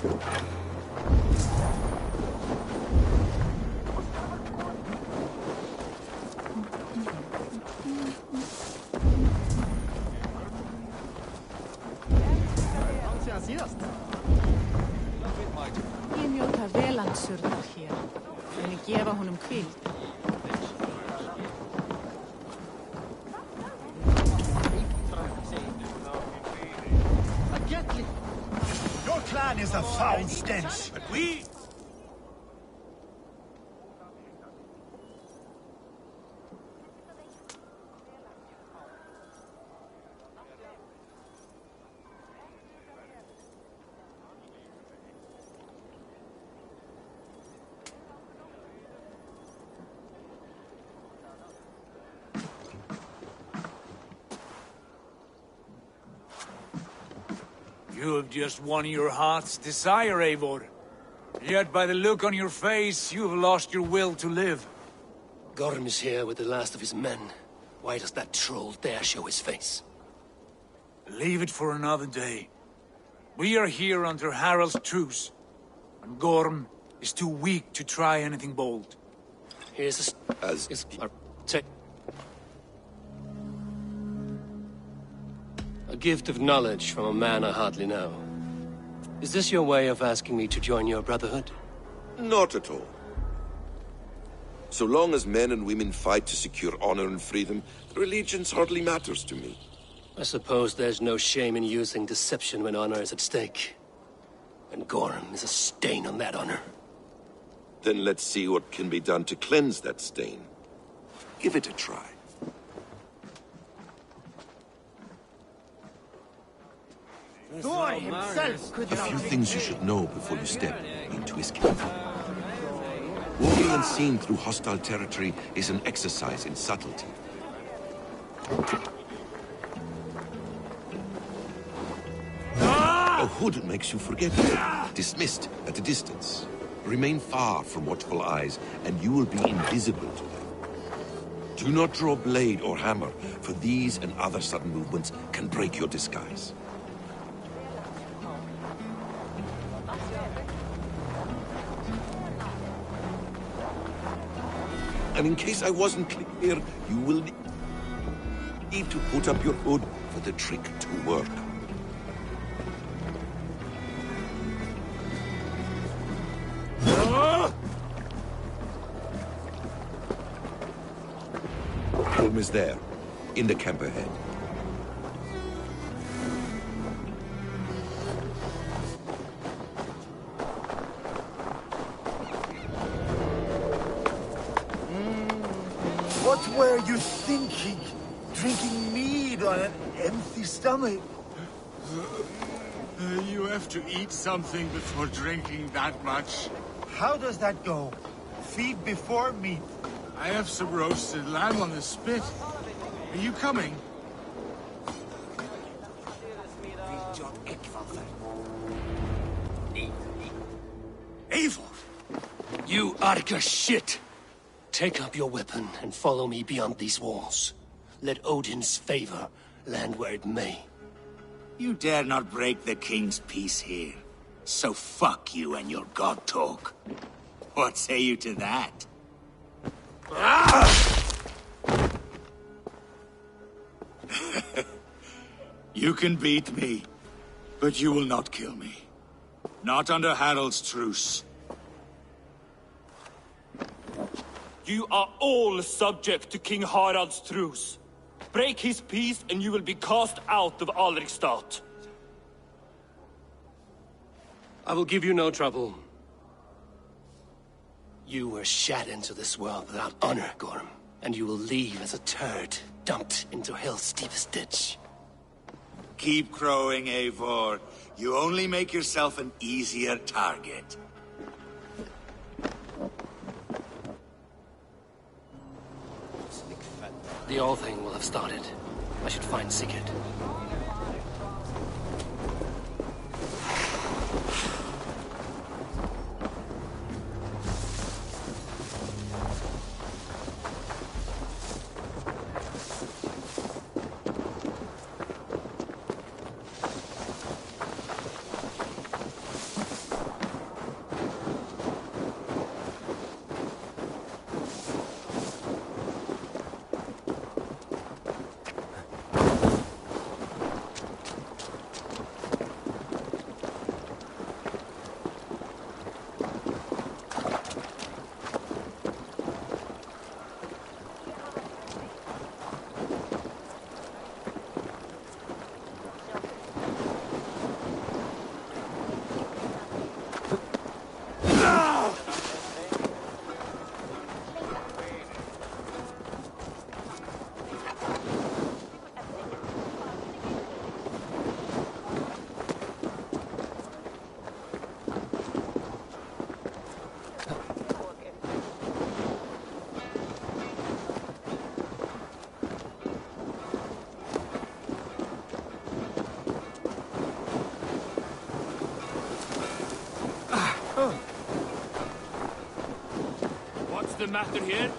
Ég njóta velandsurðar hér, en ég gefa honum hvíld. Your clan is a foul stench. But we... You have just won your heart's desire, Eivor. Yet by the look on your face, you have lost your will to live. Gorm is here with the last of his men. Why does that troll dare show his face? Leave it for another day. We are here under Harald's truce, and Gorm is too weak to try anything bold. Here's a gift of knowledge from a man I hardly know. Is this your way of asking me to join your brotherhood? Not at all. So long as men and women fight to secure honor and freedom, allegiance hardly matters to me. I suppose there's no shame in using deception when honor is at stake. And Gorm is a stain on that honor. Then let's see what can be done to cleanse that stain. Give it a try. Thor himself could A not... few things you should know before you step into his camp. Walking unseen through hostile territory is an exercise in subtlety. A hood makes you forget, dismissed at a distance. Remain far from watchful eyes, and you will be invisible to them. Do not draw blade or hammer, for these and other sudden movements can break your disguise. And in case I wasn't clear, you will need to put up your hood for the trick to work. Holm is there, in the camp ahead. What were you thinking? Drinking mead on an empty stomach? You have to eat something before drinking that much. How does that go? Feed before meat. I have some roasted lamb on the spit. Are you coming? Eivor! You Arga shit! Take up your weapon and follow me beyond these walls. Let Odin's favor land where it may. You dare not break the king's peace here. So fuck you and your god talk. What say you to that? You can beat me, but you will not kill me. Not under Harald's truce. You are all subject to King Harald's truce. Break his peace and you will be cast out of Alrikstad. I will give you no trouble. You were shat into this world without honor, Gorm, and you will leave as a turd dumped into hell's deepest ditch. Keep crowing, Eivor. You only make yourself an easier target. The All Thing will have started. I should find Sigurd. the matter here?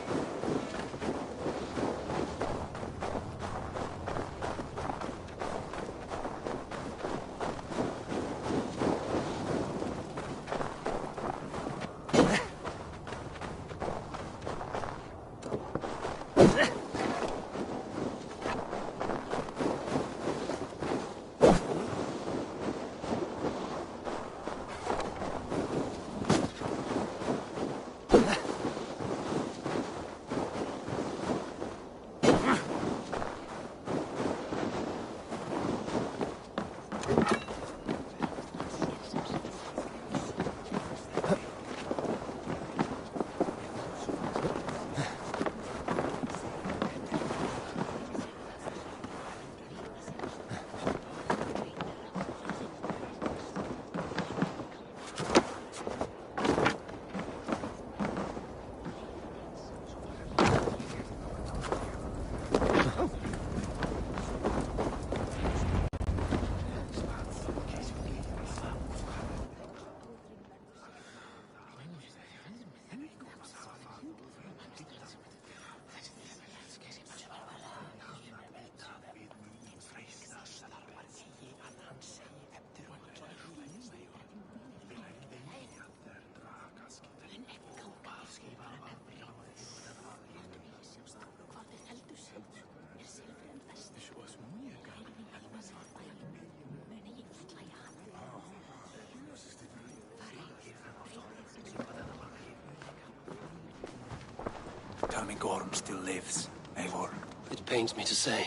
Tell me Gorm still lives, Eivor. It pains me to say.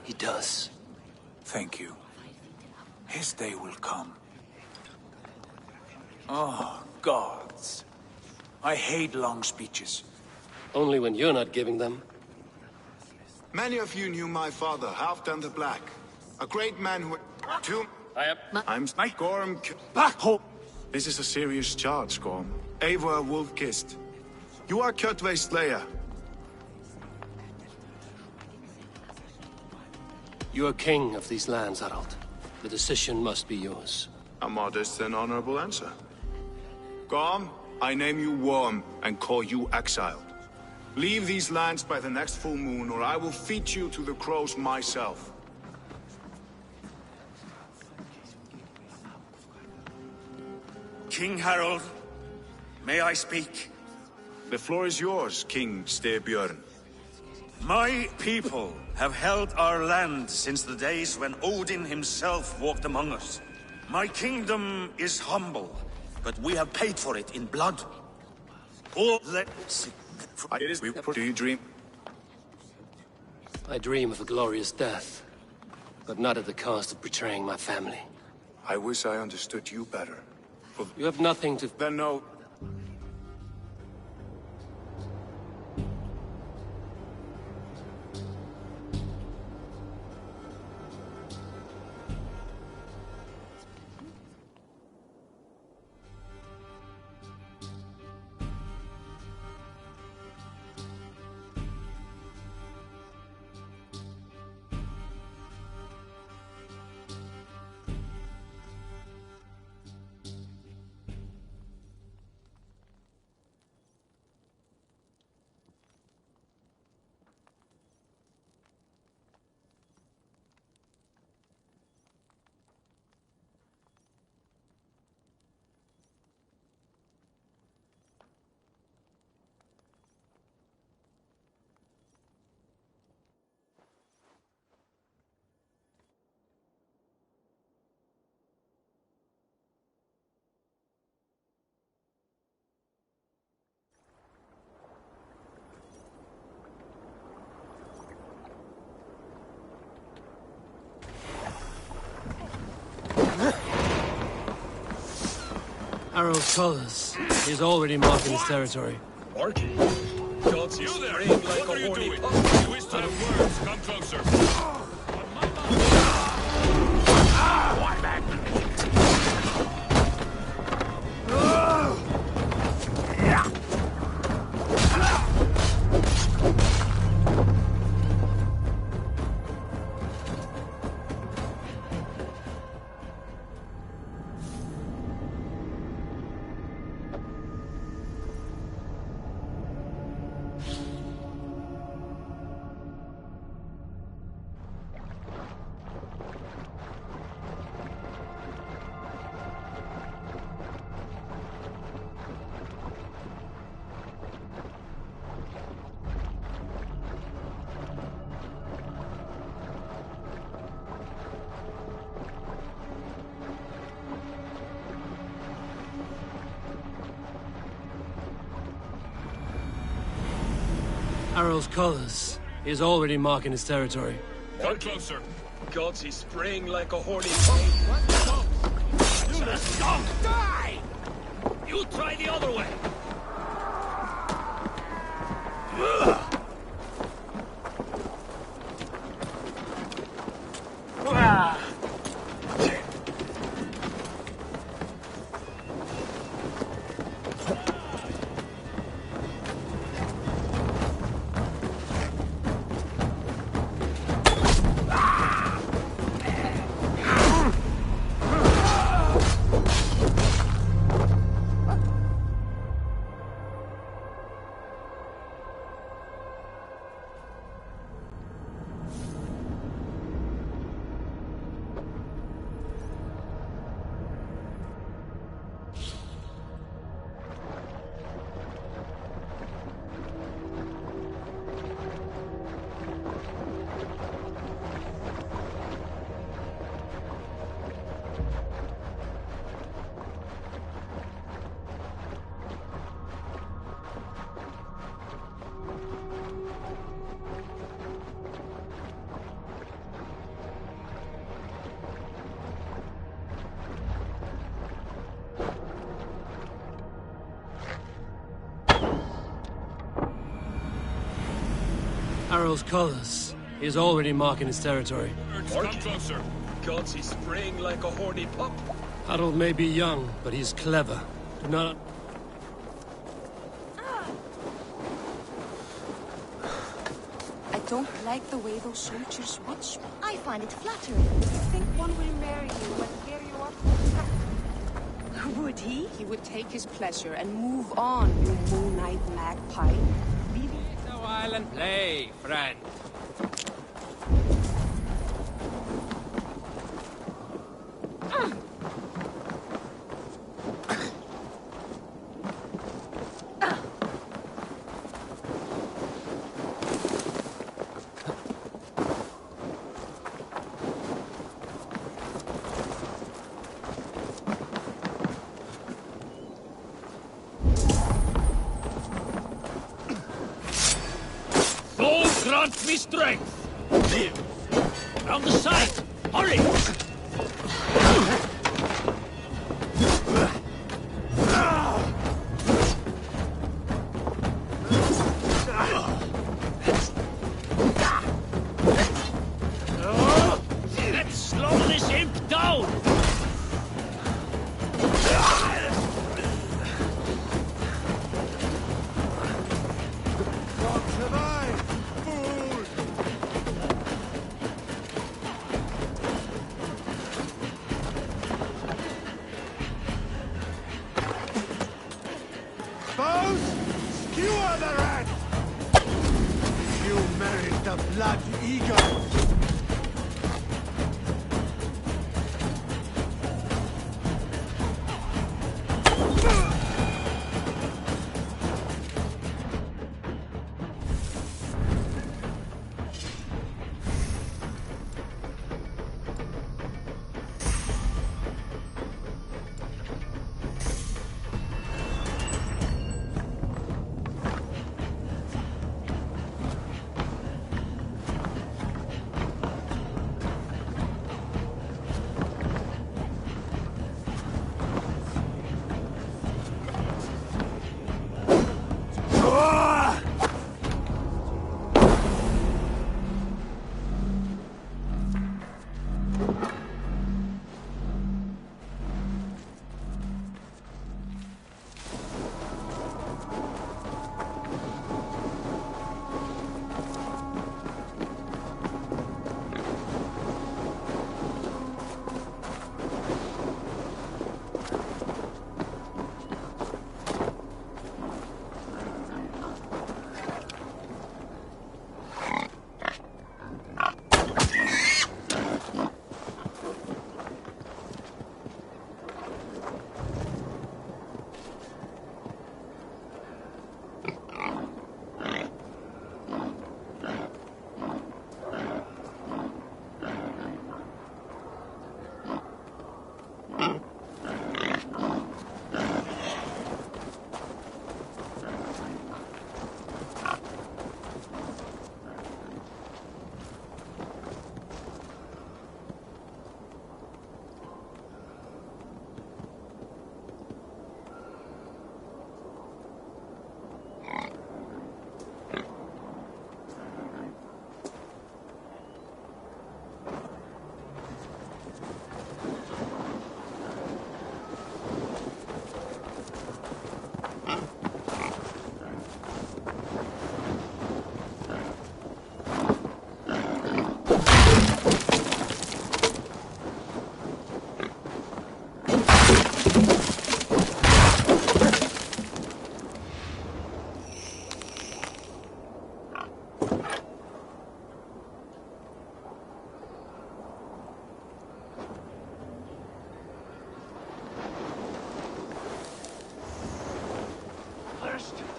He does. Thank you. His day will come. Oh, gods. I hate long speeches. Only when you're not giving them. Many of you knew my father, Halfdan the Black. A great man who... I'm Gorm... Back home! This is a serious charge, Gorm. Eivor Wolf-Kissed. You are Kjotve's slayer. You are king of these lands, Harald. The decision must be yours. A modest and honorable answer. Gorm, I name you Worm and call you exiled. Leave these lands by the next full moon, or I will feed you to the crows myself. King Harald, may I speak? The floor is yours, King Styrbjörn. My people have held our land since the days when Odin himself walked among us. My kingdom is humble, but we have paid for it in blood. All that... Do you dream? I dream of a glorious death, but not at the cost of betraying my family. I wish I understood you better. You have nothing to... Then no... Harold's told us he's already marking his territory. Marking? Gods, you there! What are you doing? You wish to have words, come closer. Harald's colors. He is already marking his territory. Come closer. Gods, he's spraying like a horny pup. Stop! Die! You try the other way. Harald's colors. He is already marking his territory. Come closer. Gods, he's spraying like a horny pup. Harold may be young, but he's clever. Do not... I don't like the way those soldiers watch me. I find it flattering. You think one will marry you and hear you up? Would he? He would take his pleasure and move on, you moon-eyed magpie. Leaving It's a while and play, friend. Grant me strength! Here! Round the side! Hurry! Let's slow this imp down! Skewer the rat! You merit the blood eagle!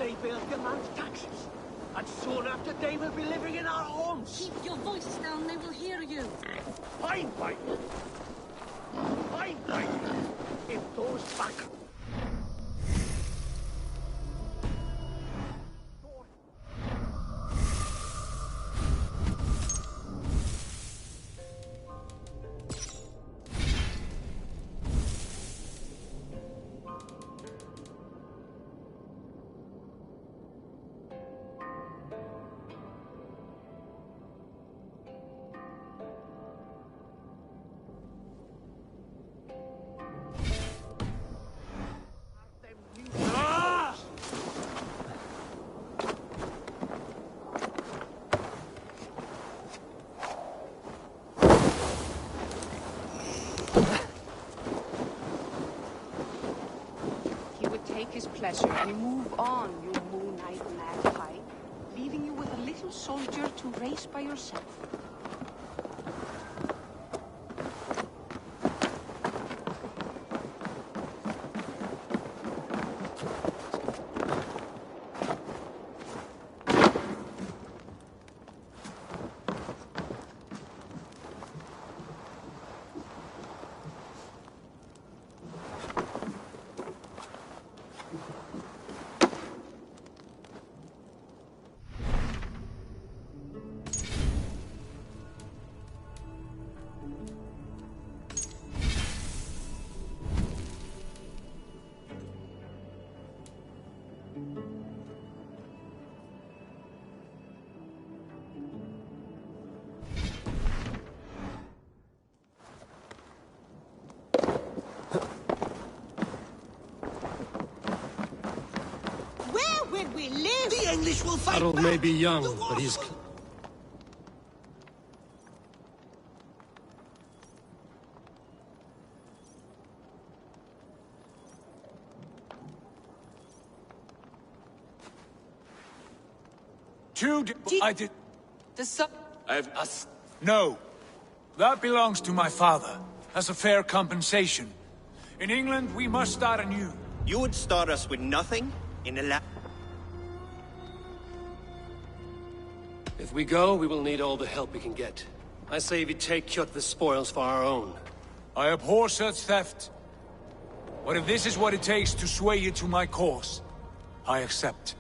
they will demand taxes. And soon after they will be living in our homes. Keep your voice down, they will hear you. Fine, fine. Fine, fine. It goes back. His pleasure and move on, you moon-eyed magpie, leaving you with a little soldier to race by yourself. We live. The English will fight Harold back. may be young, but he's... I did... I've... No. That belongs to my father, as a fair compensation. In England, we must start anew. You would start us with nothing? In a If we go, we will need all the help we can get. I say we take Kjot the spoils for our own. I abhor such theft. But if this is what it takes to sway you to my cause, I accept.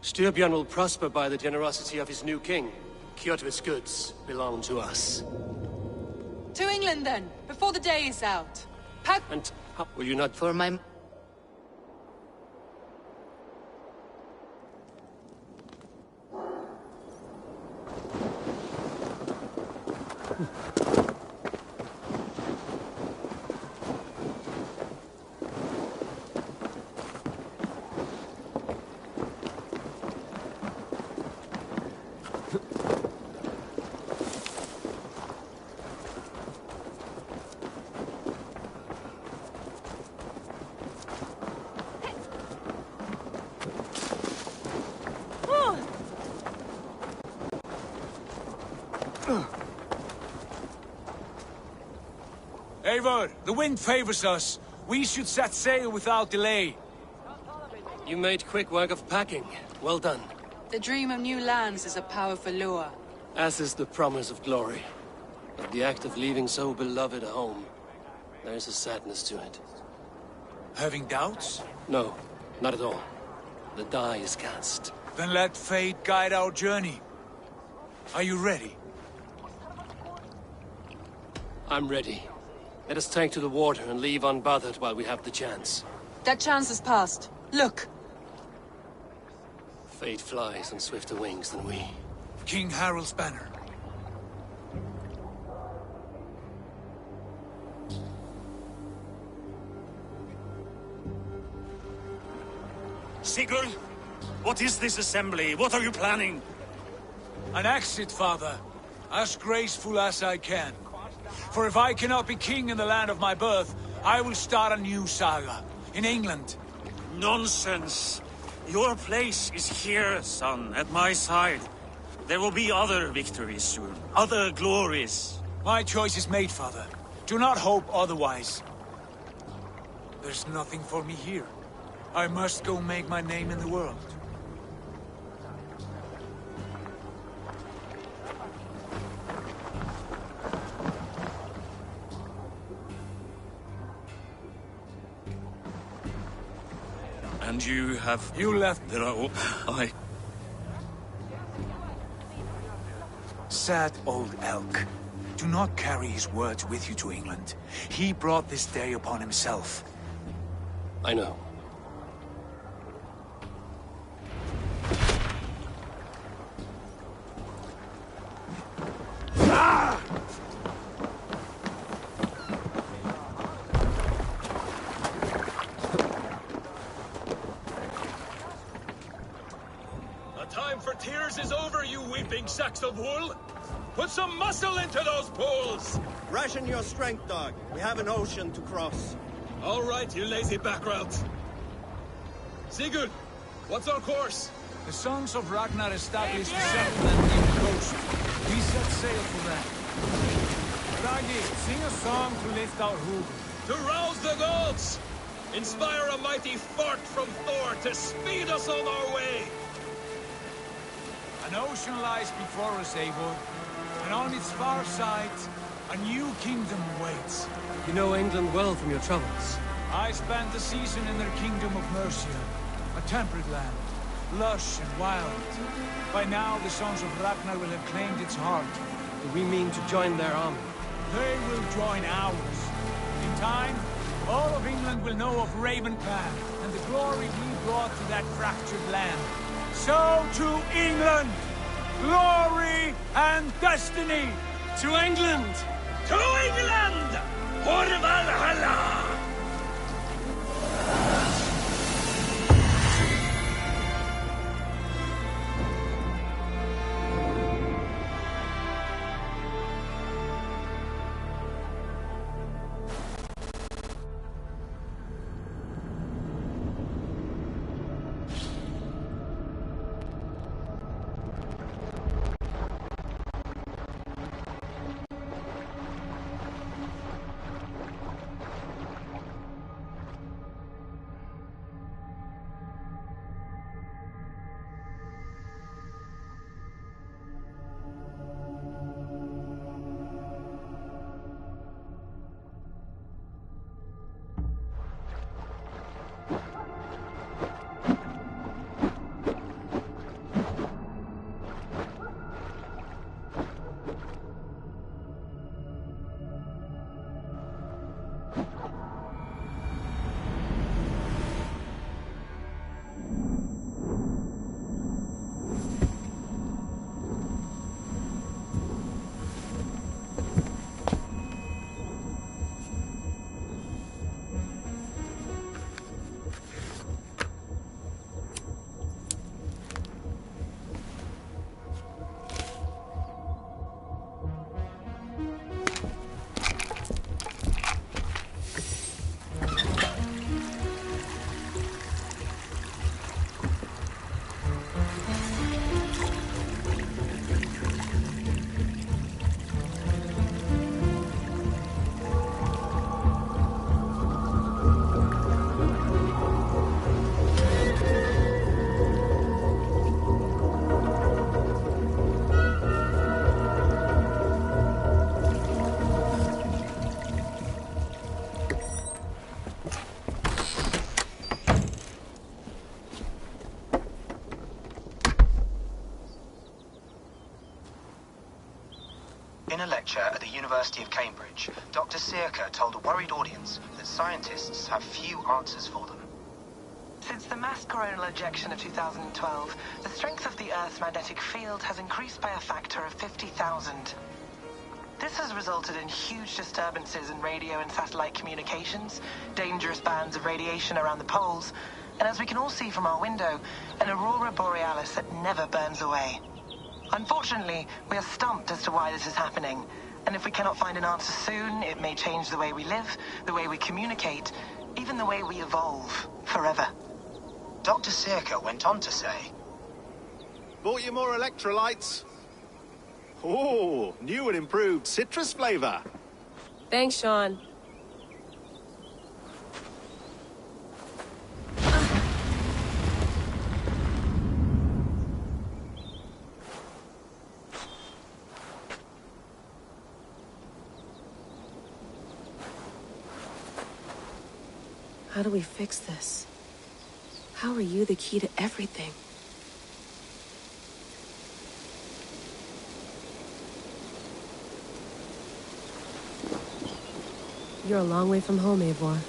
Styrbjörn will prosper by the generosity of his new king. Kjotve's goods belong to us. To England, then, before the day is out. Pack... And how will you not... For my... Eivor, the wind favors us. We should set sail without delay. You made quick work of packing. Well done. The dream of new lands is a powerful lure. As is the promise of glory. But the act of leaving so beloved a home, there is a sadness to it. Having doubts? No, not at all. The die is cast. Then let fate guide our journey. Are you ready? I'm ready. Let us take to the water and leave unbothered while we have the chance. That chance is past. Look! Fate flies on swifter wings than we. King Harald's banner. Sigurd, what is this assembly? What are you planning? An exit, father. As graceful as I can. For if I cannot be king in the land of my birth, I will start a new saga. In England. Nonsense. Your place is here, son, at my side. There will be other victories soon. Other glories. My choice is made, father. Do not hope otherwise. There's nothing for me here. I must go make my name in the world. And you have... You left. There are... I... Sad old elk. Do not carry his words with you to England. He brought this day upon himself. I know. The time for tears is over, you weeping sacks of wool! Put some muscle into those bulls! Ration your strength, dog. We have an ocean to cross. All right, you lazy backroutes. Sigurd, what's our course? The sons of Ragnar established a settlement near the coast. We set sail for them. Raggi, sing a song to lift our hoof. To rouse the gods! Inspire a mighty fart from Thor to speed us on our way! An ocean lies before us, Eivor, and on its far side, a new kingdom awaits. You know England well from your travels. I spent the season in their kingdom of Mercia, a temperate land, lush and wild. By now, the sons of Ragnar will have claimed its heart. Do we mean to join their army? They will join ours. In time, all of England will know of Raven Clan and the glory we brought to that fractured land. So to England! Glory and destiny! To England! To England! For Valhalla! In a lecture at the University of Cambridge, Dr. Sirka told a worried audience that scientists have few answers for them. Since the mass coronal ejection of 2012, the strength of the Earth's magnetic field has increased by a factor of 50,000. This has resulted in huge disturbances in radio and satellite communications, dangerous bands of radiation around the poles, and as we can all see from our window, an aurora borealis that never burns away. Unfortunately, we are stumped as to why this is happening, and if we cannot find an answer soon, it may change the way we live, the way we communicate, even the way we evolve, forever. Dr. Sirka went on to say, "Bought you more electrolytes? Oh, new and improved citrus flavor." Thanks, Sean. How do we fix this? How are you the key to everything? You're a long way from home, Eivor.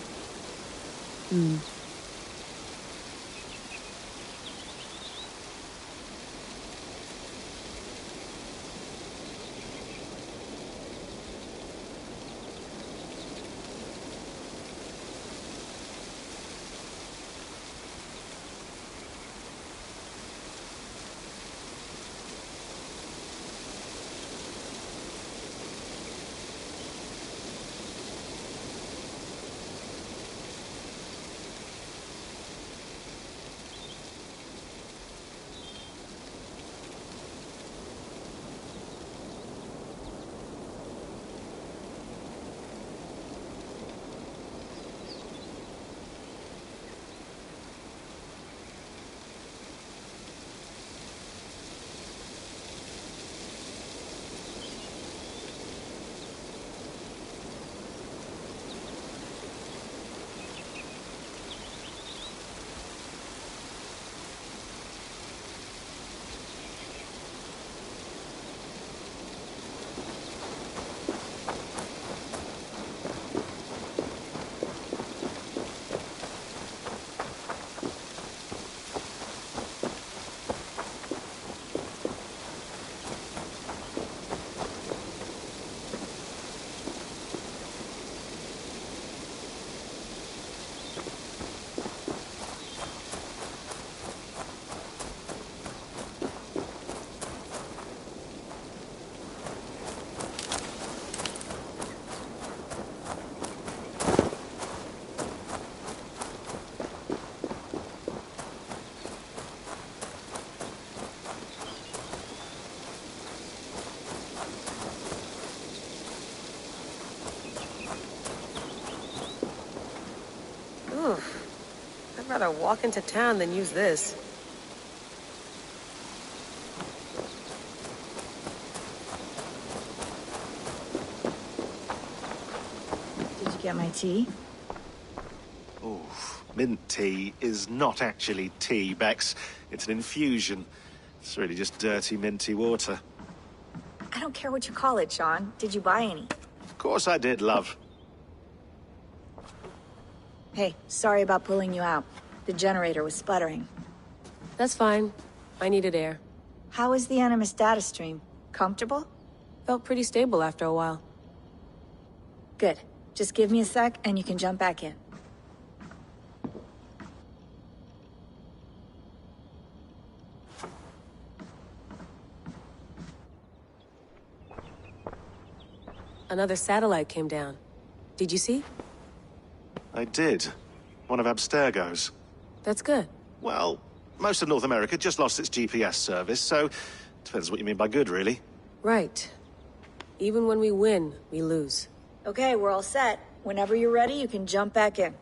I'd rather walk into town than use this. Did you get my tea? Oh, mint tea is not actually tea, Bex. It's an infusion. It's really just dirty, minty water. I don't care what you call it, Sean. Did you buy any? Of course I did, love. Hey, sorry about pulling you out. The generator was sputtering. That's fine. I needed air. How was the Animus data stream? Comfortable? Felt pretty stable after a while. Good. Just give me a sec and you can jump back in. Another satellite came down. Did you see? I did. One of Abstergo's. That's good. Well, most of North America just lost its GPS service, so depends what you mean by good, really. Right. Even when we win, we lose. Okay, we're all set. Whenever you're ready, you can jump back in.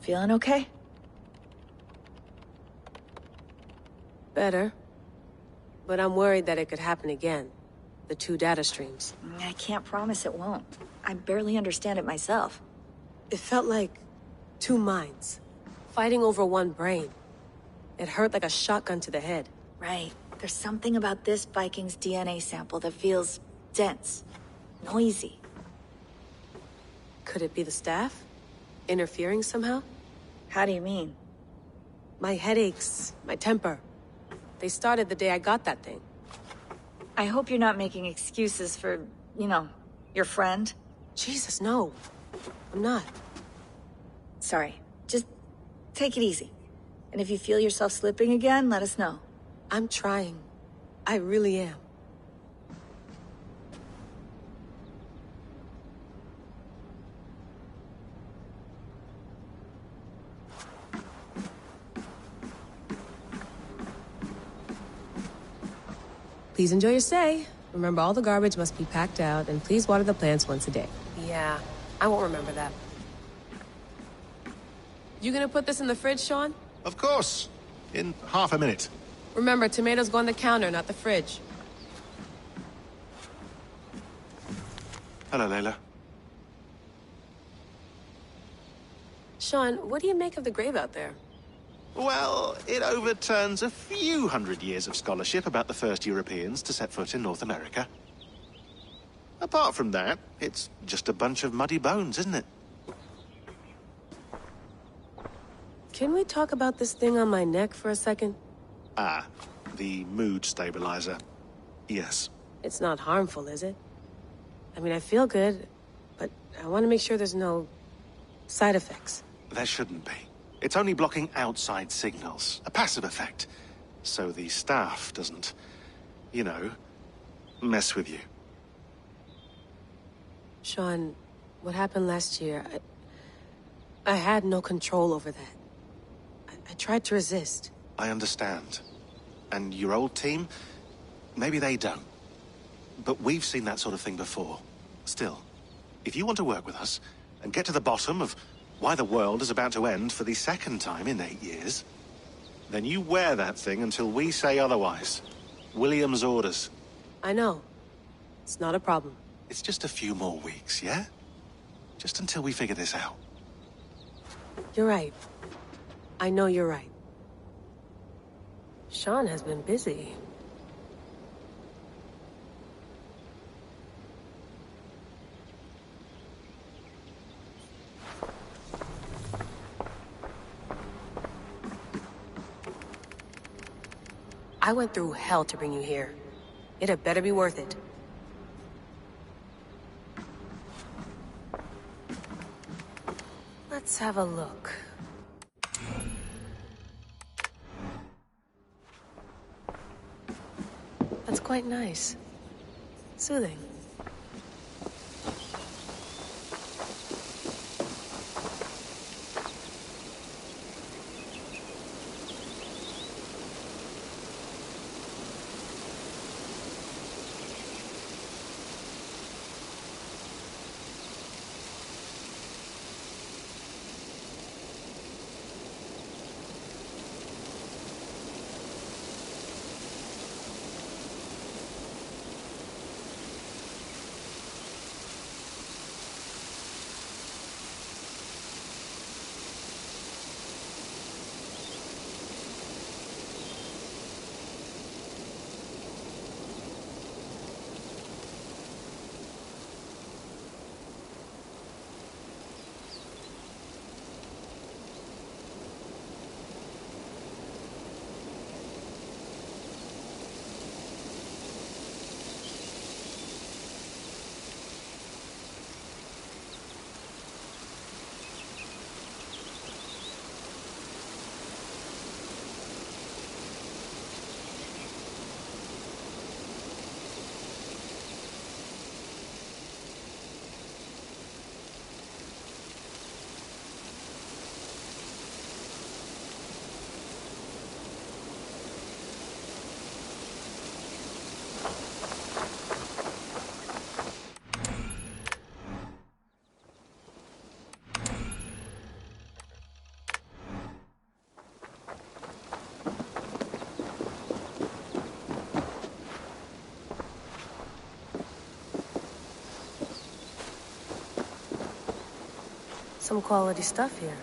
Feeling okay? Better. But I'm worried that it could happen again. The two data streams. I can't promise it won't. I barely understand it myself. It felt like two minds, fighting over one brain. It hurt like a shotgun to the head. Right. There's something about this Viking's DNA sample that feels dense, noisy. Could it be the staff? Interfering somehow? How do you mean? My headaches, my temper. They started the day I got that thing. I hope you're not making excuses for, you know, your friend. Jesus, no. I'm not. Sorry. Just take it easy. And if you feel yourself slipping again, let us know. I'm trying. I really am. Please enjoy your stay. Remember, all the garbage must be packed out, and please water the plants once a day. Yeah, I won't remember that. You gonna put this in the fridge, Sean? Of course. In half a minute. Remember, tomatoes go on the counter, not the fridge. Hello, Layla. Sean, what do you make of the grave out there? Well, it overturns a few hundred years of scholarship about the first Europeans to set foot in North America. Apart from that, it's just a bunch of muddy bones, isn't it? Can we talk about this thing on my neck for a second? Ah, the mood stabilizer. Yes. It's not harmful, is it? I mean, I feel good, but I want to make sure there's no side effects. There shouldn't be. It's only blocking outside signals, a passive effect. So the staff doesn't, you know, mess with you. Sean, what happened last year, I had no control over that. I tried to resist. I understand. And your old team, maybe they don't. But we've seen that sort of thing before. Still, if you want to work with us and get to the bottom of why the world is about to end for the second time in 8 years, then you wear that thing until we say otherwise. William's orders. I know. It's not a problem. It's just a few more weeks, yeah? Just until we figure this out. You're right. I know you're right. Sean has been busy. I went through hell to bring you here. It had better be worth it. Let's have a look. That's quite nice. Soothing. Some quality stuff here.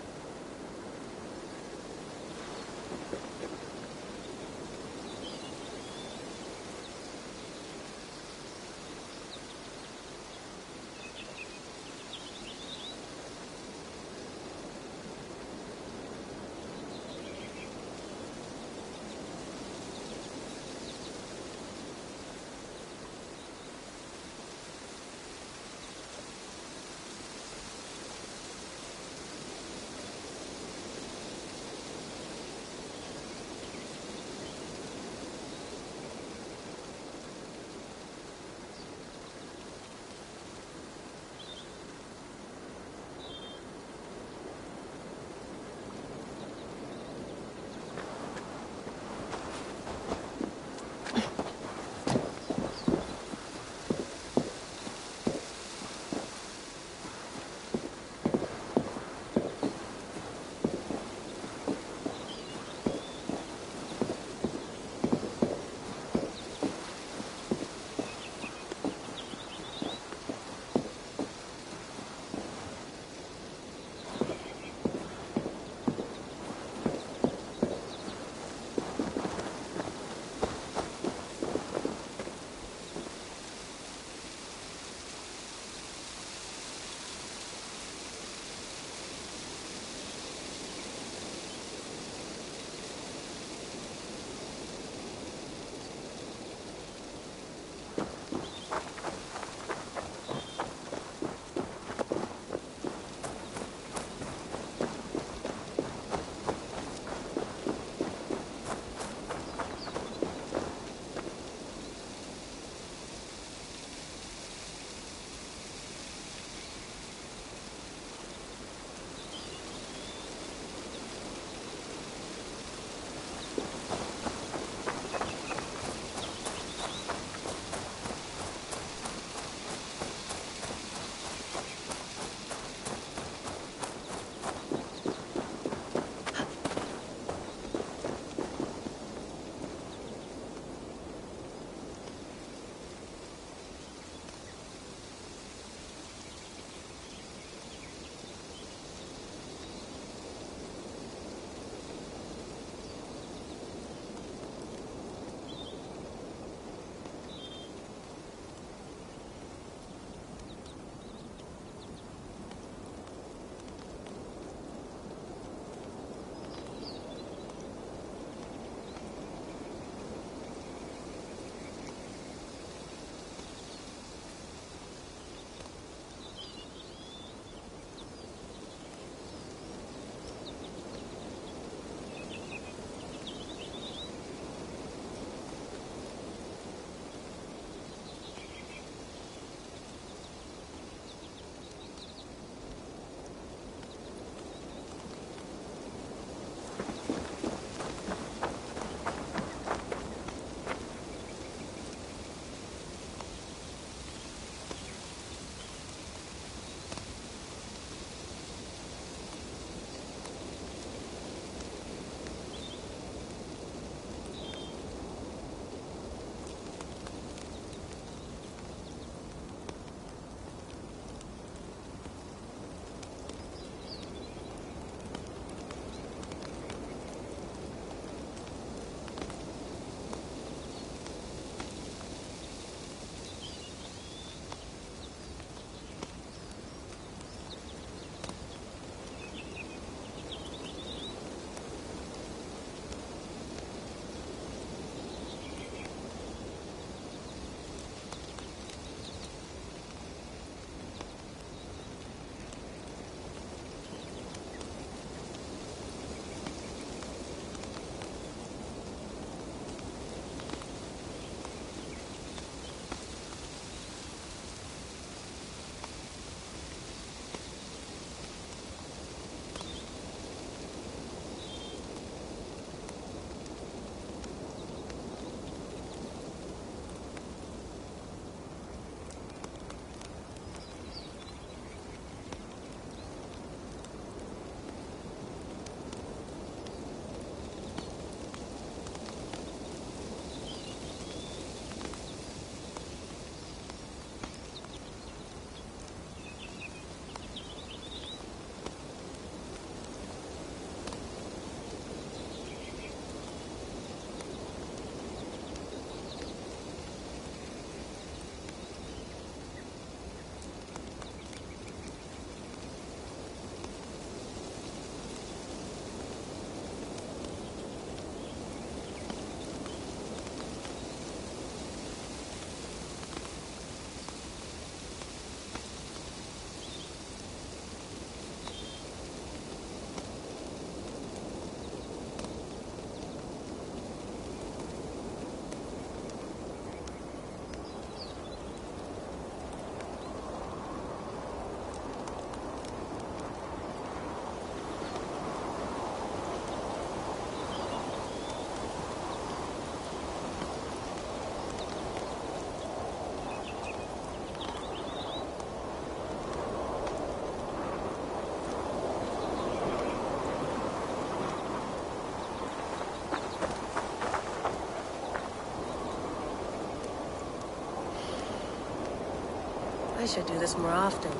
I should do this more often.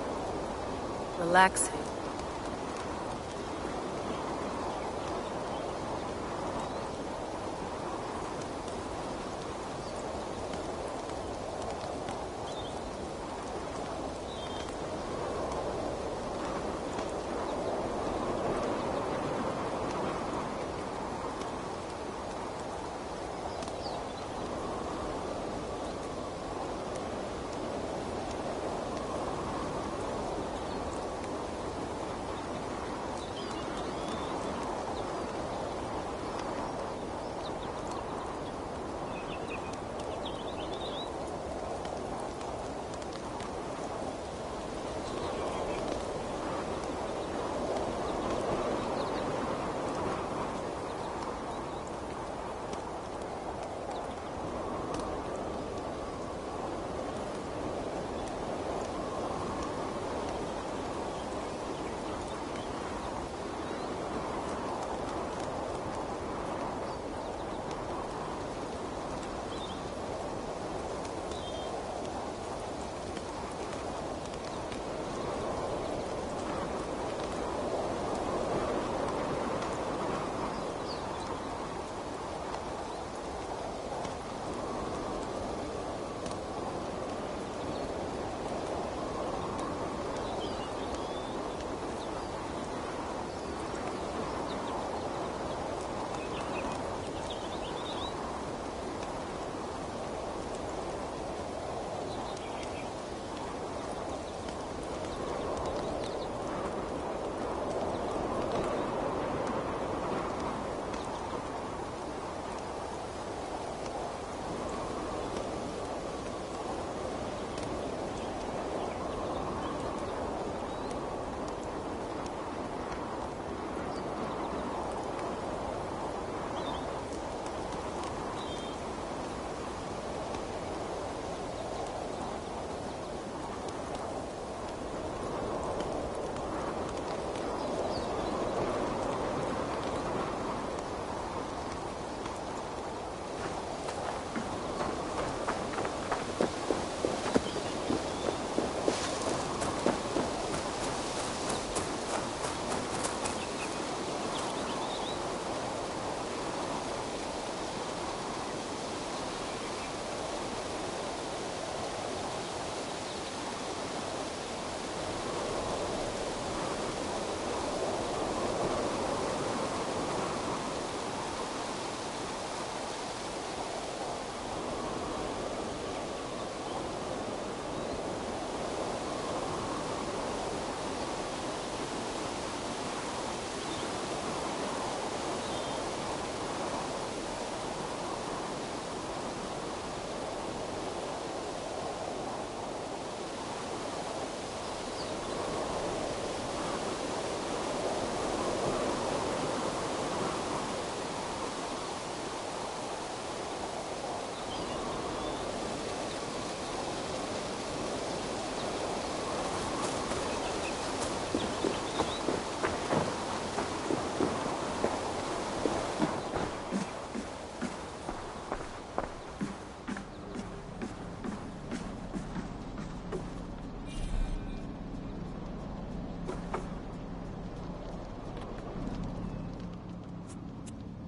Relaxing.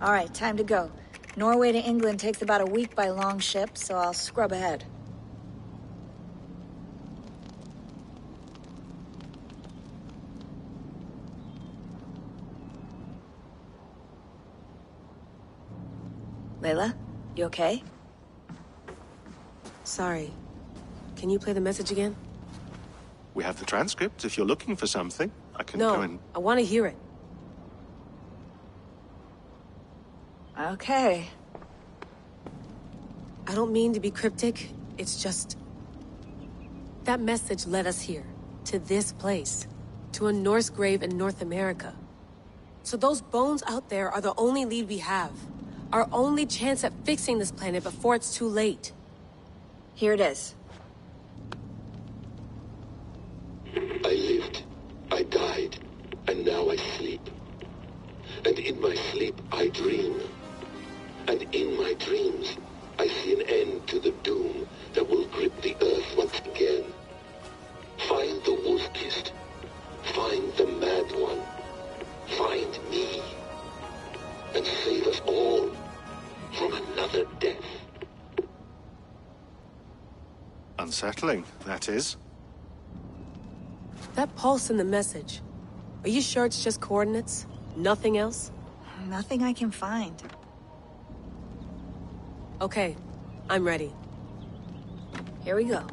All right, time to go. Norway to England takes about a week by long ship, so I'll scrub ahead. Layla, you okay? Sorry. Can you play the message again? We have the transcript. If you're looking for something, I can No, go and... I want to hear it. Okay. I don't mean to be cryptic. It's just... that message led us here. To this place. To a Norse grave in North America. So those bones out there are the only lead we have. Our only chance at fixing this planet before it's too late. Here it is. I lived, I died, and now I sleep. And in my sleep I dream. And in my dreams I see an end to the doom that will grip the Earth once again. Earthling, that is. That pulse in the message. Are you sure it's just coordinates? Nothing else? Nothing I can find. Okay, I'm ready. Here we go.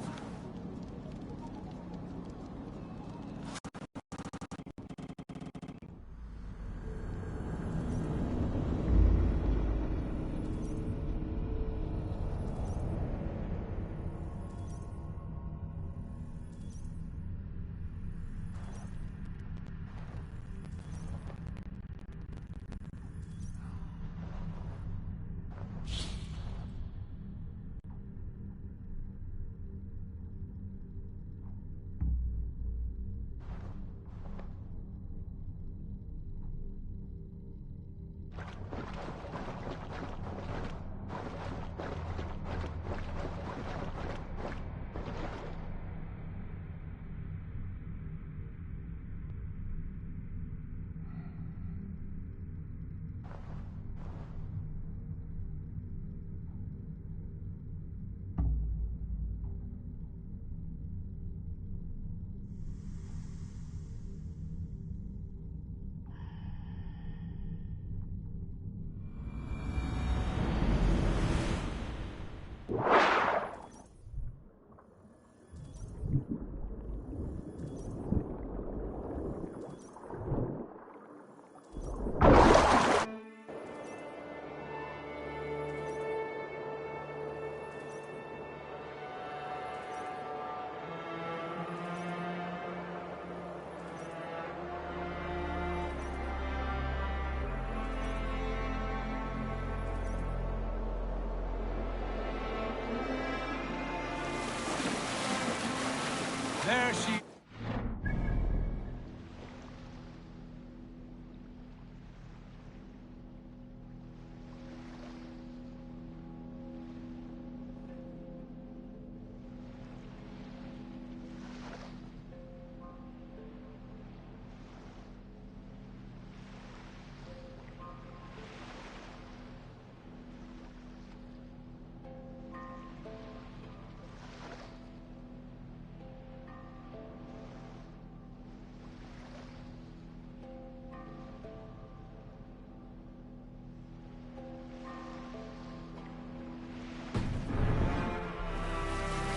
There she...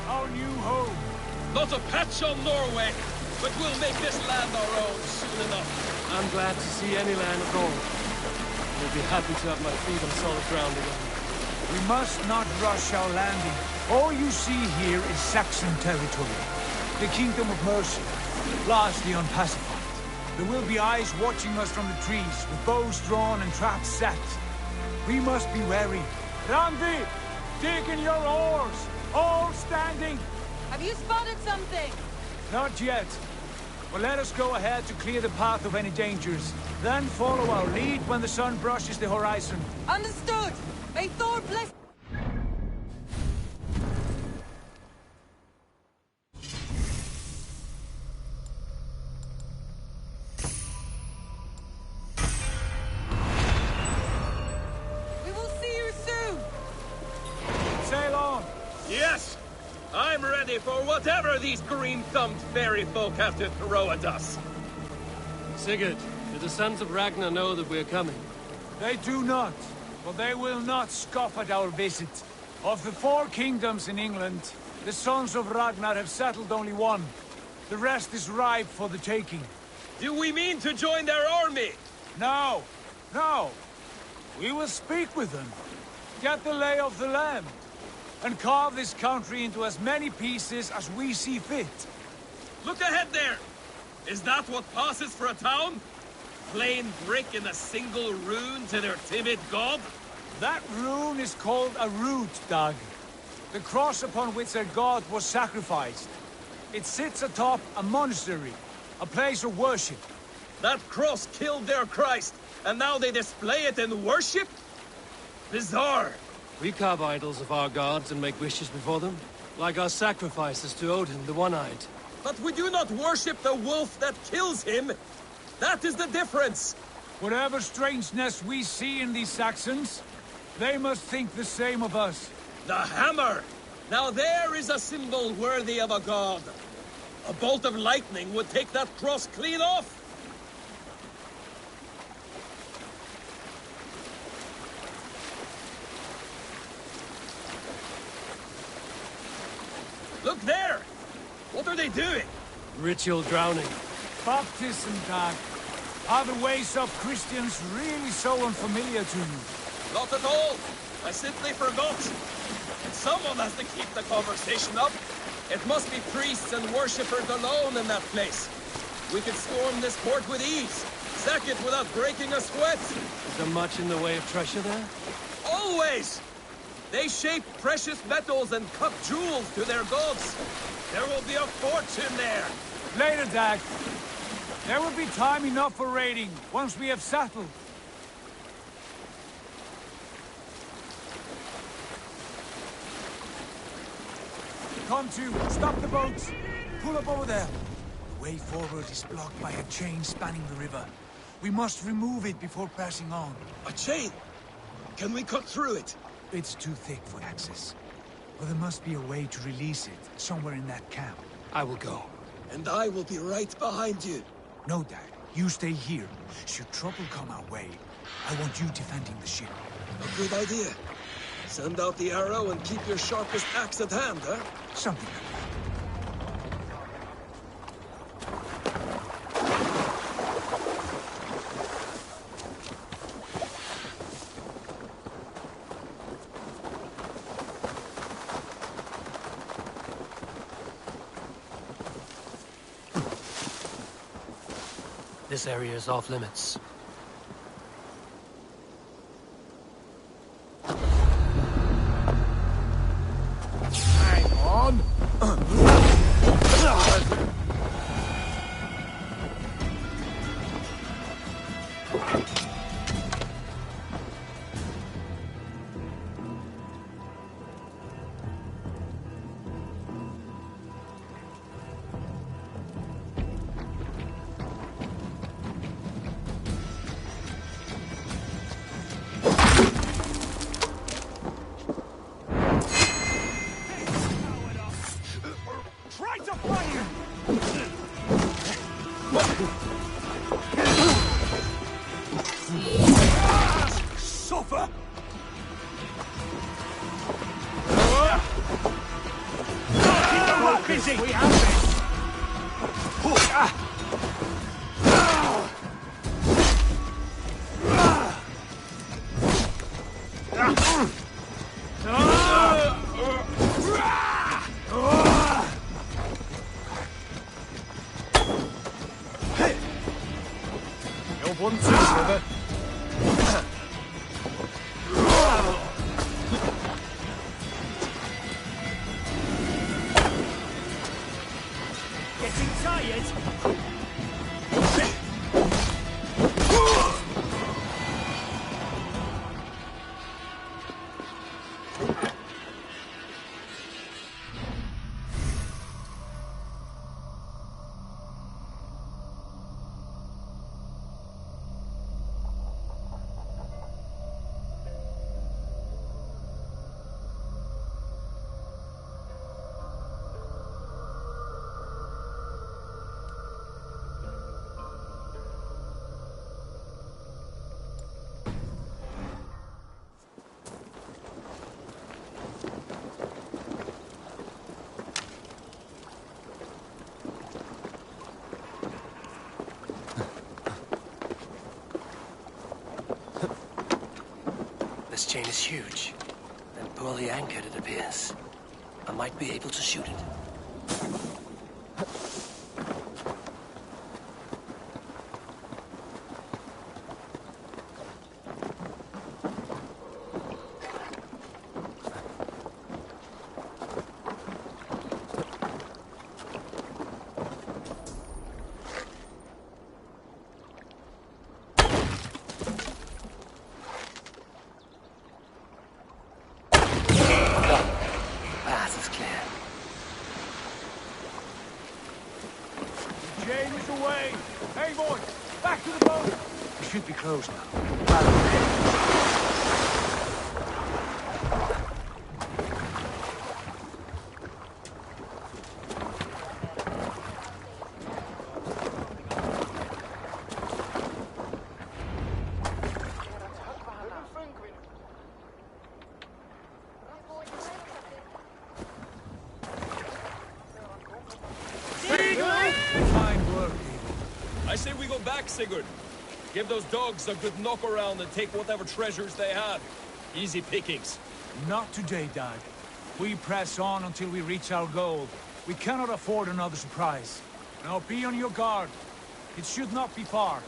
Our new home. Not a patch on Norway, but we'll make this land our own soon enough. I'm glad to see any land at all. I'll be happy to have my feet on solid ground again. We must not rush our landing. All you see here is Saxon territory. The Kingdom of Mercia, largely unpacified. There will be eyes watching us from the trees, with bows drawn and traps set. We must be wary. Randi, dig in your oars! All standing! Have you spotted something? Not yet. But let us go ahead to clear the path of any dangers. Then follow our lead when the sun brushes the horizon. Understood! May Thor bless... We will see you soon! Sail on! Yes! I'm ready for whatever these green-thumbed fairy folk have to throw at us. Sigurd, do the sons of Ragnar know that we're coming? They do not, but they will not scoff at our visit. Of the 4 kingdoms in England, the sons of Ragnar have settled only one. The rest is ripe for the taking. Do we mean to join their army? No, no. We will speak with them, get the lay of the land, and carve this country into as many pieces as we see fit. Look ahead there! Is that what passes for a town? Plain brick in a single rune to their timid god? That rune is called a root, Dag. The cross upon which their god was sacrificed. It sits atop a monastery, a place of worship. That cross killed their Christ, and now they display it in worship? Bizarre. We carve idols of our gods and make wishes before them, like our sacrifices to Odin, the One-Eyed. But we do not worship the wolf that kills him! That is the difference! Whatever strangeness we see in these Saxons, they must think the same of us. The hammer! Now there is a symbol worthy of a god. A bolt of lightning would take that cross clean off. Look there! What are they doing? Ritual drowning. Baptism, Dad. Are the ways of Christians really so unfamiliar to you? Not at all. I simply forgot. And someone has to keep the conversation up. It must be priests and worshippers alone in that place. We could storm this port with ease. Sack it without breaking a sweat. Is there much in the way of treasure there? Always! They shape precious metals and cut jewels to their gods. There will be a fortune there. Later, Dag. There will be time enough for raiding, once we have settled. Come to, stop the boats. Pull up over there. The way forward is blocked by a chain spanning the river. We must remove it before passing on. A chain? Can we cut through it? It's too thick for access. But there must be a way to release it, somewhere in that camp. I will go. And I will be right behind you. No, Dad. You stay here. Should trouble come our way, I want you defending the ship. A good idea. Send out the arrow and keep your sharpest axe at hand, huh? Something like that. This area is off limits. Hang on! Suffer! Keep the rope busy! We have this! You're one too, brother. Getting tired? This chain is huge, and poorly anchored, it appears. I might be able to shoot it. Path is clear. The chain is away! Hey, boys! Back to the boat! We should be close now. I say we go back, Sigurd. Give those dogs a good knock around and take whatever treasures they have. Easy pickings. Not today, Dag. We press on until we reach our goal. We cannot afford another surprise. Now be on your guard. It should not be far.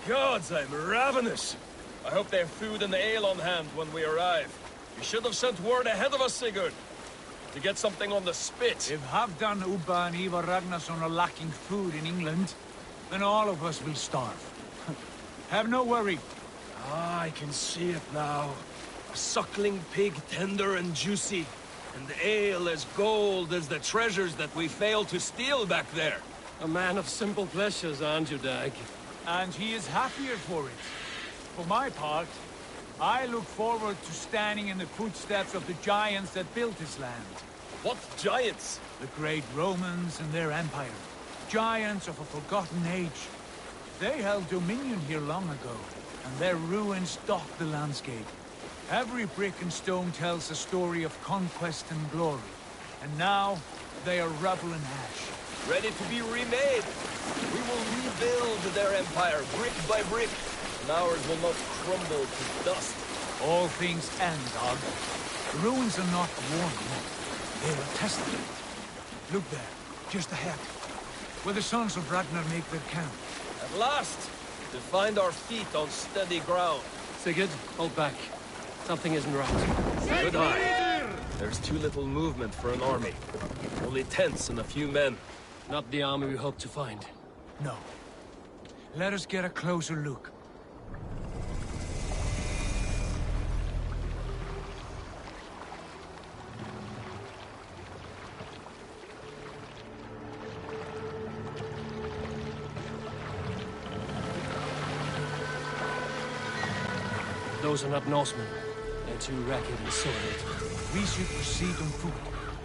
Gods, I'm ravenous. I hope they have food and ale on hand when we arrive. You should have sent word ahead of us, Sigurd. To get something on the spit. If Halfdan, Ubba and Ivar Ragnarsson are lacking food in England, then all of us will starve. Have no worry. Ah, I can see it now. A suckling pig, tender and juicy. And ale as gold as the treasures that we failed to steal back there. A man of simple pleasures, aren't you, Dag? And he is happier for it. For my part, I look forward to standing in the footsteps of the giants that built this land. What giants? The great Romans and their empire. Giants of a forgotten age. They held dominion here long ago, and their ruins dot the landscape. Every brick and stone tells a story of conquest and glory. And now, they are rubble and ash. Ready to be remade. We will rebuild their empire, brick by brick. And ours will not crumble to dust. All things end, Dag. The ruins are not warning. They are a testament. Look there, just ahead. Where the sons of Ragnar make their camp. At last! To find our feet on steady ground. Sigurd, hold back. Something isn't right. Good eye. There's too little movement for an army. Only tents and a few men. Not the army we hope to find. No. Let us get a closer look. Those are not Norsemen. They're too ragged and soiled. We should proceed on foot,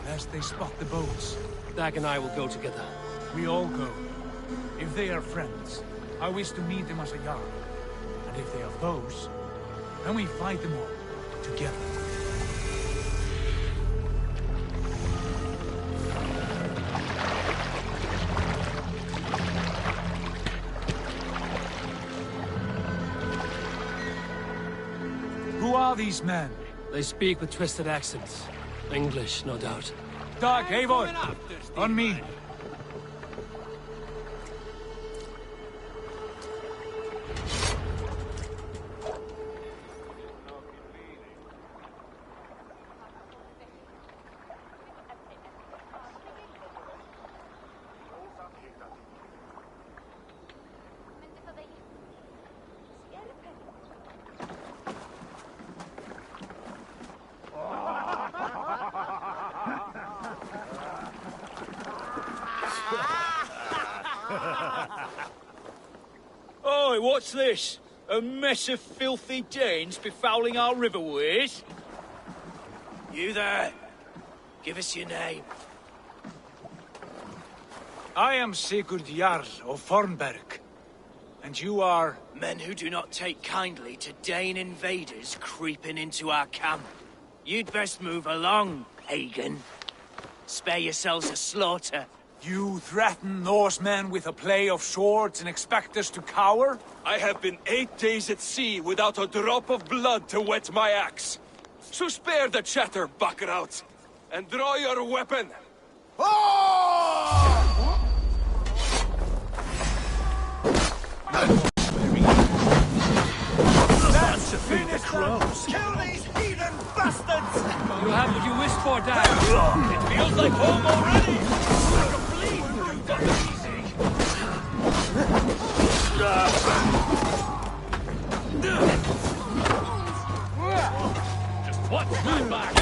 lest they spot the boats. Dag and I will go together. We all go. If they are friends, I wish to meet them as a Jarl. And if they are foes, then we fight them all, together. Who are these men? They speak with twisted accents. English, no doubt. Dag, Eivor! On me! Oi, what's this? A mess of filthy Danes befouling our riverways? You there. Give us your name. I am Sigurd Jarl of Fornberg. And you are... Men who do not take kindly to Dane invaders creeping into our camp. You'd best move along, pagan. Spare yourselves a slaughter. You threaten Norsemen with a play of swords and expect us to cower? I have been 8 days at sea without a drop of blood to wet my axe. So spare the chatter, Buckerout, and draw your weapon. That's to feed the crows. Kill these heathen bastards! You have what you wished for, Dag. It feels like home already! I can believe you've got it easy! Just watch my back!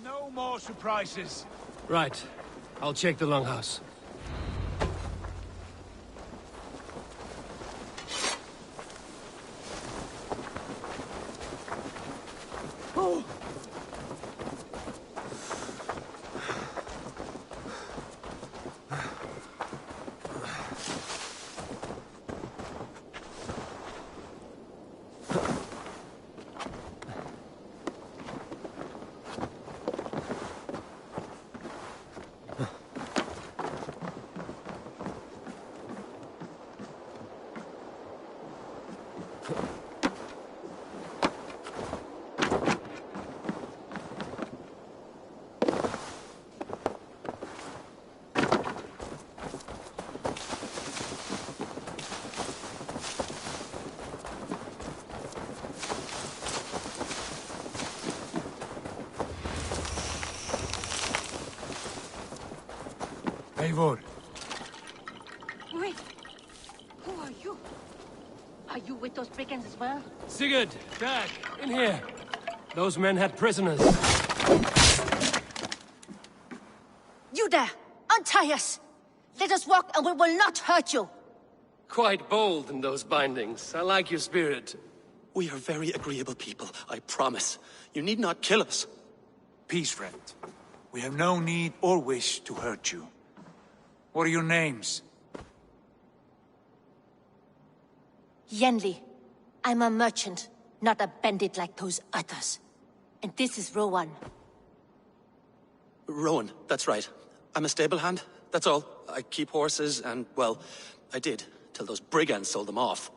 No more surprises. Right. I'll check the longhouse. Oh. Eivor. Wait. Who are you? Are you with those brigands as well? Sigurd! Dag! In here! Those men had prisoners. You there! Untie us! Let us walk and we will not hurt you! Quite bold in those bindings. I like your spirit. We are very agreeable people, I promise. You need not kill us. Peace, friend. We have no need or wish to hurt you. What are your names? Yenli. I'm a merchant, not a bandit like those others. And this is Rowan. Rowan, that's right. I'm a stable hand, that's all. I keep horses and, well, I did, till those brigands sold them off.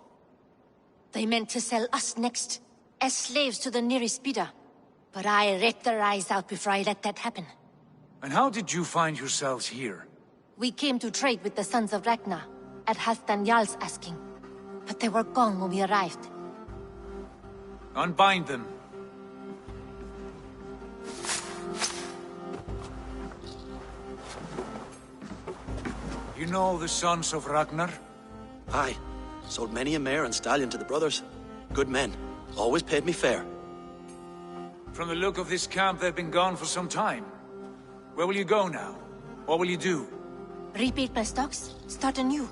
They meant to sell us next, as slaves to the nearest bidder. But I ripped their eyes out before I let that happen. And how did you find yourselves here? We came to trade with the Sons of Ragnar, at Halfdan Jarl's asking. But they were gone when we arrived. Unbind them. You know the Sons of Ragnar? Aye. Sold many a mare and stallion to the brothers. Good men. Always paid me fair. From the look of this camp, they've been gone for some time. Where will you go now? What will you do? Rebuild my stocks, start anew.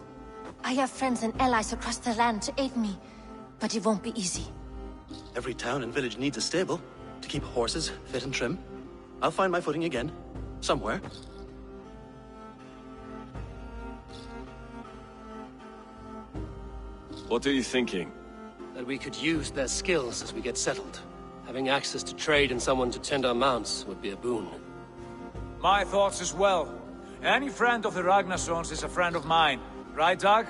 I have friends and allies across the land to aid me, but it won't be easy. Every town and village needs a stable, to keep horses fit and trim. I'll find my footing again, somewhere. What are you thinking? That we could use their skills as we get settled. Having access to trade and someone to tend our mounts would be a boon. My thoughts as well. Any friend of the Ragnarsons is a friend of mine. Right, Dag?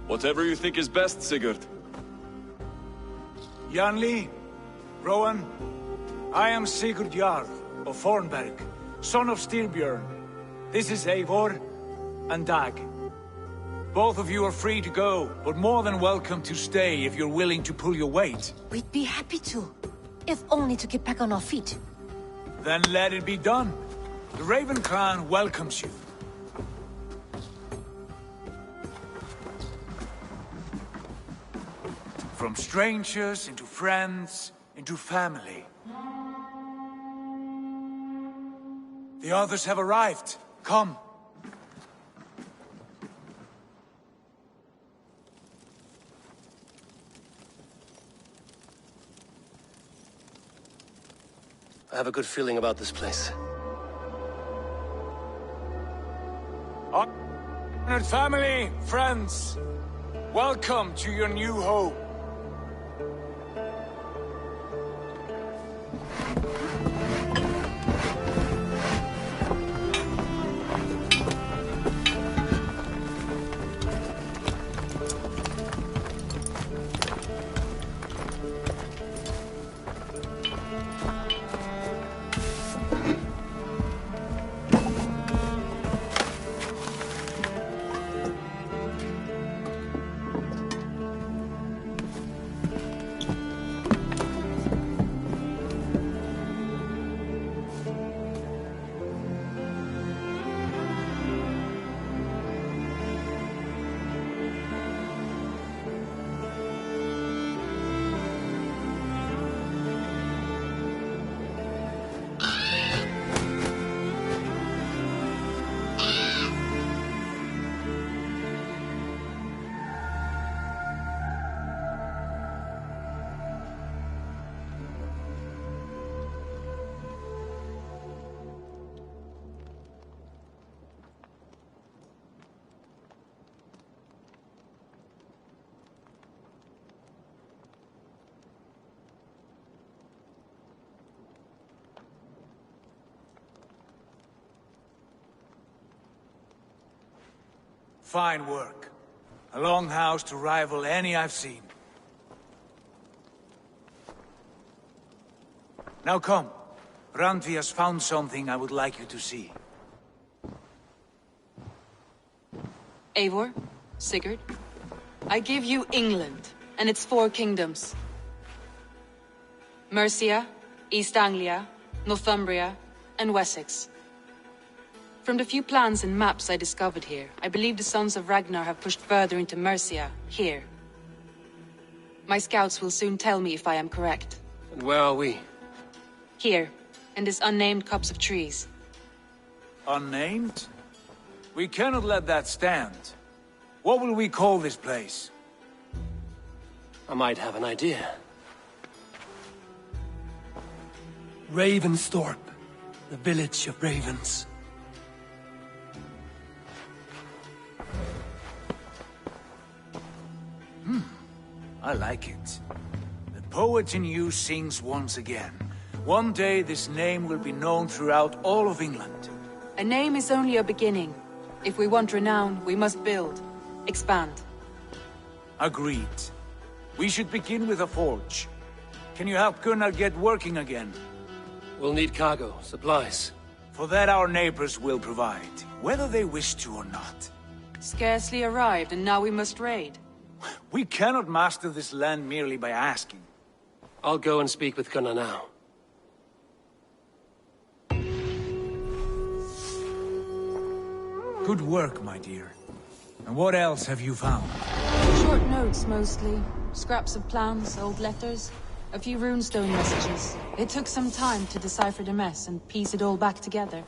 Whatever you think is best, Sigurd. Janli, Rowan, I am Sigurd Jarl of Fornberg, son of Styrbjörn. This is Eivor and Dag. Both of you are free to go, but more than welcome to stay if you're willing to pull your weight. We'd be happy to, if only to get back on our feet. Then let it be done. The Raven clan welcomes you. From strangers into friends, into family. The others have arrived. Come. I have a good feeling about this place. Honored family, friends, welcome to your new home. Fine work. A longhouse to rival any I've seen. Now come. Randvi has found something I would like you to see. Eivor, Sigurd, I give you England and its 4 kingdoms. Mercia, East Anglia, Northumbria, and Wessex. From the few plans and maps I discovered here, I believe the Sons of Ragnar have pushed further into Mercia, here. My scouts will soon tell me if I am correct. And where are we? Here, in this unnamed copse of trees. Unnamed? We cannot let that stand. What will we call this place? I might have an idea. Ravensthorpe, the village of ravens. I like it. The poet in you sings once again. One day this name will be known throughout all of England. A name is only a beginning. If we want renown, we must build, expand. Agreed. We should begin with a forge. Can you help Gunnar get working again? We'll need cargo, supplies. For that our neighbors will provide, whether they wish to or not. Scarcely arrived, and now we must raid. We cannot master this land merely by asking. I'll go and speak with Gunnar now. Good work, my dear. And what else have you found? Short notes, mostly. Scraps of plans, old letters, a few runestone messages. It took some time to decipher the mess and piece it all back together.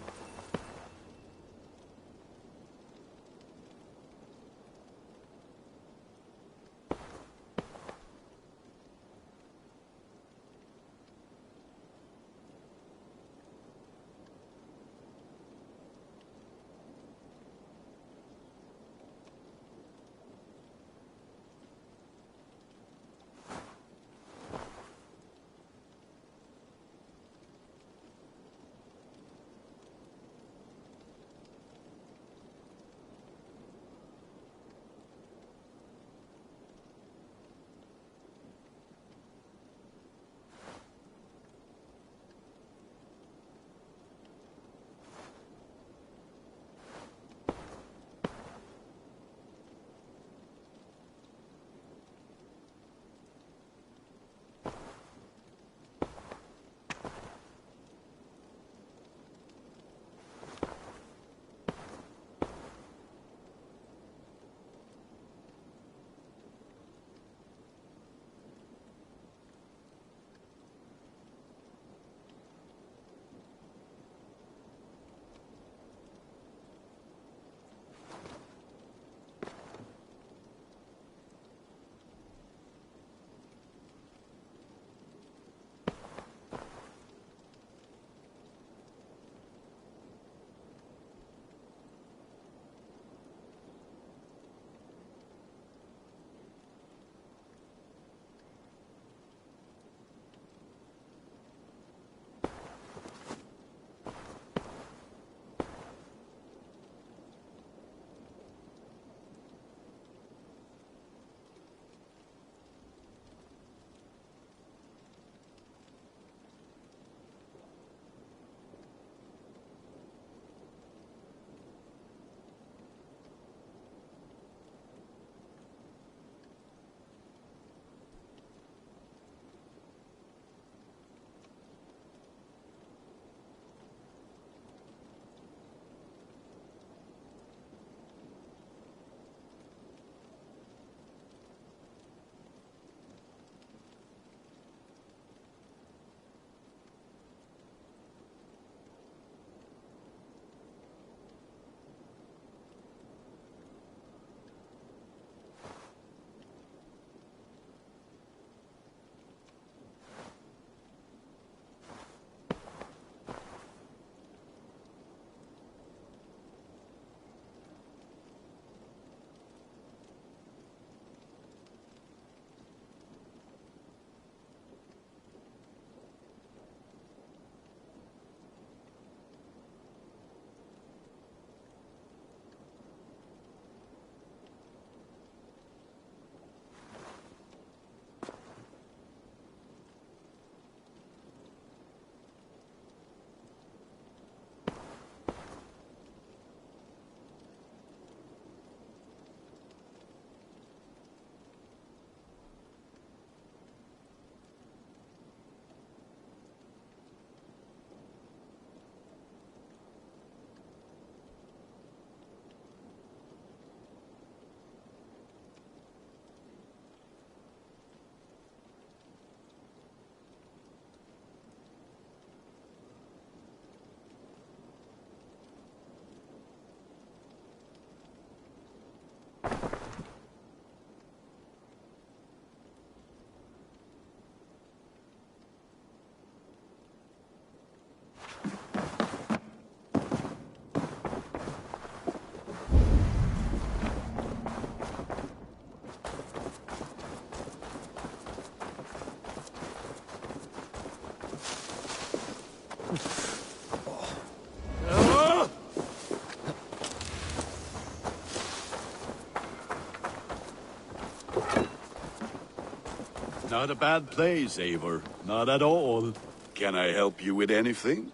Not a bad place, Eivor. Not at all. Can I help you with anything?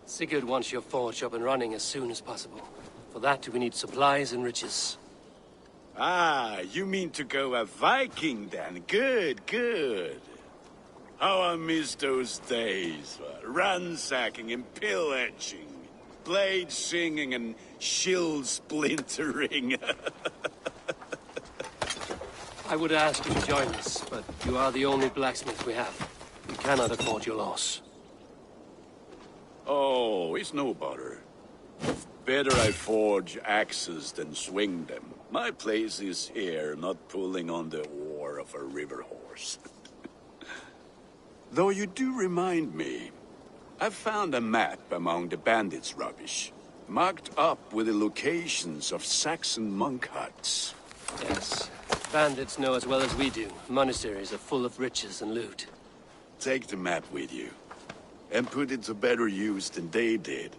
Sigurd wants your forge up and running as soon as possible. For that, we need supplies and riches. Ah, you mean to go a Viking then? Good, good. How I miss those days. Ransacking and pillaging. Blade singing and shield splintering. I would ask you to join us, but you are the only blacksmith we have. We cannot afford your loss. Oh, it's no bother. Better I forge axes than swing them. My place is here, not pulling on the oar of a river horse. Though you do remind me, I found a map among the bandits' rubbish, marked up with the locations of Saxon monk huts. Yes, bandits know as well as we do. Monasteries are full of riches and loot. Take the map with you, and put it to better use than they did.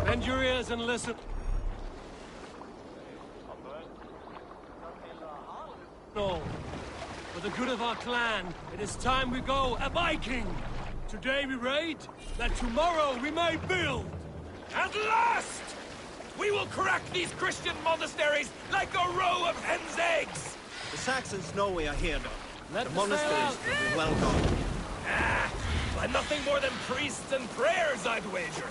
Bend your ears and listen. No. For the good of our clan, it is time we go a Viking! Today we raid, that tomorrow we may build! At last! We will crack these Christian monasteries like a row of hen's eggs! The Saxons know we are here, though. Let the the monasteries will be well gone. Ah, by nothing more than priests and prayers, I'd wager.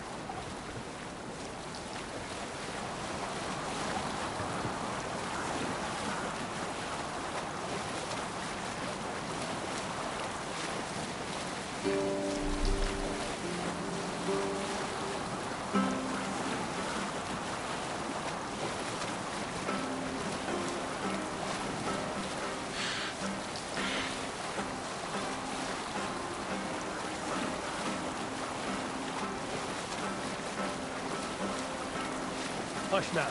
Hush now.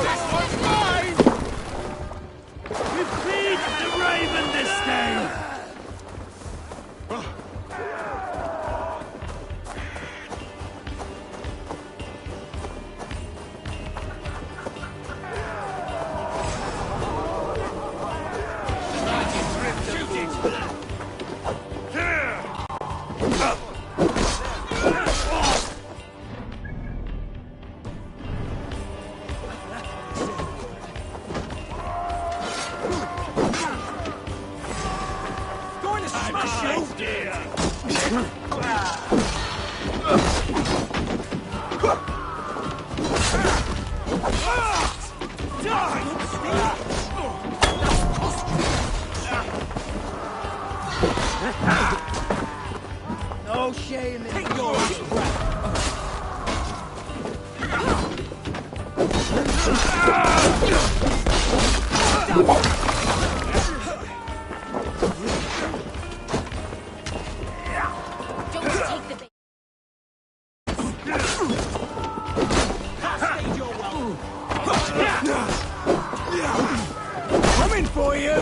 This one's mine! We feed the raven this day! Shoot it! No shame in your Coming for you!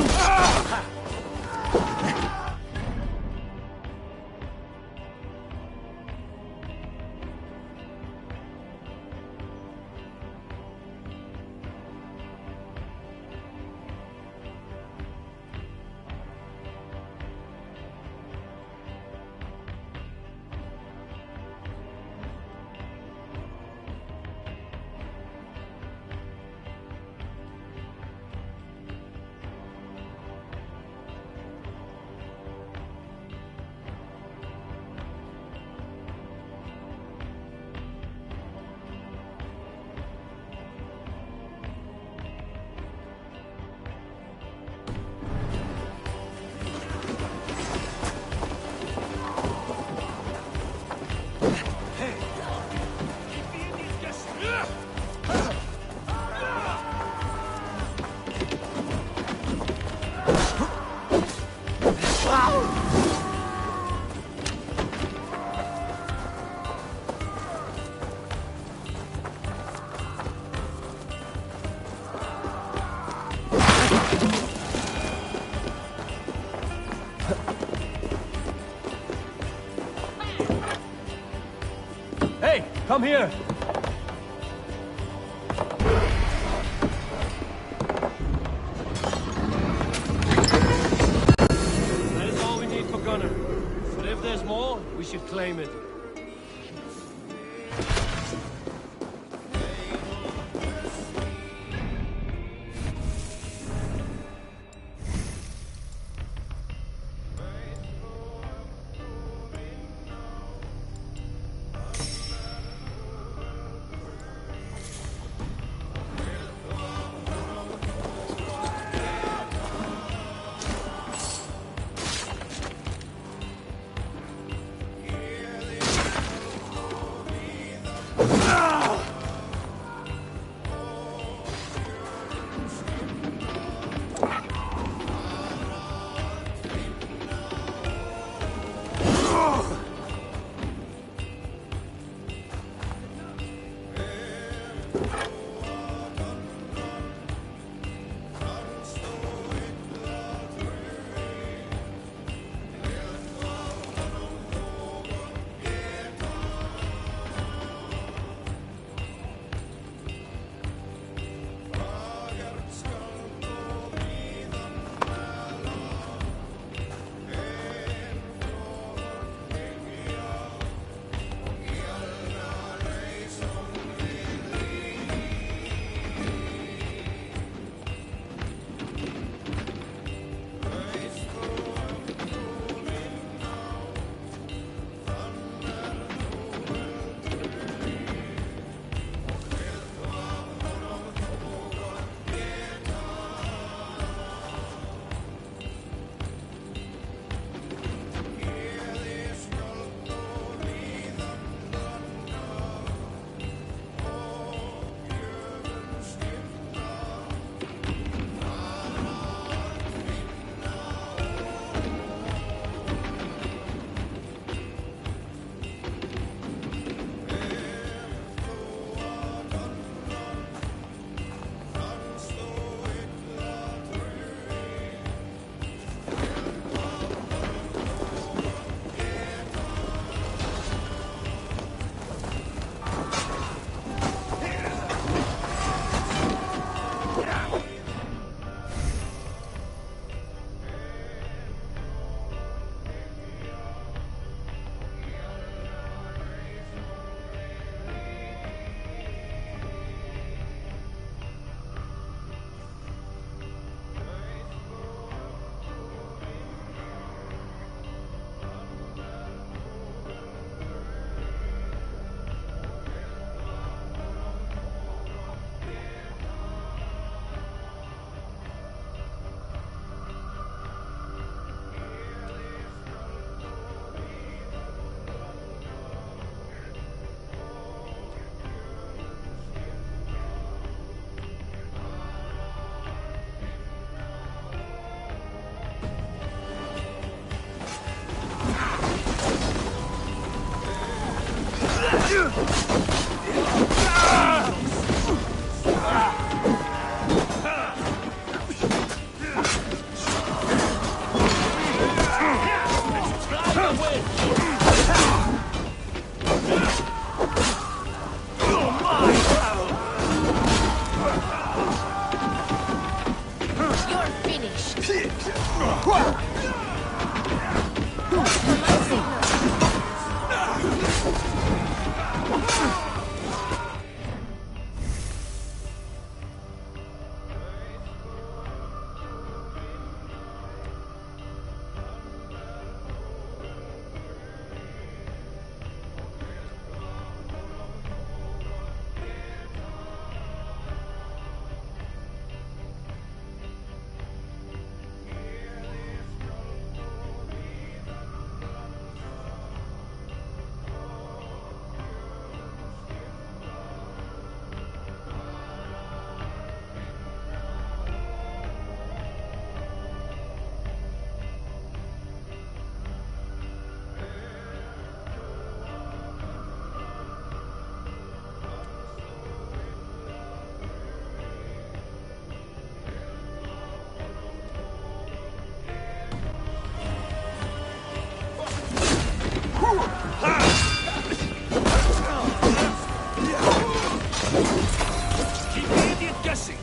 Come here! That is all we need for Gunner. But if there's more, we should claim it. blessing.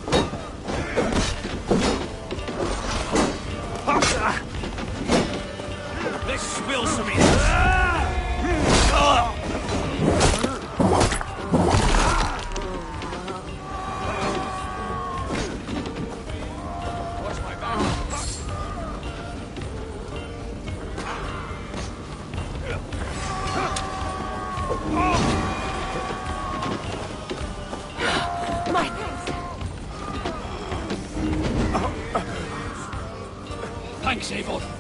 This will some Thanks, Eivor.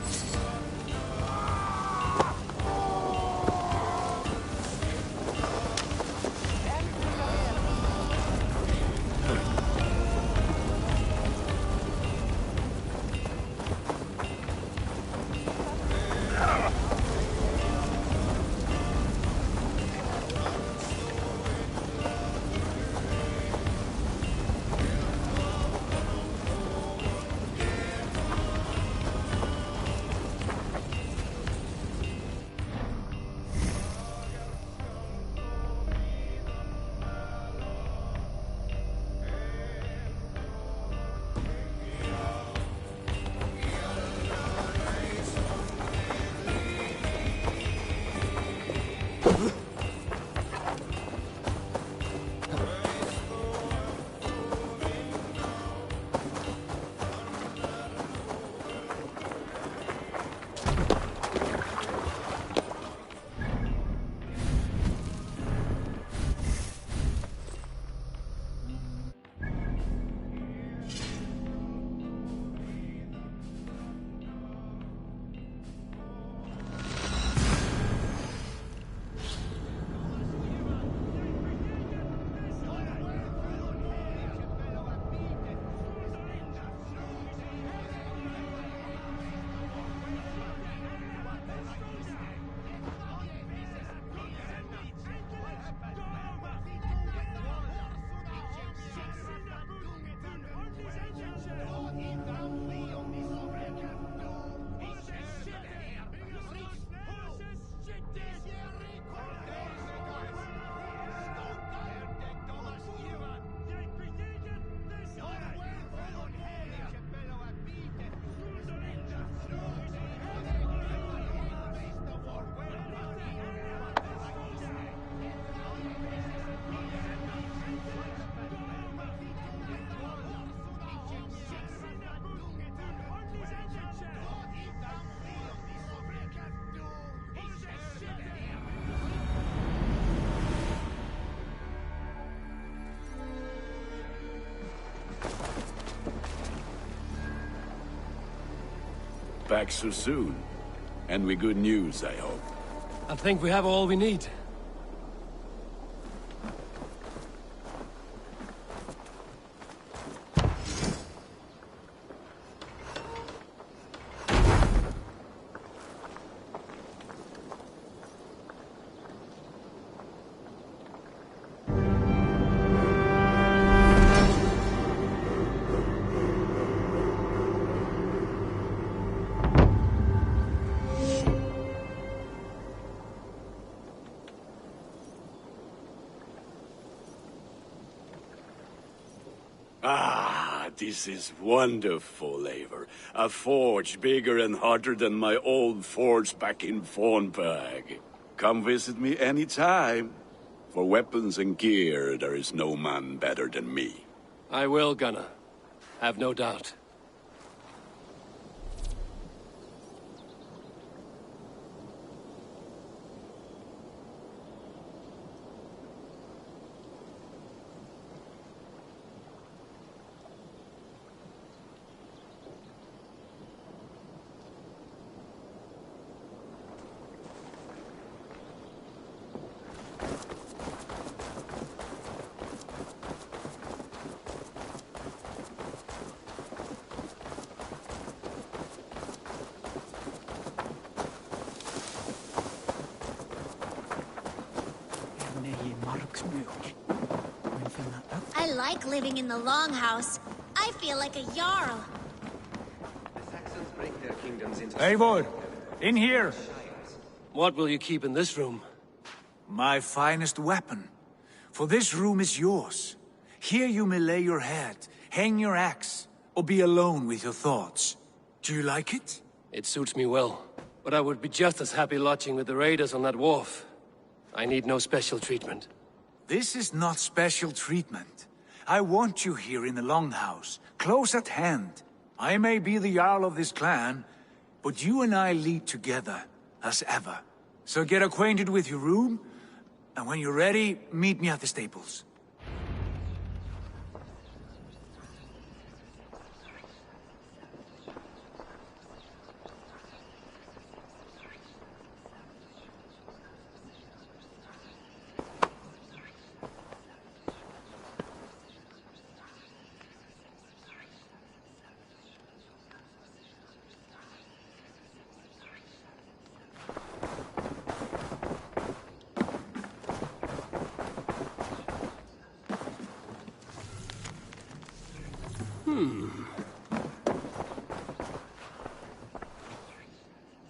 Back so soon. And with good news, I hope. I think we have all we need. Ah, this is wonderful, Eivor. A forge bigger and hotter than my old forge back in Fornburg. Come visit me anytime. For weapons and gear, there is no man better than me. I will, Gunnar. Have no doubt. I like living in the Longhouse. I feel like a Jarl. Eivor, in here! What will you keep in this room? My finest weapon. For this room is yours. Here you may lay your head, hang your axe, or be alone with your thoughts. Do you like it? It suits me well, but I would be just as happy lodging with the raiders on that wharf. I need no special treatment. This is not special treatment. I want you here in the Longhouse, close at hand. I may be the Jarl of this clan, but you and I lead together, as ever. So get acquainted with your room, and when you're ready, meet me at the stables.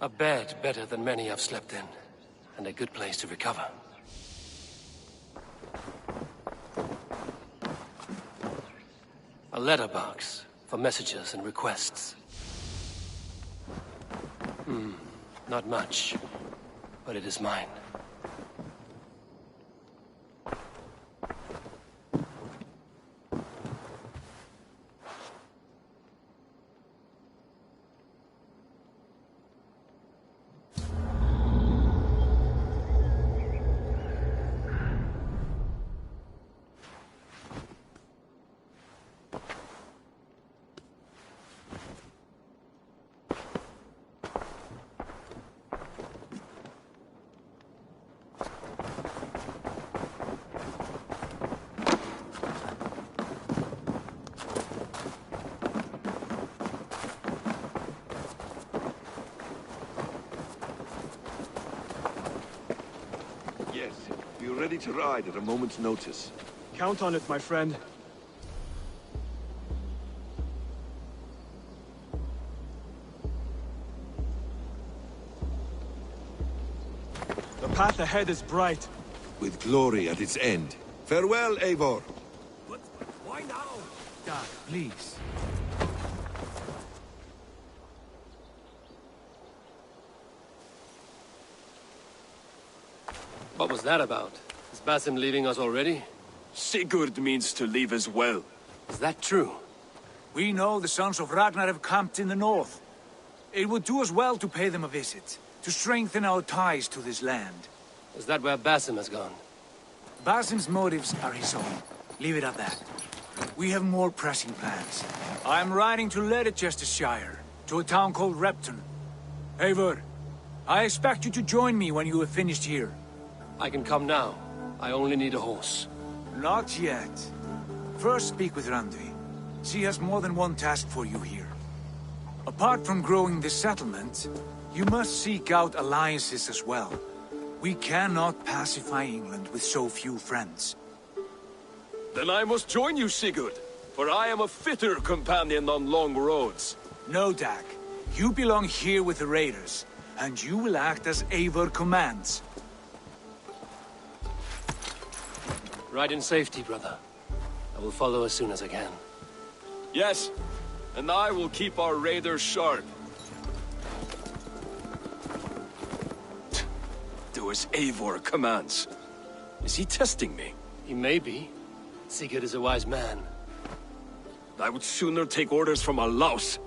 A bed better than many I've slept in, and a good place to recover. A letterbox for messages and requests. Not much, but it is mine. Yes, we are ready to ride at a moment's notice. Count on it, my friend. The path ahead is bright. With glory at its end. Farewell, Eivor. But why now? Dag, please. What was that about? Is Basim leaving us already? Sigurd means to leave as well. Is that true? We know the sons of Ragnar have camped in the north. It would do us well to pay them a visit, to strengthen our ties to this land. Is that where Basim has gone? Basim's motives are his own. Leave it at that. We have more pressing plans. I'm riding to Leicestershire, to a town called Repton. Eivor, I expect you to join me when you have finished here. I can come now. I only need a horse. Not yet. First speak with Randvi. She has more than one task for you here. Apart from growing this settlement, you must seek out alliances as well. We cannot pacify England with so few friends. Then I must join you, Sigurd, for I am a fitter companion on long roads. No, Dag. You belong here with the raiders, and you will act as Eivor commands. Ride in safety, brother. I will follow as soon as I can. Yes, and I will keep our raiders sharp. Do as Eivor commands. Is he testing me? He may be. Sigurd is a wise man. I would sooner take orders from a louse.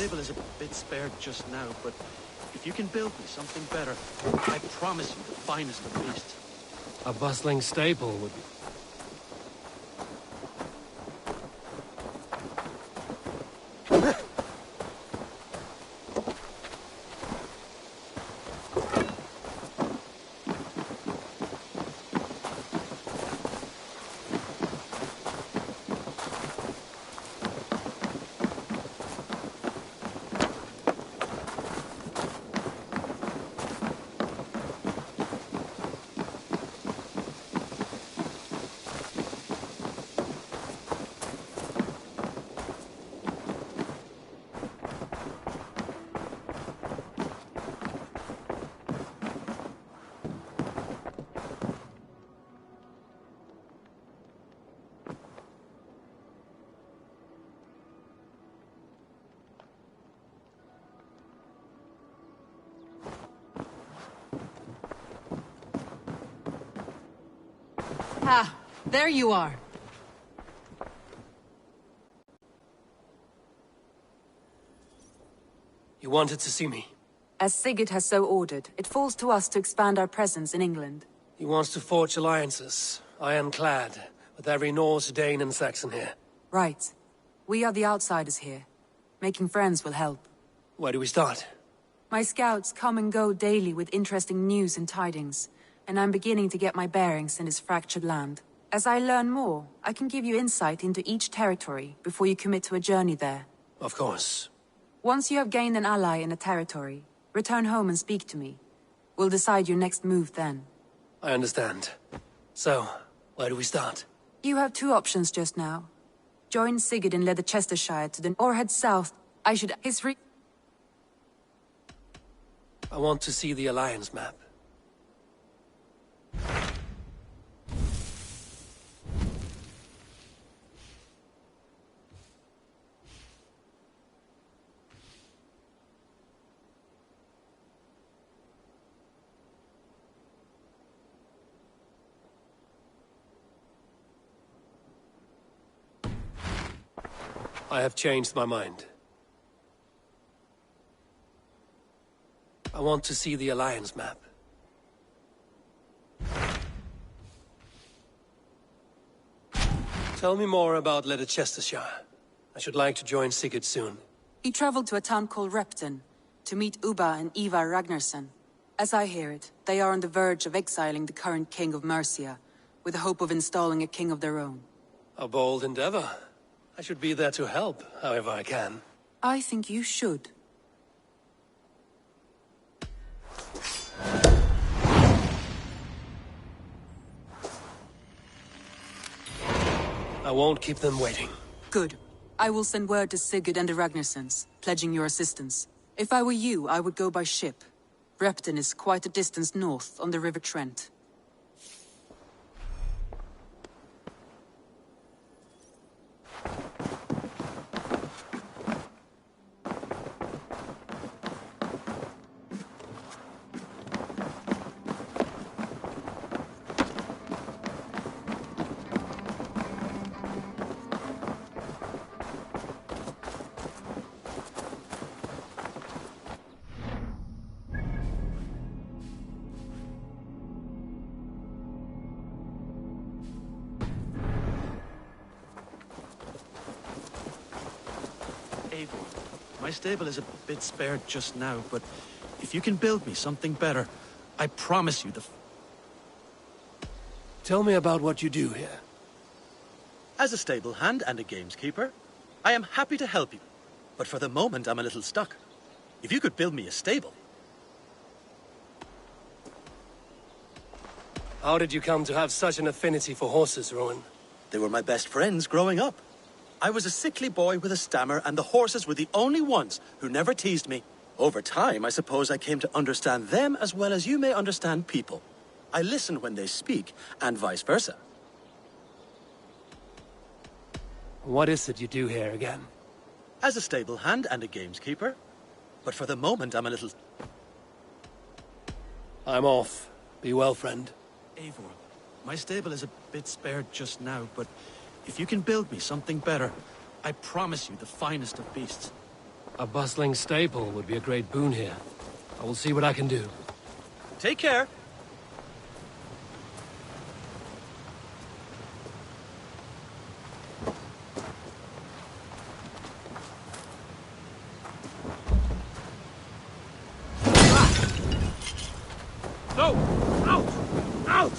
stable is a bit spared just now, but if you can build me something better, I promise you the finest of beasts. A bustling stable would be... Ah, there you are. You wanted to see me? As Sigurd has so ordered, it falls to us to expand our presence in England. He wants to forge alliances, ironclad, with every Norse, Dane and Saxon here. Right. We are the outsiders here. Making friends will help. Where do we start? My scouts come and go daily with interesting news and tidings, and I'm beginning to get my bearings in this fractured land. As I learn more, I can give you insight into each territory before you commit to a journey there. Of course. Once you have gained an ally in a territory, return home and speak to me. We'll decide your next move then. I understand. So, where do we start? You have two options just now. Join Sigurd in Leicestershire to the or head south. I want to see the alliance map. I have changed my mind. I want to see the alliance map. Tell me more about Leicestershire. I should like to join Sigurd soon. He traveled to a town called Repton to meet Ubba and Ivar Ragnarsson. As I hear it, they are on the verge of exiling the current king of Mercia, with the hope of installing a king of their own. A bold endeavor. I should be there to help, however I can. I think you should. I won't keep them waiting. Good. I will send word to Sigurd and the Ragnarssons, pledging your assistance. If I were you, I would go by ship. Repton is quite a distance north on the River Trent. My stable is a bit spared just now, but if you can build me something better, I promise you the... Tell me about what you do here. As a stable hand and a gameskeeper, I am happy to help you. But for the moment, I'm a little stuck. If you could build me a stable... How did you come to have such an affinity for horses, Rowan? They were my best friends growing up. I was a sickly boy with a stammer, and the horses were the only ones who never teased me. Over time, I suppose I came to understand them as well as you may understand people. I listen when they speak, and vice versa. What is it you do here again? As a stable hand and a gameskeeper. But for the moment, I'm a little... I'm off. Be well, friend. Eivor, my stable is a bit spared just now, but if you can build me something better, I promise you the finest of beasts. A bustling staple would be a great boon here. I will see what I can do. Take care. No! Out! Out!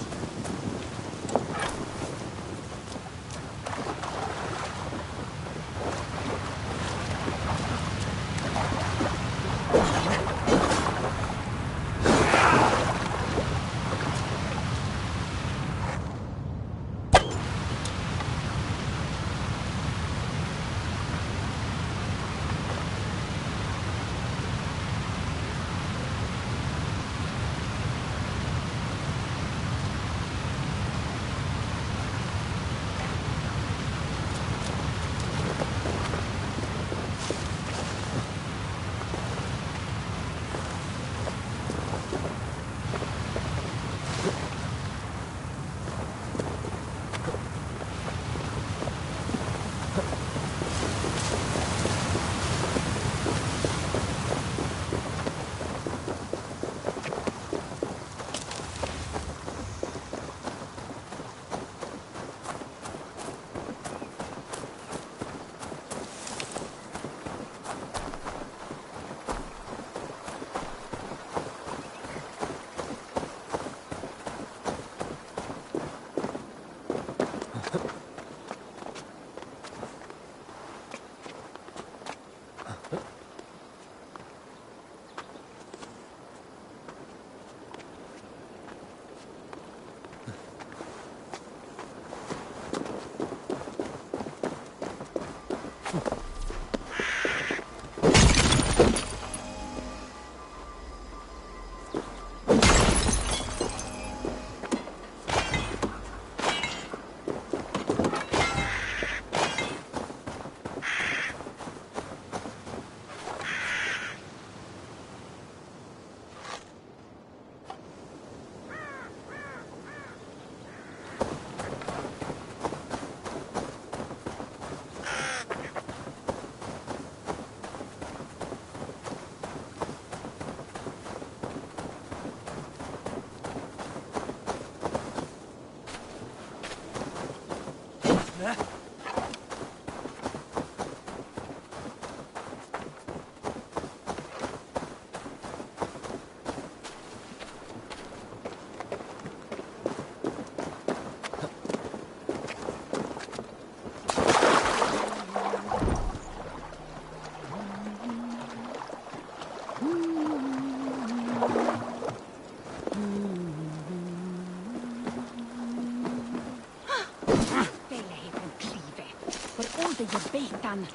Bacon.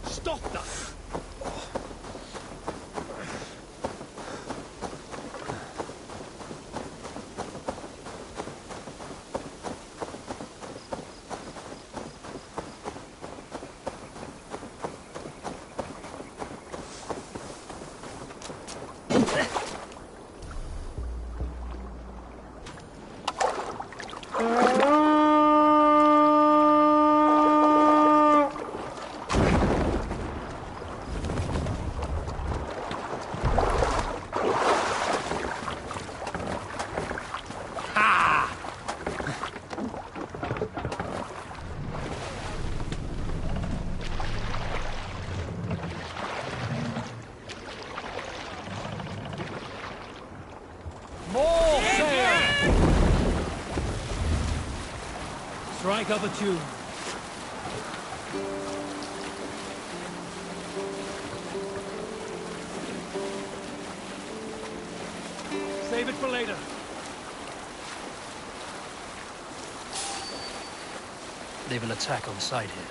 Stop that! Strike up a tune. Save it for later. They will attack on sight here.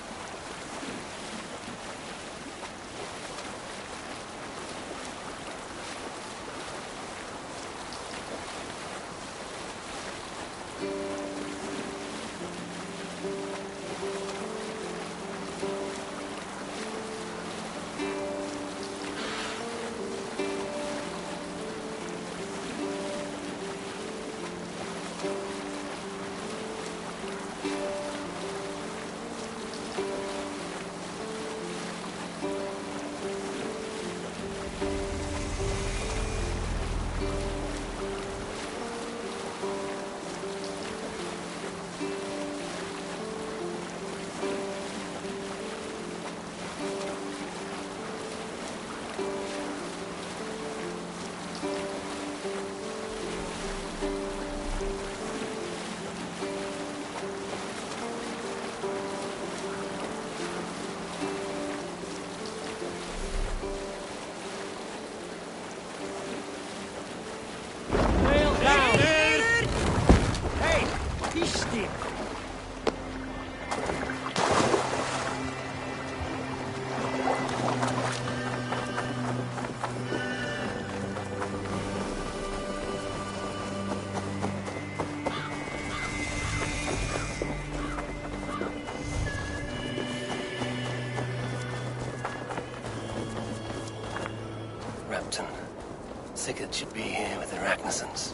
Thicket should be here with the Ragnarsons.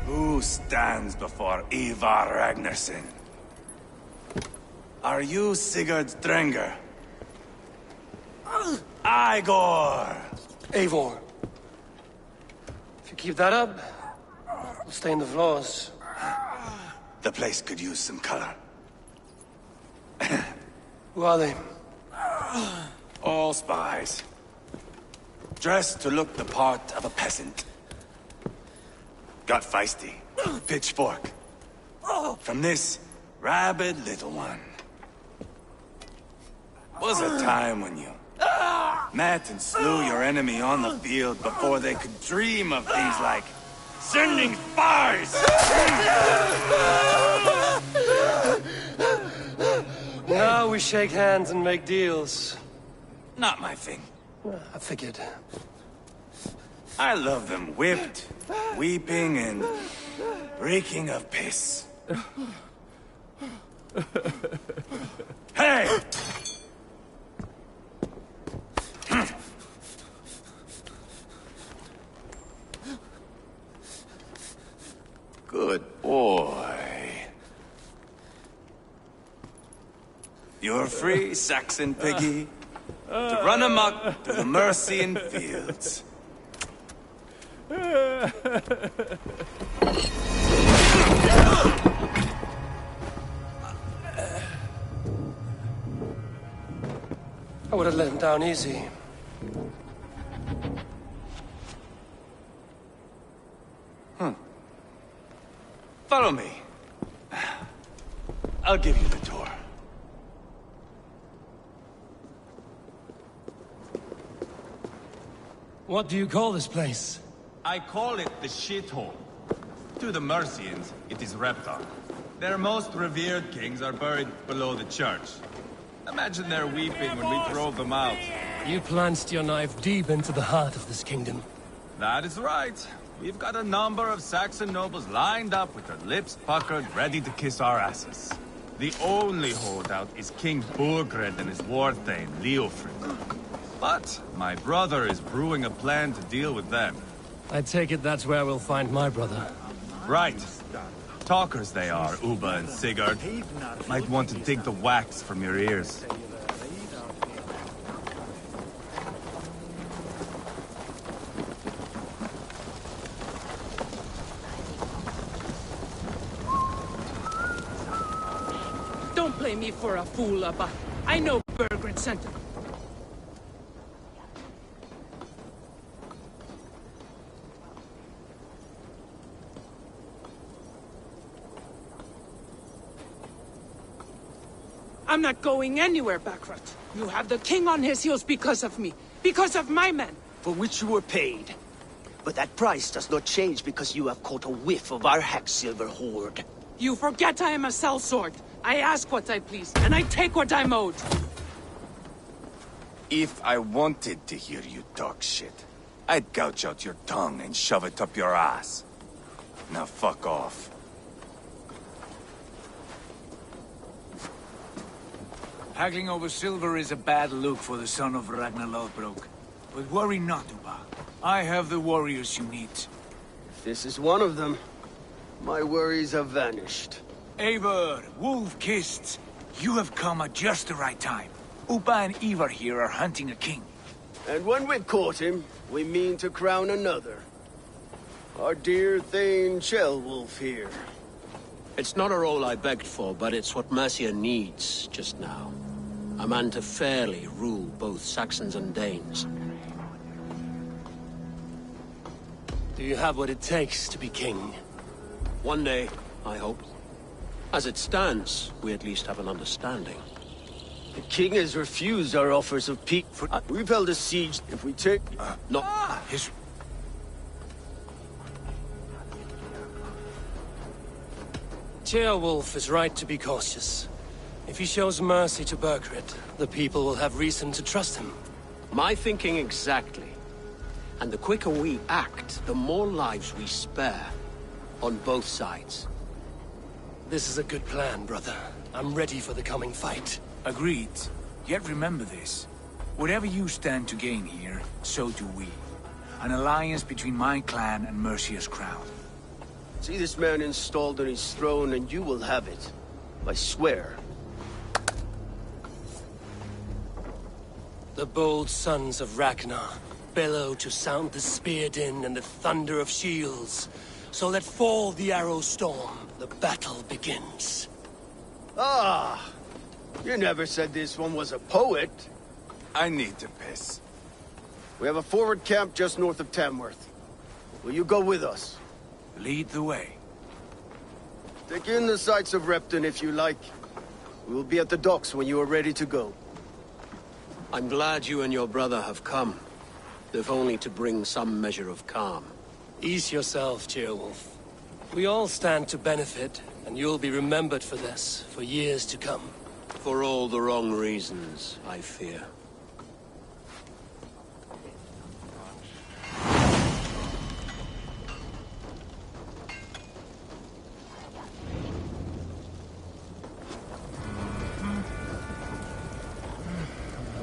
Who stands before Ivar Ragnarsson? Are you Sigurd Drenger? Igor! Eivor. If you keep that up, we'll stay in the floors. The place could use some color. Who are they? All spies. Dressed to look the part of a peasant. Got feisty. Pitchfork. From this rabid little one. Was a time when you met and slew your enemy on the field before they could dream of things like sending spies! Now we shake hands and make deals. Not my thing. I figured. I love them whipped, weeping, and reeking of piss. Hey! Good boy. You're free, Saxon piggy, to run amok through the Mercian fields. I would have let him down easy. Follow me. I'll give you the tour. What do you call this place? I call it the shithole. To the Mercians, it is Reptar. Their most revered kings are buried below the church. Imagine their weeping when we drove them out. You plunged your knife deep into the heart of this kingdom. That is right. We've got a number of Saxon nobles lined up with their lips puckered, ready to kiss our asses. The only holdout is King Burgred and his war thane, Leofrid. But my brother is brewing a plan to deal with them. I take it that's where we'll find my brother. Right. Talkers they are, Uba and Sigurd. Might want to dig the wax from your ears. Don't play me for a fool, Abba. I know Burgred sent him. I'm not going anywhere, Backrot. You have the king on his heels because of me. Because of my men. For which you were paid. But that price does not change because you have caught a whiff of our Hacksilver hoard. You forget I am a sellsword. I ask what I please, and I take what I'm owed. If I wanted to hear you talk shit, I'd gouge out your tongue and shove it up your ass. Now fuck off. Haggling over silver is a bad look for the son of Ragnar Lothbrok. But worry not, Uba. I have the warriors you need. If this is one of them, my worries have vanished. Eivor, Wolf-Kissed, you have come at just the right time. Uba and Ivar here are hunting a king. And when we've caught him, we mean to crown another. Our dear Thane Ceolwulf here. It's not a role I begged for, but it's what Mercia needs just now. A man to fairly rule both Saxons and Danes. Do you have what it takes to be king? One day, I hope. As it stands, we at least have an understanding. The king has refused our offers of peace. We've held a siege. If we take... His... Ceolwulf is right to be cautious. If he shows mercy to Burgred, the people will have reason to trust him. My thinking exactly. And the quicker we act, the more lives we spare. On both sides. This is a good plan, brother. I'm ready for the coming fight. Agreed. Yet remember this. Whatever you stand to gain here, so do we. An alliance between my clan and Mercia's crown. See this man installed on his throne and you will have it. I swear. The bold sons of Ragnar bellow to sound the spear din and the thunder of shields. So let fall the arrow storm. The battle begins. Ah! You never said this one was a poet. I need to piss. We have a forward camp just north of Tamworth. Will you go with us? Lead the way. Take in the sights of Repton if you like. We will be at the docks when you are ready to go. I'm glad you and your brother have come, if only to bring some measure of calm. Ease yourself, Ceolwulf. We all stand to benefit, and you'll be remembered for this, for years to come. For all the wrong reasons, I fear.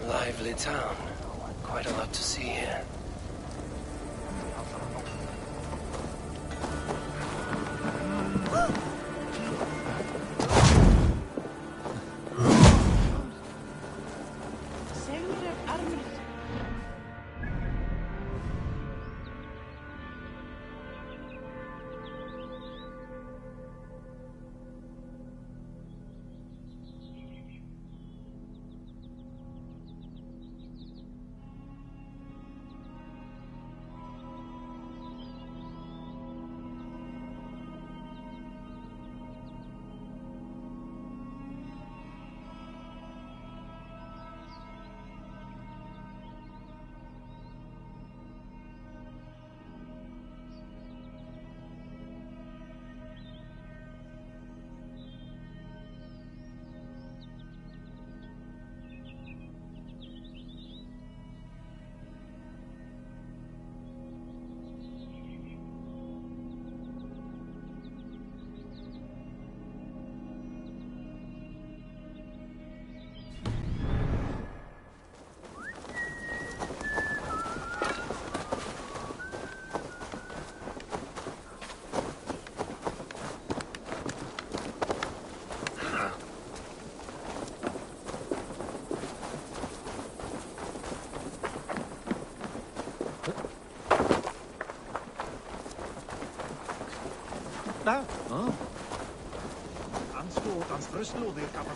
Lively town. Quite a lot to see here. Nou, ans rustlo di'r kapper.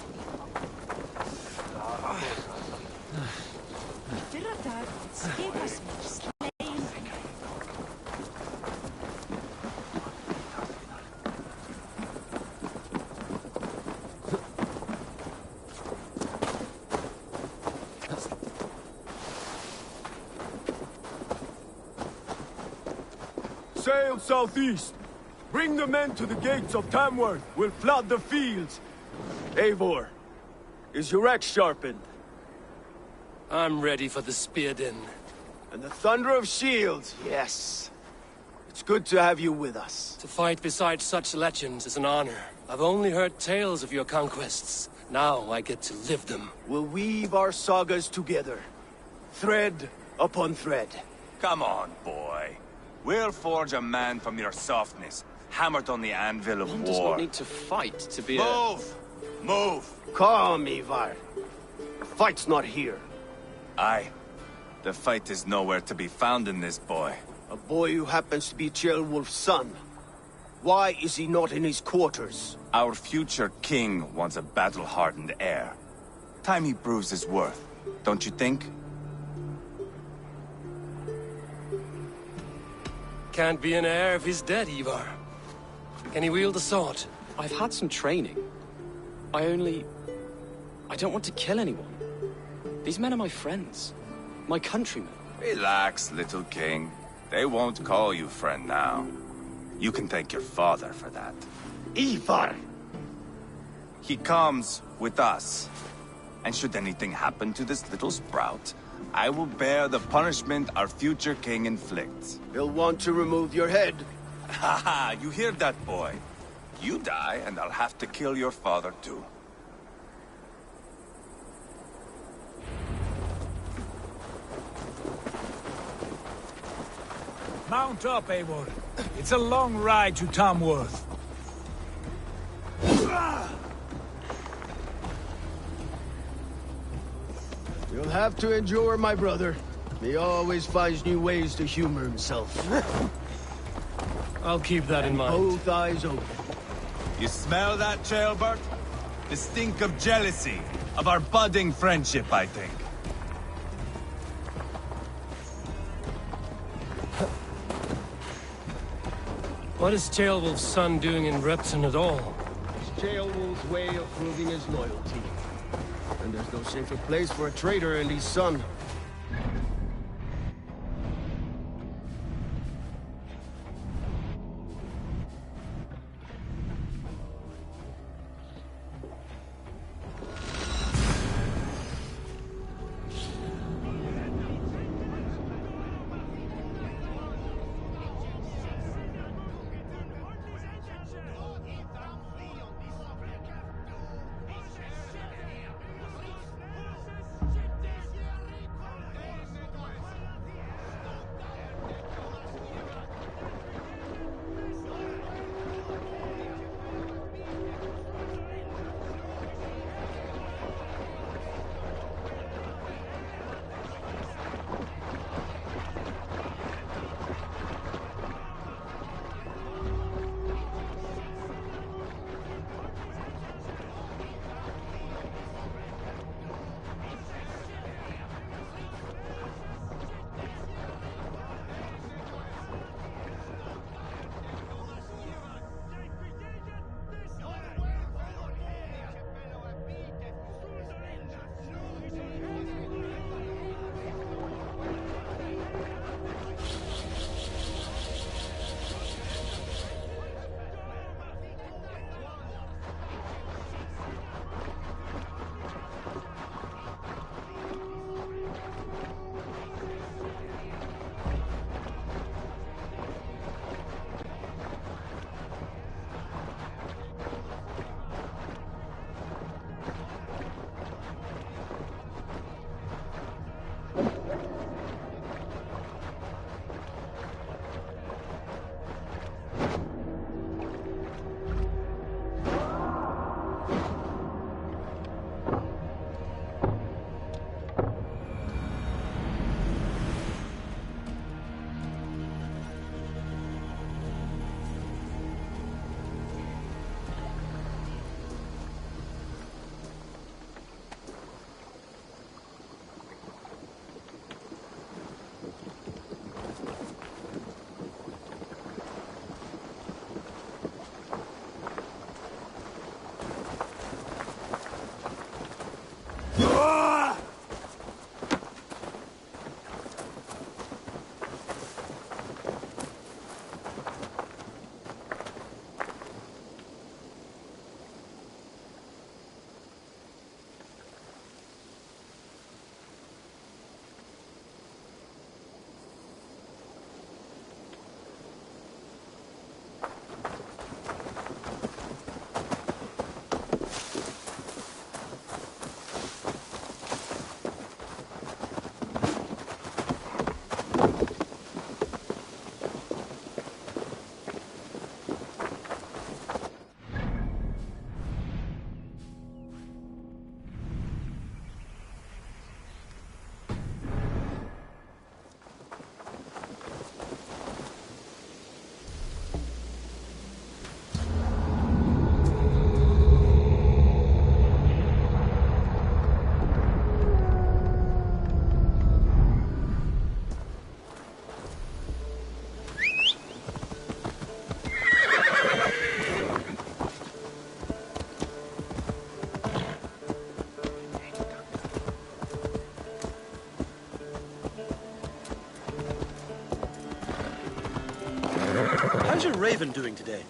Sail southeast. Bring the men to the gates of Tamworth. We'll flood the fields. Eivor, is your axe sharpened? I'm ready for the spear din. And the thunder of shields, yes. It's good to have you with us. To fight beside such legends is an honor. I've only heard tales of your conquests. Now I get to live them. We'll weave our sagas together. Thread upon thread. Come on, boy. We'll forge a man from your softness, hammered on the anvil of One war. does not need to fight to be Move! Move! Calm, Ivar. Fight's not here. Aye. The fight is nowhere to be found in this boy. A boy who happens to be Ceolwulf's son. Why is he not in his quarters? Our future king wants a battle-hardened heir. Time he proves his worth, don't you think? Can't be an heir if he's dead, Ivar. Can he wield a sword? I've had some training. I don't want to kill anyone. These men are my friends. My countrymen. Relax, little king. They won't call you friend now. You can thank your father for that. Ivar! He comes with us. And should anything happen to this little sprout, I will bear the punishment our future king inflicts. He'll want to remove your head. Haha, you hear that, boy? You die, and I'll have to kill your father, too. Mount up, Eivor. It's a long ride to Tamworth. You'll have to endure, my brother. He always finds new ways to humor himself. I'll keep that in mind. Both eyes open. You smell that, Ceolbert? The stink of jealousy, of our budding friendship, I think. What is Ceolwulf's son doing in Repton at all? It's Ceolwulf's way of proving his loyalty. And there's no safer place for a traitor in the sun. How's your raven doing today?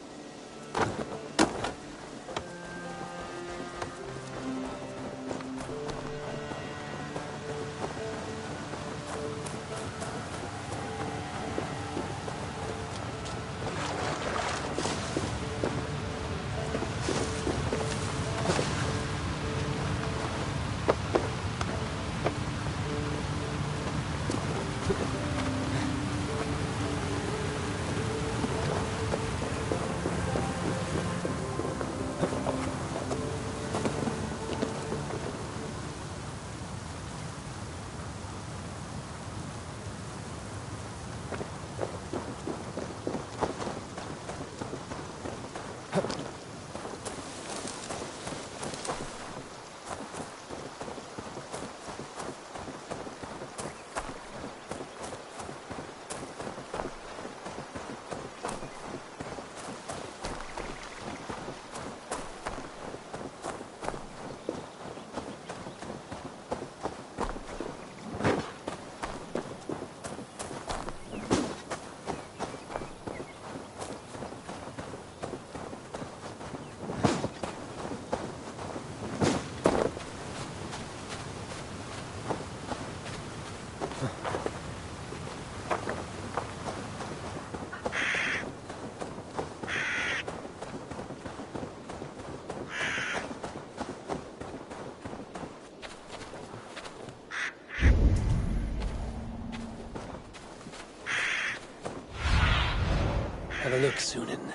back soonin'.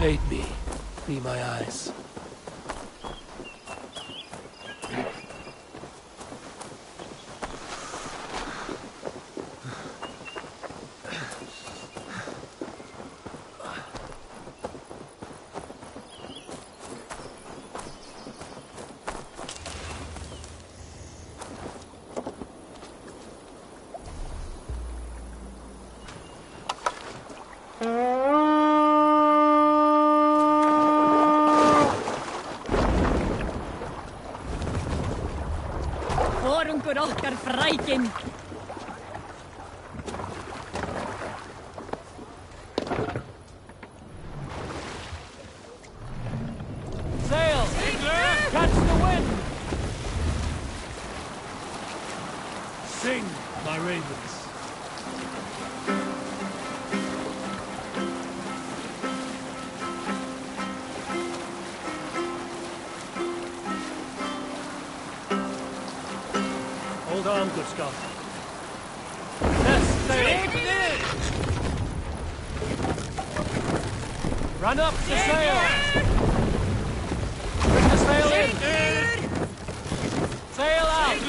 Aid me. Be my eyes. Konungur okkar frækinn. Sail! Catch the wind! Sing, my ravens. Hold on, good Scott. Yes, sail! Run up the sail! Bring the sail in! Sail out!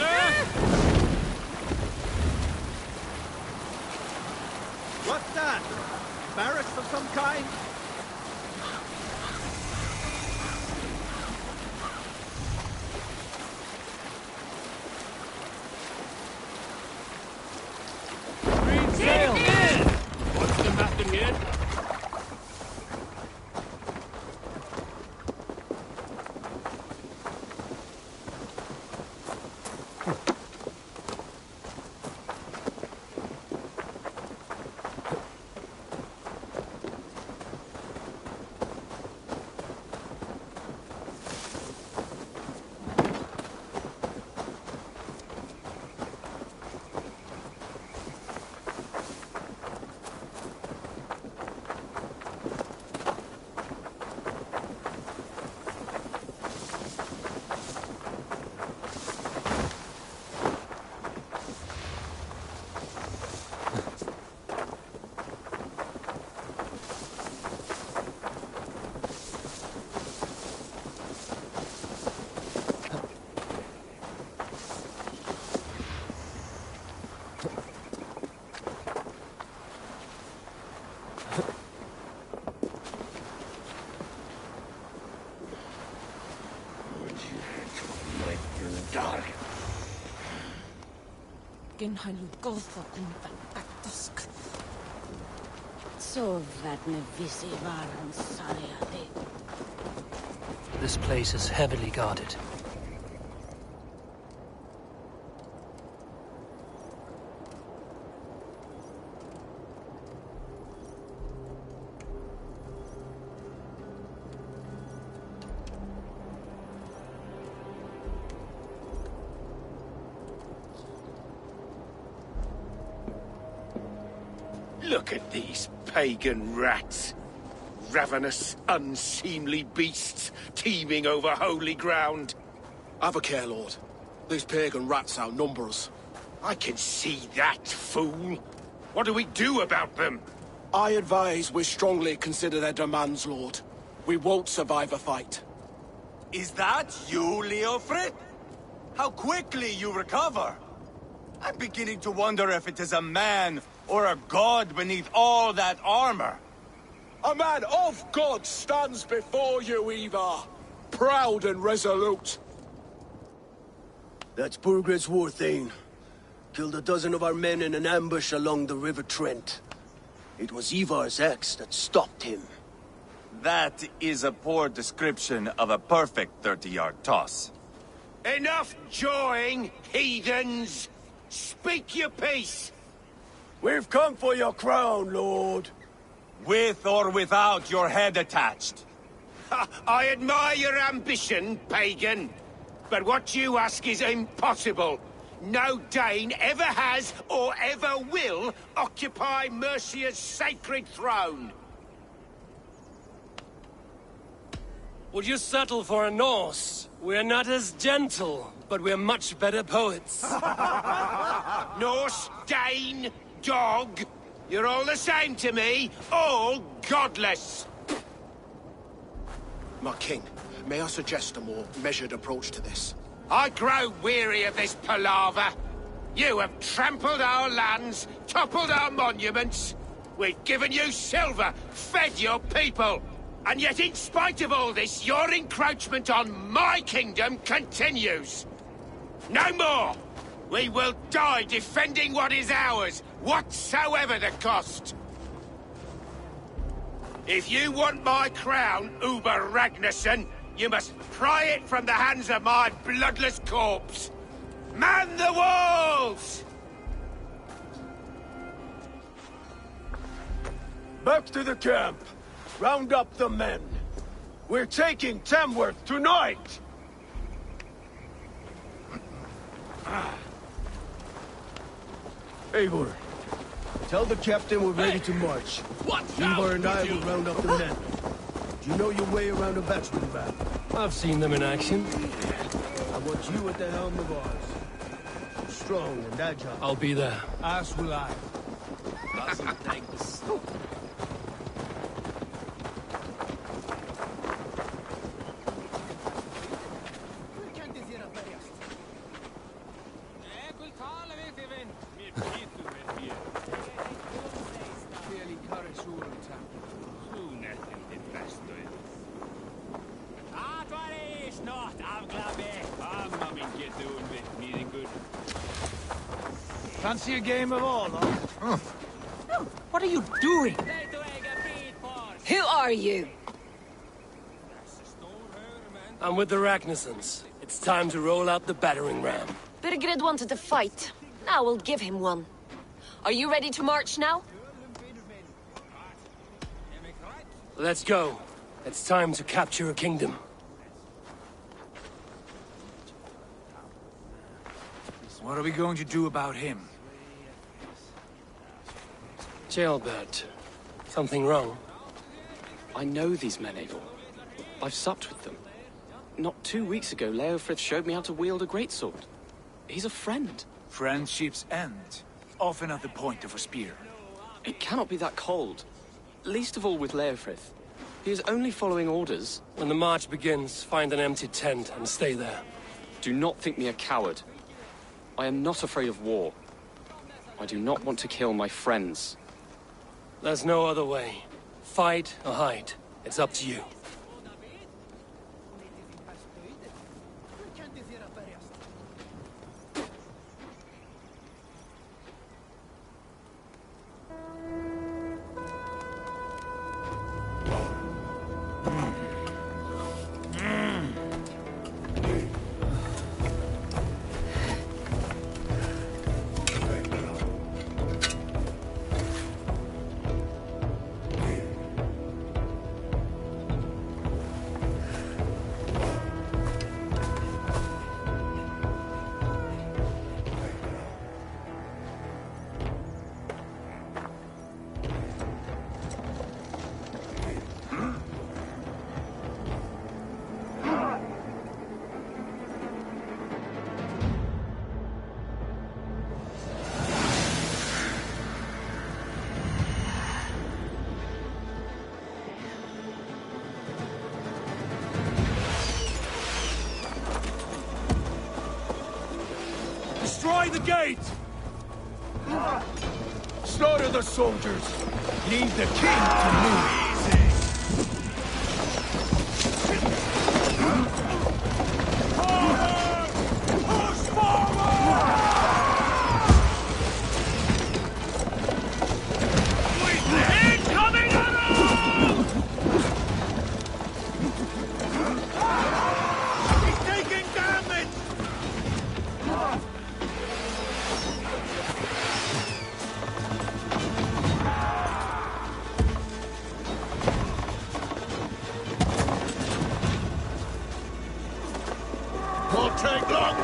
What's that? Barracks of some kind? Sail! What's the matter here? Genhalu golfa kunta taktusk. Sovvatne visi varan sarjade. This place is heavily guarded. Look at these pagan rats. Ravenous, unseemly beasts teeming over holy ground. Have a care, Lord. These pagan rats outnumber us. I can see that, fool. What do we do about them? I advise we strongly consider their demands, Lord. We won't survive a fight. Is that you, Leofrid? How quickly you recover! I'm beginning to wonder if it is a man or a god beneath all that armor. A man of God stands before you, Ivar. Proud and resolute. That's Burgred's war thane. Killed a dozen of our men in an ambush along the River Trent. It was Ivar's axe that stopped him. That is a poor description of a perfect 30-yard toss. Enough jawing, heathens! Speak your piece! We've come for your crown, Lord. With or without your head attached. I admire your ambition, pagan. But what you ask is impossible. No Dane ever has or ever will occupy Mercia's sacred throne. Would you settle for a Norse? We're not as gentle, but we're much better poets. Norse, Dane, dog. You're all the same to me. All godless. My king, may I suggest a more measured approach to this? I grow weary of this palaver. You have trampled our lands, toppled our monuments. We've given you silver, fed your people. And yet, in spite of all this, your encroachment on my kingdom continues. No more! We will die defending what is ours, whatsoever the cost. If you want my crown, Uber Ragnarsson, you must pry it from the hands of my bloodless corpse. Man the walls! Back to the camp. Round up the men. We're taking Tamworth tonight! Eivor, tell the captain we're ready to march. Ivar and I will round up the men. Do you know your way around a battering ram? I've seen them in action. I want you at the helm of ours. Strong and agile. I'll be there. As will I. Doesn't take the snow. Fancy a game of all, huh? What are you doing? Who are you? I'm with the Ragnarssons. It's time to roll out the battering ram. Birgred wanted to fight. Now we'll give him one. Are you ready to march now? Let's go. It's time to capture a kingdom. What are we going to do about him? Jailbird. Something wrong? I know these men, Eivor. I've supped with them. Not 2 weeks ago, Leofrith showed me how to wield a greatsword. He's a friend. Friendships end, often at the point of a spear. It cannot be that cold. Least of all with Leofrith. He is only following orders. When the march begins, find an empty tent and stay there. Do not think me a coward. I am not afraid of war. I do not want to kill my friends. There's no other way. Fight or hide. It's up to you. the gate! Slaughter the soldiers! Leave the king to me! Won't take long!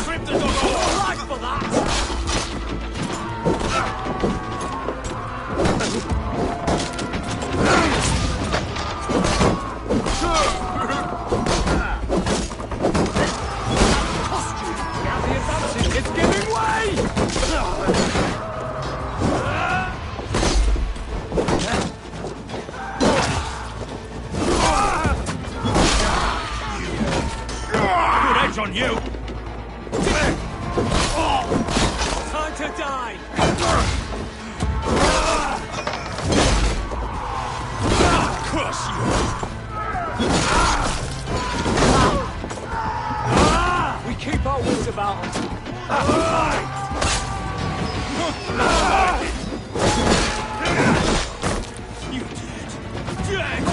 Strip the dog all right for that! It's giving way! On you! Time to die! Crush you! We keep our wits about us. You did! Dead!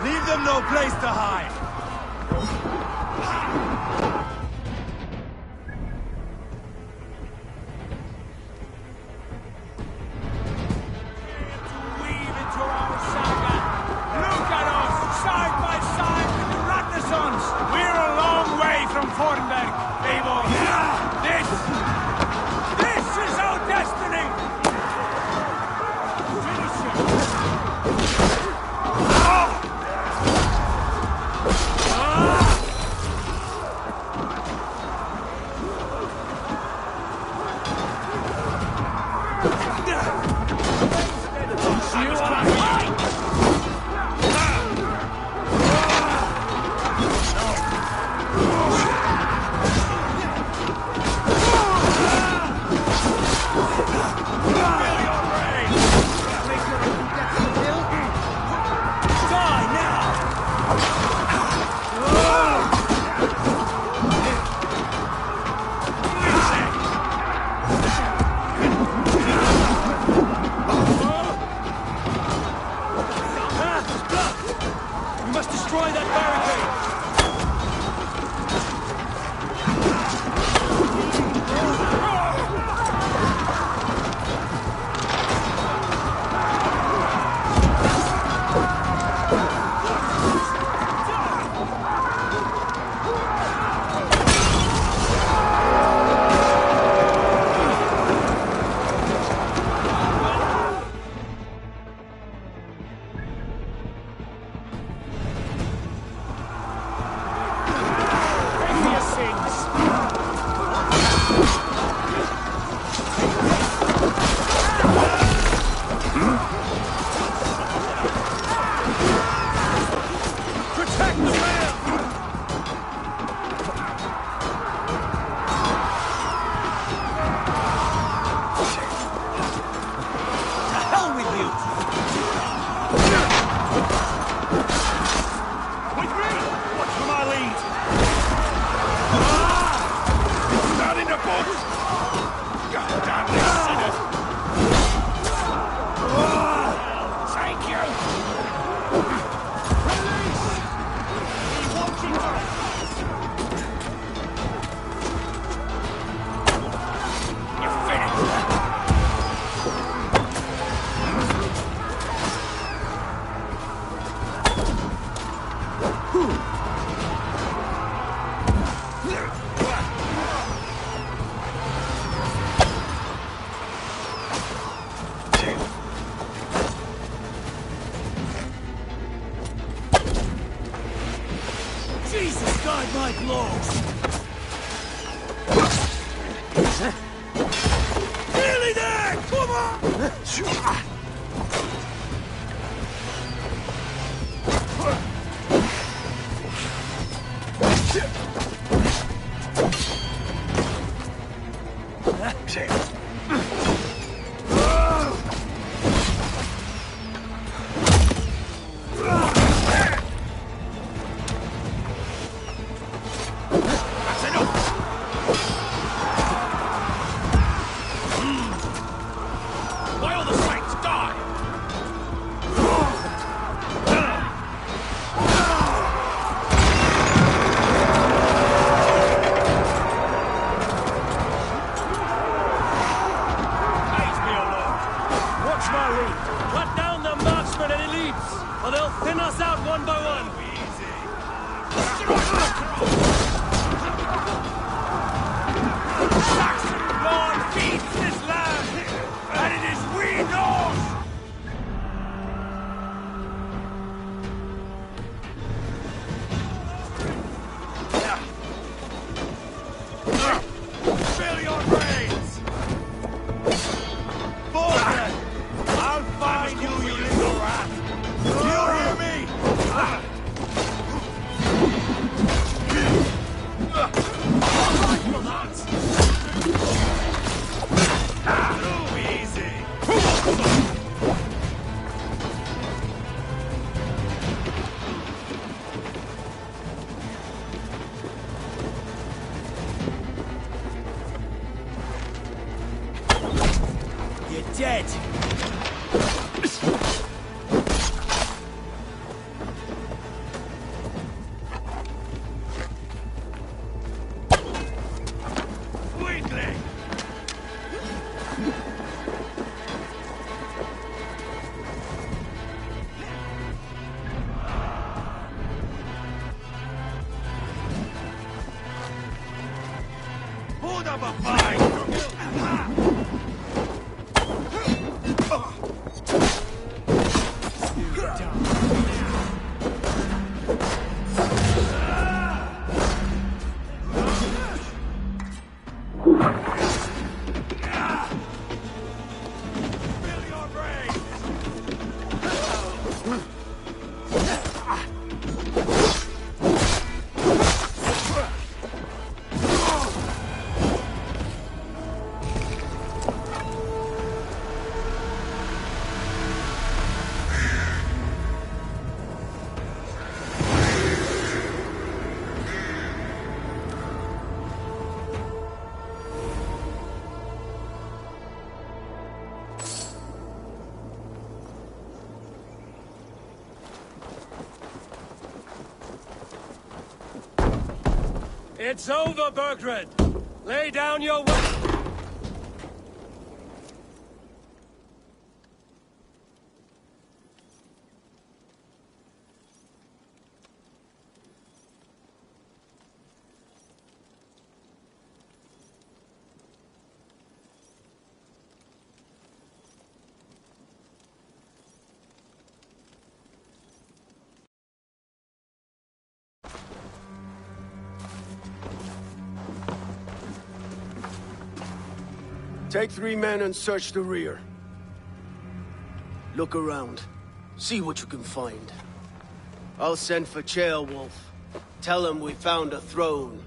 Leave them no place to hide! Weave into our saga! Look at us, side by side with the Ragnarsons! We're a long way from Fornberg, Eivor! This is our destiny! Finish it! my blows! Nearly there! Come on! Dead! Hold up a fight! It's over, Burgred! Lay down your weapon! Take 3 men and search the rear. Look around. See what you can find. I'll send for Ceolwulf. Tell him we found a throne.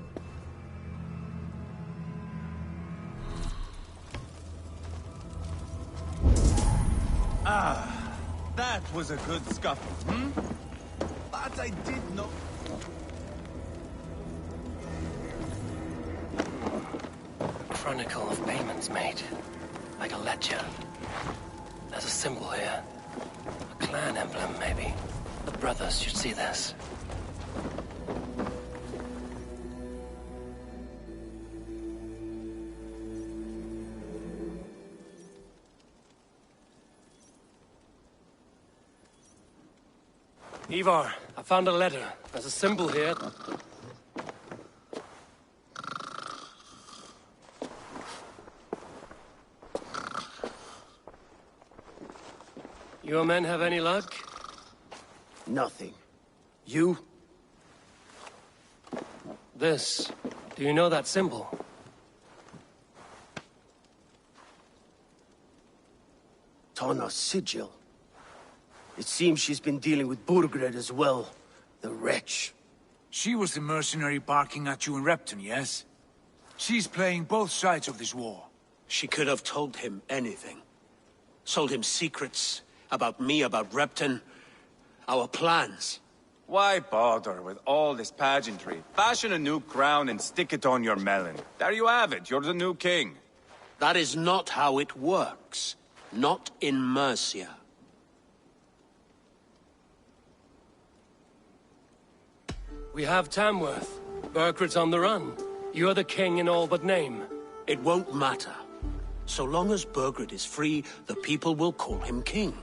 Ah, that was a good scuffle, hmm? But I did not... Chronicle of payments made. Like a ledger. There's a symbol here. A clan emblem, maybe. The brothers should see this. Ivar, I found a letter. There's a symbol here. Your men have any luck? Nothing. You? This. Do you know that symbol? Tana's sigil. It seems she's been dealing with Burgred as well. The wretch. She was the mercenary barking at you in Repton, yes? She's playing both sides of this war. She could have told him anything. Sold him secrets about me, about Repton, our plans. Why bother with all this pageantry? Fashion a new crown and stick it on your melon. There you have it, you're the new king. That is not how it works. Not in Mercia. We have Tamworth. Burkred's on the run. You're the king in all but name. It won't matter. So long as Burgred is free, the people will call him king.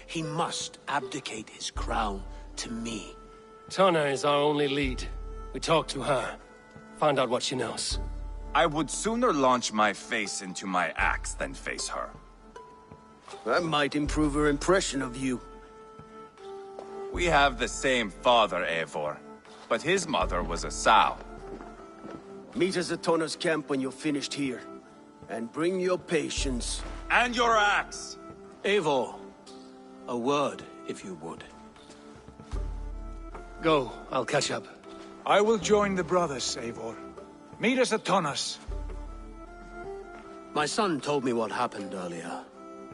He must abdicate his crown to me. Tana is our only lead. We talked to her. Find out what she knows. I would sooner launch my face into my axe than face her. That might improve her impression of you. We have the same father, Eivor. But his mother was a sow. Meet us at Tana's camp when you're finished here. And bring your patience. And your axe! Eivor, a word, if you would. Go, I'll catch up. I will join the brothers, Eivor. Meet us at Tana's. My son told me what happened earlier,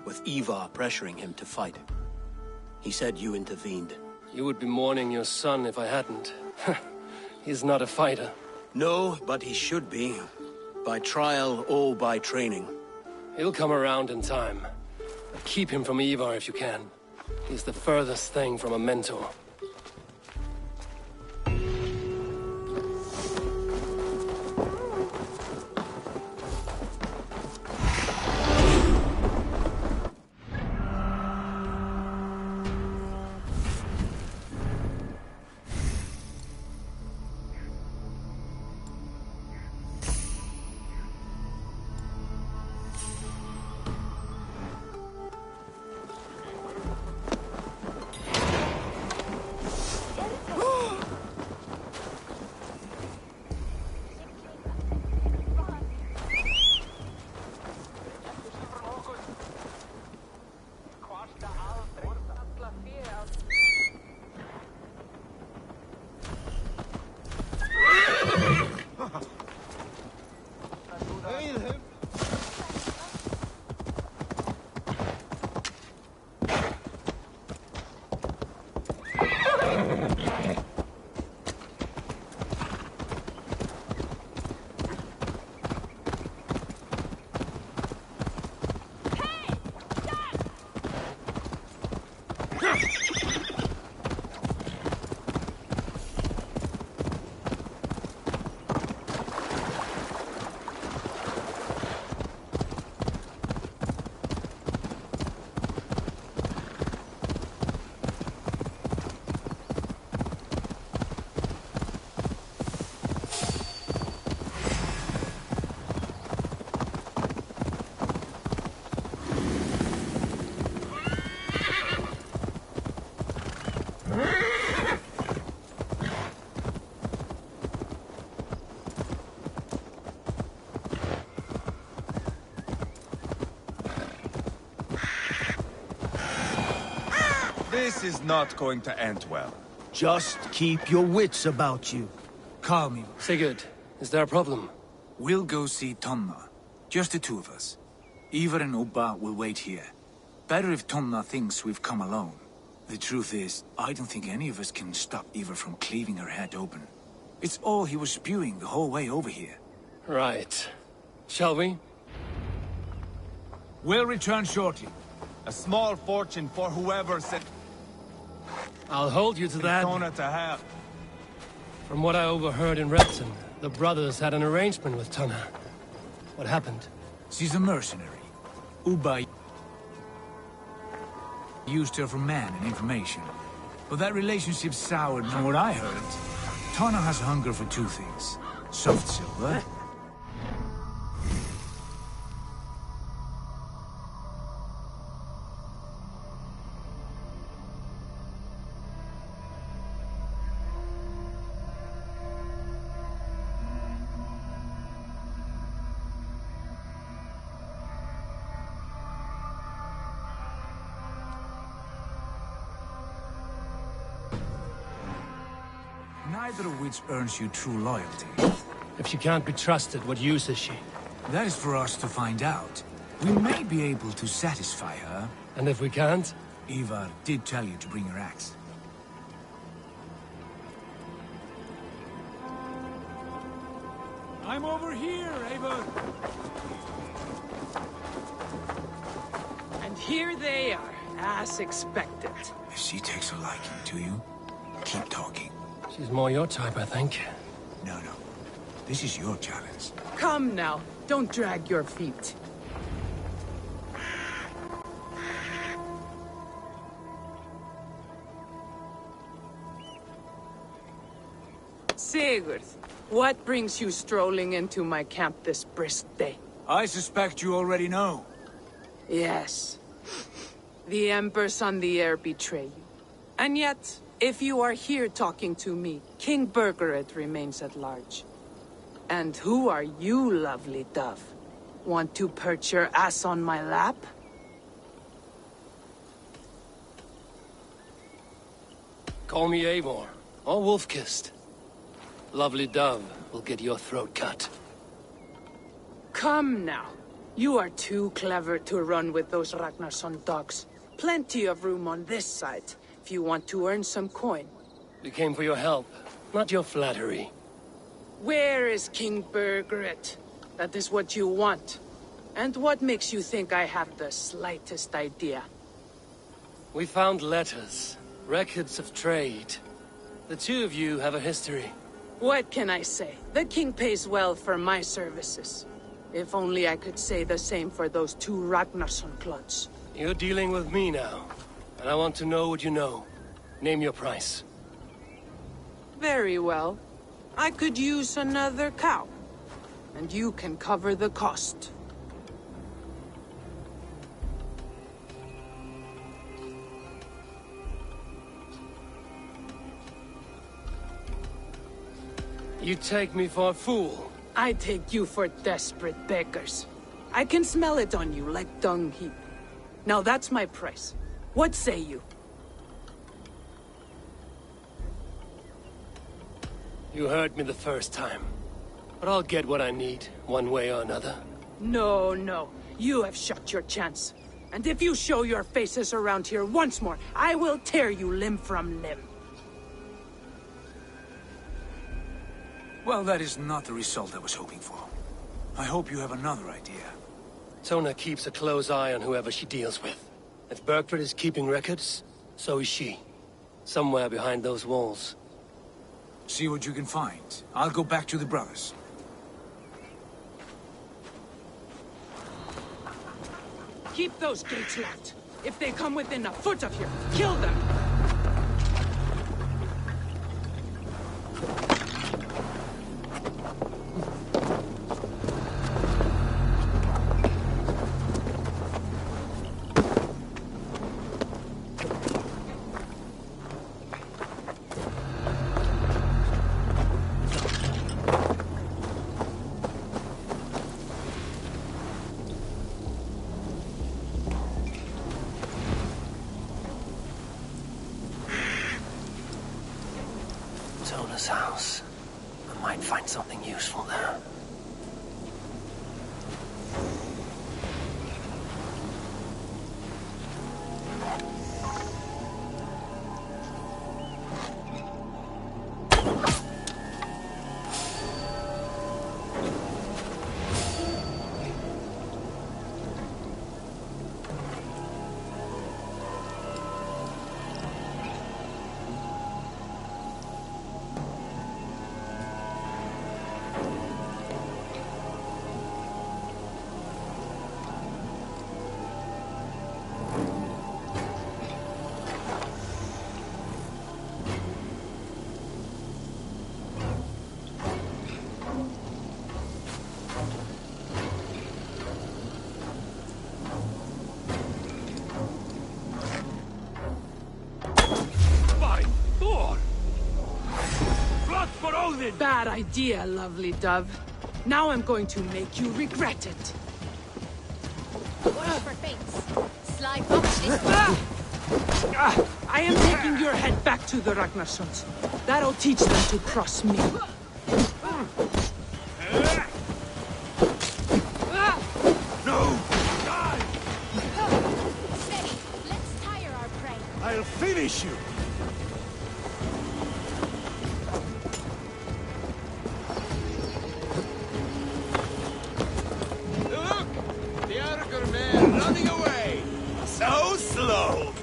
with Ivar pressuring him to fight. He said you intervened. You would be mourning your son if I hadn't. He's not a fighter. No, but he should be. By trial or by training. He'll come around in time. But keep him from Ivar if you can. He's the furthest thing from a mentor. This is not going to end well. Just keep your wits about you. Calm you. Sigurd, is there a problem? We'll go see Tonna. Just the two of us. Ivar and Ubba will wait here. Better if Tonna thinks we've come alone. The truth is, I don't think any of us can stop Ivar from cleaving her head open. It's all he was spewing the whole way over here. Right. Shall we? We'll return shortly. A small fortune for whoever sent... I'll hold you to that. Tonna to have. From what I overheard in Repton, the brothers had an arrangement with Tonna. What happened? She's a mercenary. Ubba used her for man and information. But that relationship soured from what I heard. Tonna has hunger for two things. Soft silver Neither of which earns you true loyalty. If she can't be trusted, what use is she? That is for us to find out. We may be able to satisfy her. And if we can't? Ivar did tell you to bring your axe. I'm over here, Eivor! And here they are, as expected. If she takes a liking to you, keep talking. She's more your type, I think. No. This is your challenge. Come now, don't drag your feet. Sigurd, what brings you strolling into my camp this brisk day? I suspect you already know. Yes. The Emperor's on the air betray you. And yet, if you are here talking to me, King Birgered remains at large. And who are you, lovely dove? Want to perch your ass on my lap? Call me Eivor, or Wolf-Kissed. Lovely dove will get your throat cut. Come now. You are too clever to run with those Ragnarsson dogs. Plenty of room on this side, if you want to earn some coin. We came for your help, not your flattery. Where is King Birgered? That is what you want. And what makes you think I have the slightest idea? We found letters, records of trade. The two of you have a history. What can I say? The king pays well for my services. If only I could say the same for those two Ragnarsson clods. You're dealing with me now, and I want to know what you know. Name your price. Very well. I could use another cow. And you can cover the cost. You take me for a fool. I take you for desperate beggars. I can smell it on you like dung heap. Now that's my price. What say you? You heard me the first time. But I'll get what I need, one way or another. No. You have shot your chance. And if you show your faces around here once more, I will tear you limb from limb. Well, that is not the result I was hoping for. I hope you have another idea. Tona keeps a close eye on whoever she deals with. If Birgford is keeping records, so is she. Somewhere behind those walls. See what you can find. I'll go back to the brothers. Keep those gates locked. If they come within a foot of here, kill them! Tona's house. I might find something useful there. Bad idea, lovely dove. Now I'm going to make you regret it. Watch for feints. Slide up this way. I am taking your head back to the Ragnarsons. That'll teach them to cross me. No! Die! Steady. Let's tire our prey. I'll finish you! Look! The Arger man running away! So slow!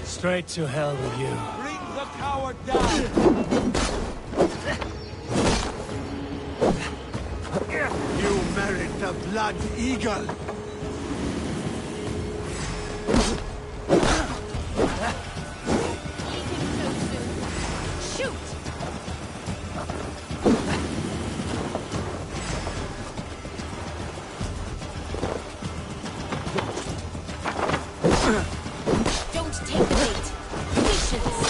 Straight to hell with you. Bring the coward down! You merit the Blood Eagle! Shoot! Don't take the bait. Patience.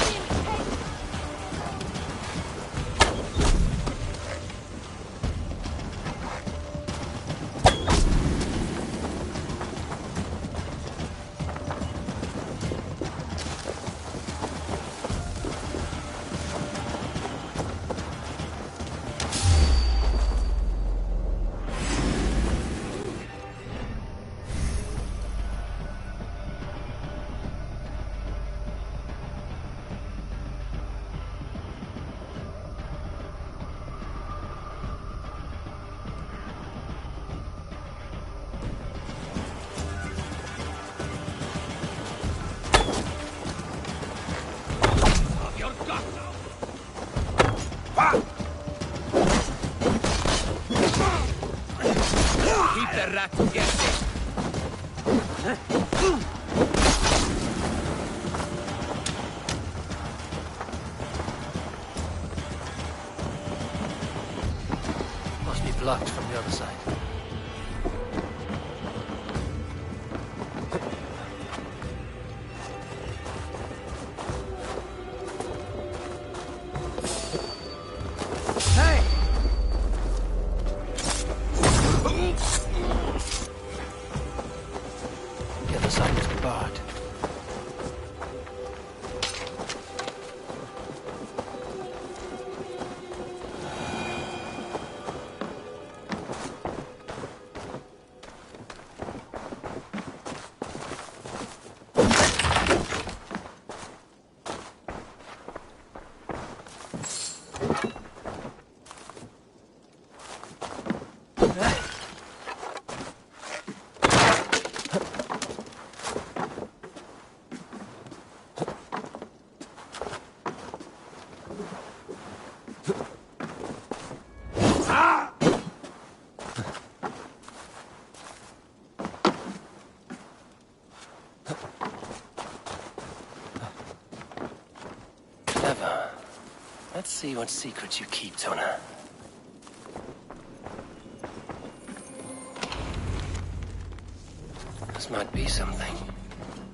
Keep the rat guessing. Must be blocked from the other side. Hey! The other side must be barred. Clever. Let's see what secrets you keep, Tona. This might be something.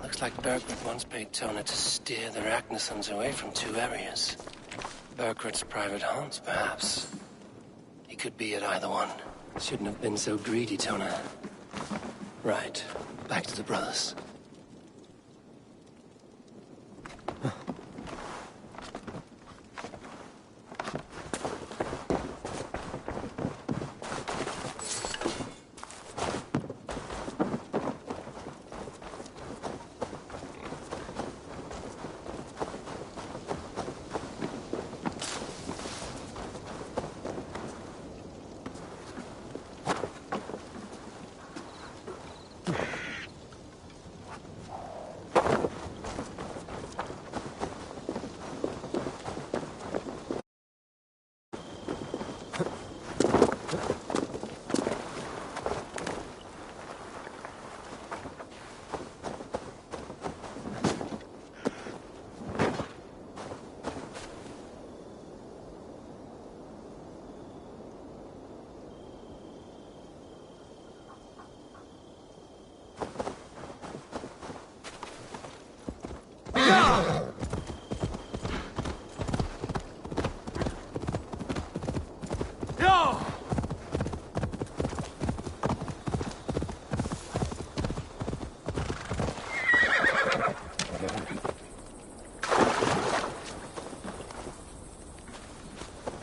Looks like Bergred once paid Tona to steer the Ragnarsons away from 2 areas. Bergred's private haunts, perhaps. He could be at either one. Shouldn't have been so greedy, Tona. Right. Back to the brothers.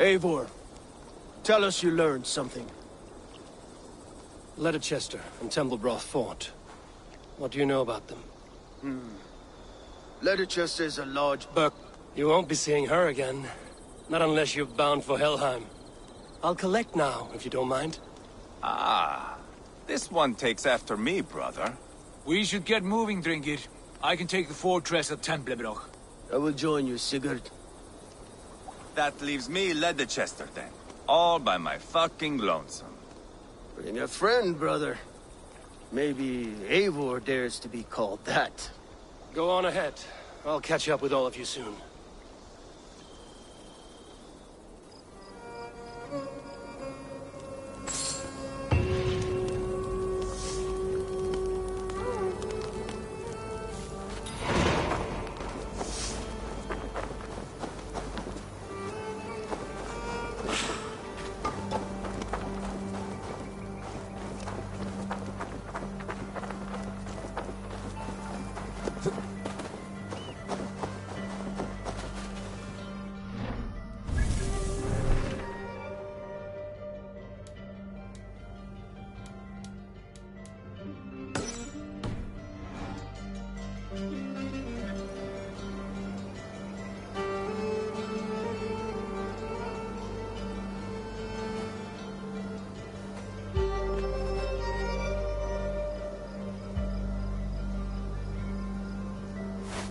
Eivor, tell us you learned something. Leicester and Templebroth fought. What do you know about them? Leicester is a large... Burke, you won't be seeing her again. Not unless you're bound for Helheim. I'll collect now, if you don't mind. Ah, this one takes after me, brother. We should get moving, Dringir. I can take the fortress of Templebroch. I will join you, Sigurd. That leaves me Leicester then. All by my fucking lonesome. Bring a friend, brother. Maybe Eivor dares to be called that. Go on ahead. I'll catch up with all of you soon.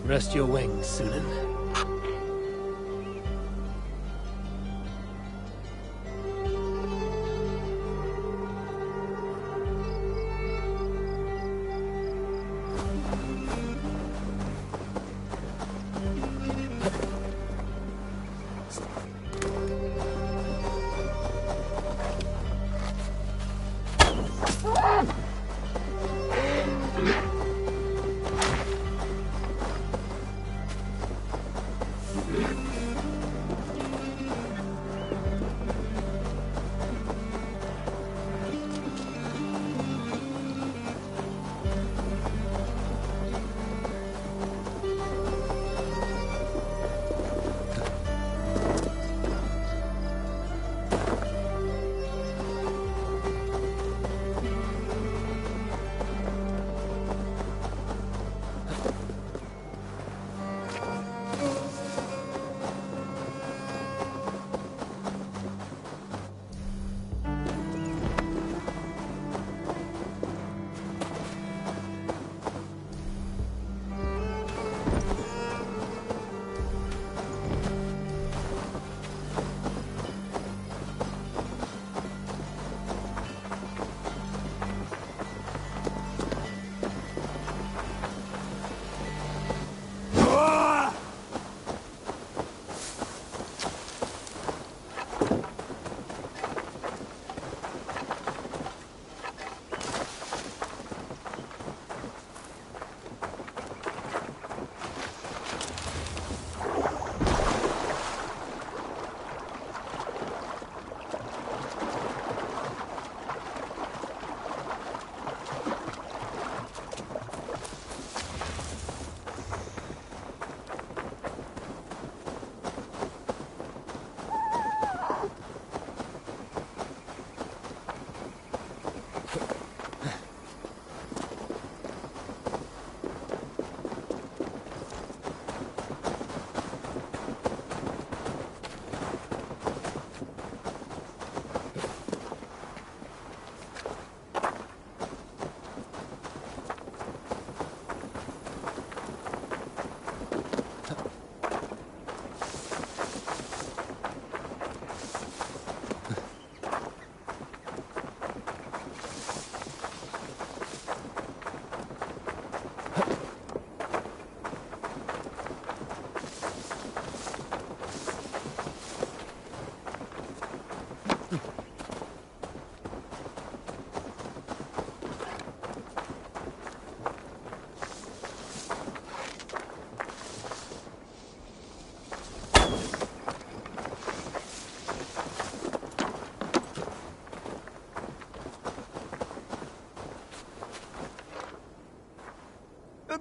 Rest your wings, Sunan.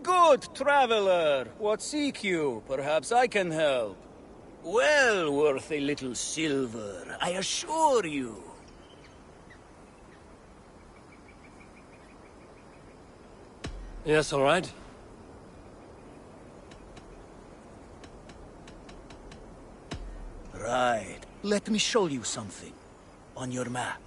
Good traveler, what seek you? Perhaps I can help. Well worth a little silver, I assure you. Yes, all right. Right. Let me show you something. On your map.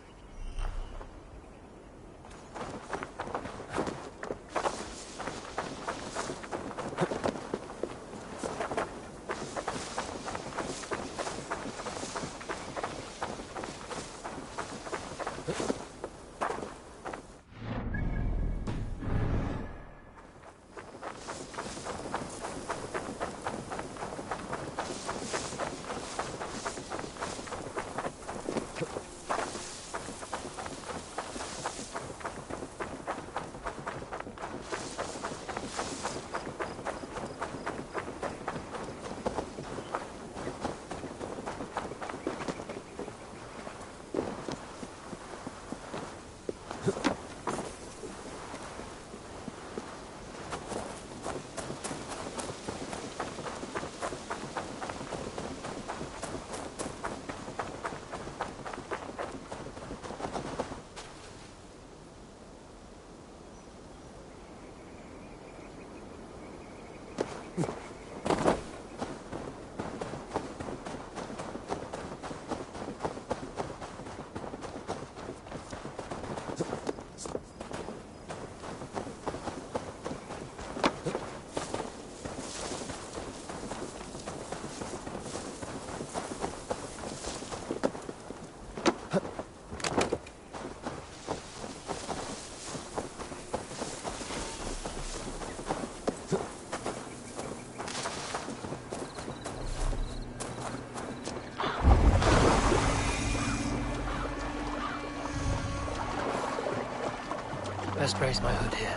Best raise my hood here.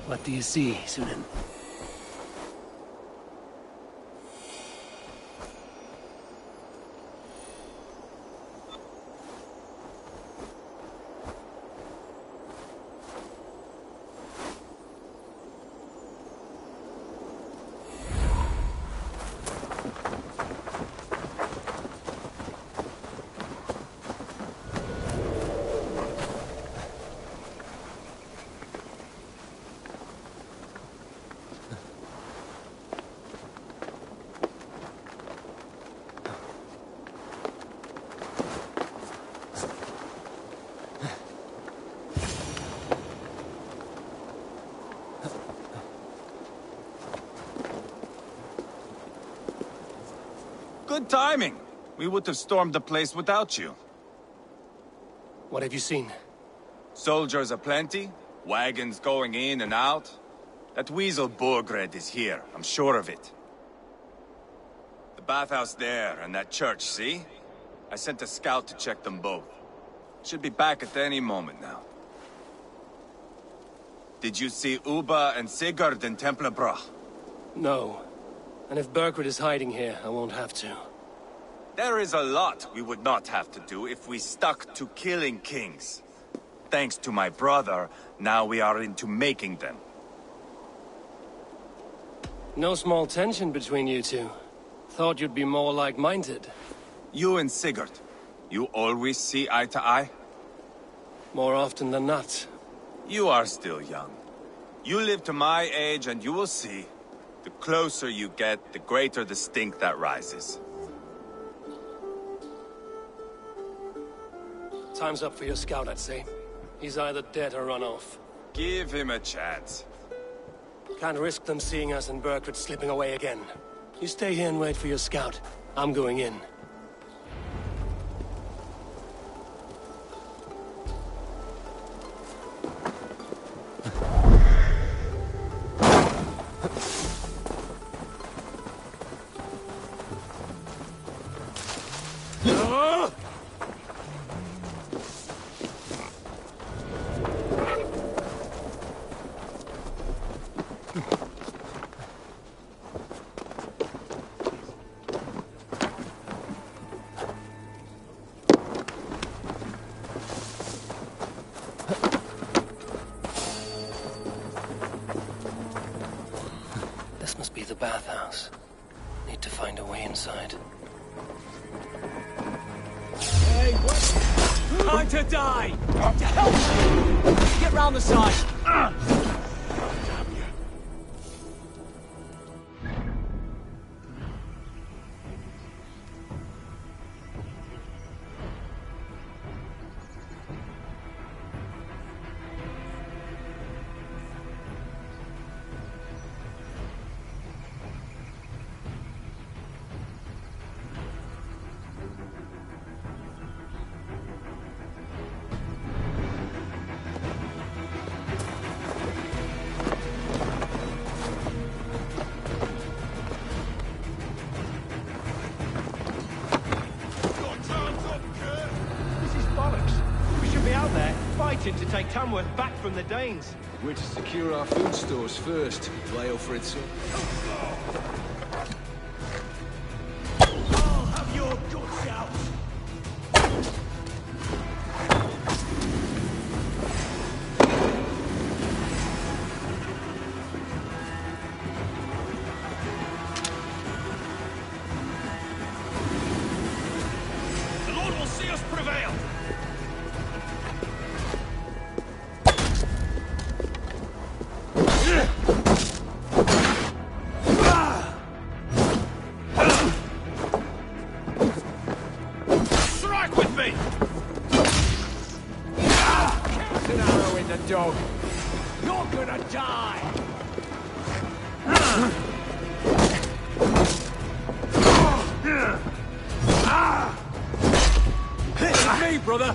What do you see, Sunan? Good timing. We would have stormed the place without you. What have you seen? Soldiers aplenty, wagons going in and out. That weasel Borgred is here, I'm sure of it. The bathhouse there and that church, see? I sent a scout to check them both. Should be back at any moment now. Did you see Uba and Sigurd in Templebrach? No. And if Berkwood is hiding here, I won't have to. There is a lot we would not have to do if we stuck to killing kings. Thanks to my brother, now we are into making them. No small tension between you two. Thought you'd be more like-minded. You and Sigurd, you always see eye to eye? More often than not. You are still young. You live to my age and you will see. The closer you get, the greater the stink that rises. Time's up for your scout, I'd say. He's either dead or run off. Give him a chance. Can't risk them seeing us and Berkwood slipping away again. You stay here and wait for your scout. I'm going in. bathhouse. Need to find a way inside. Hey, what? Time to die! To help! Get round the side! To take Tamworth back from the Danes. We're to secure our food stores first, Leo Fritzel. I'll have your guts out! The Lord will see us prevail! Dog. You're gonna die! Hit me, brother!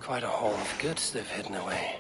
Quite a haul of goods they've hidden away.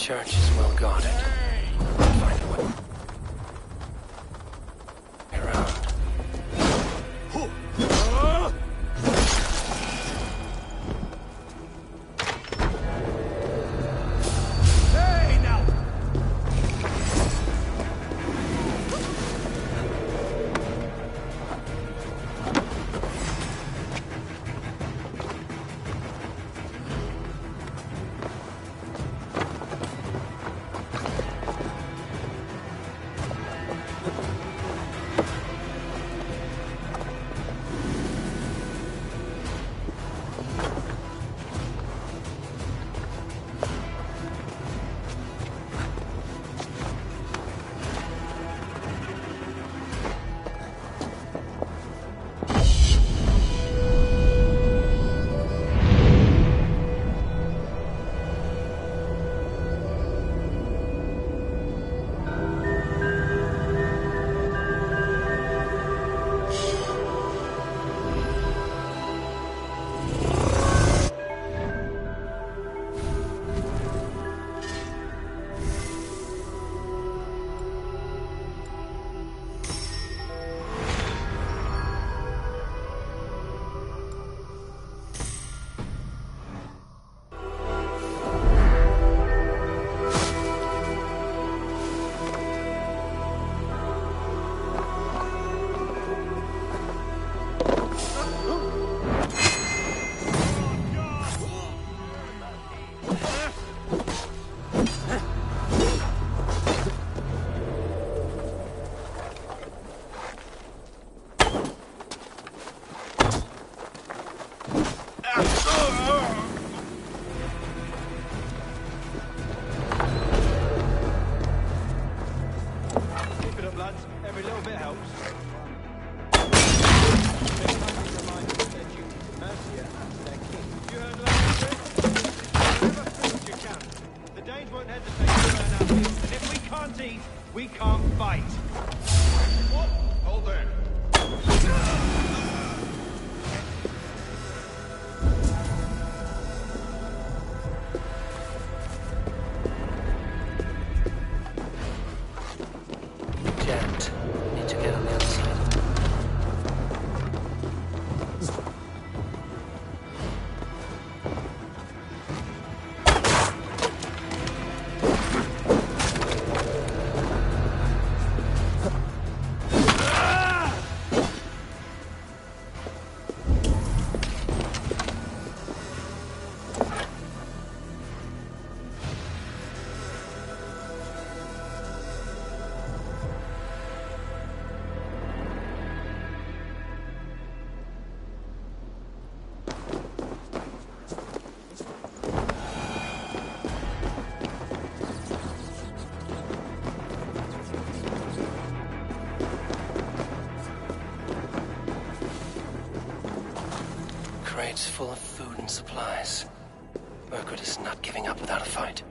church is well guarded. I'll find a way around. Hey, now! Keep it up, lads. Every little bit helps. You heard last week? Wherever food you can. The Danes won't hesitate to burn our fields, and if we can't eat, we can't fight. What? Hold there. Jammed. Need to get on the other side. Crates full of food and supplies. Burkhardt is not giving up without a fight.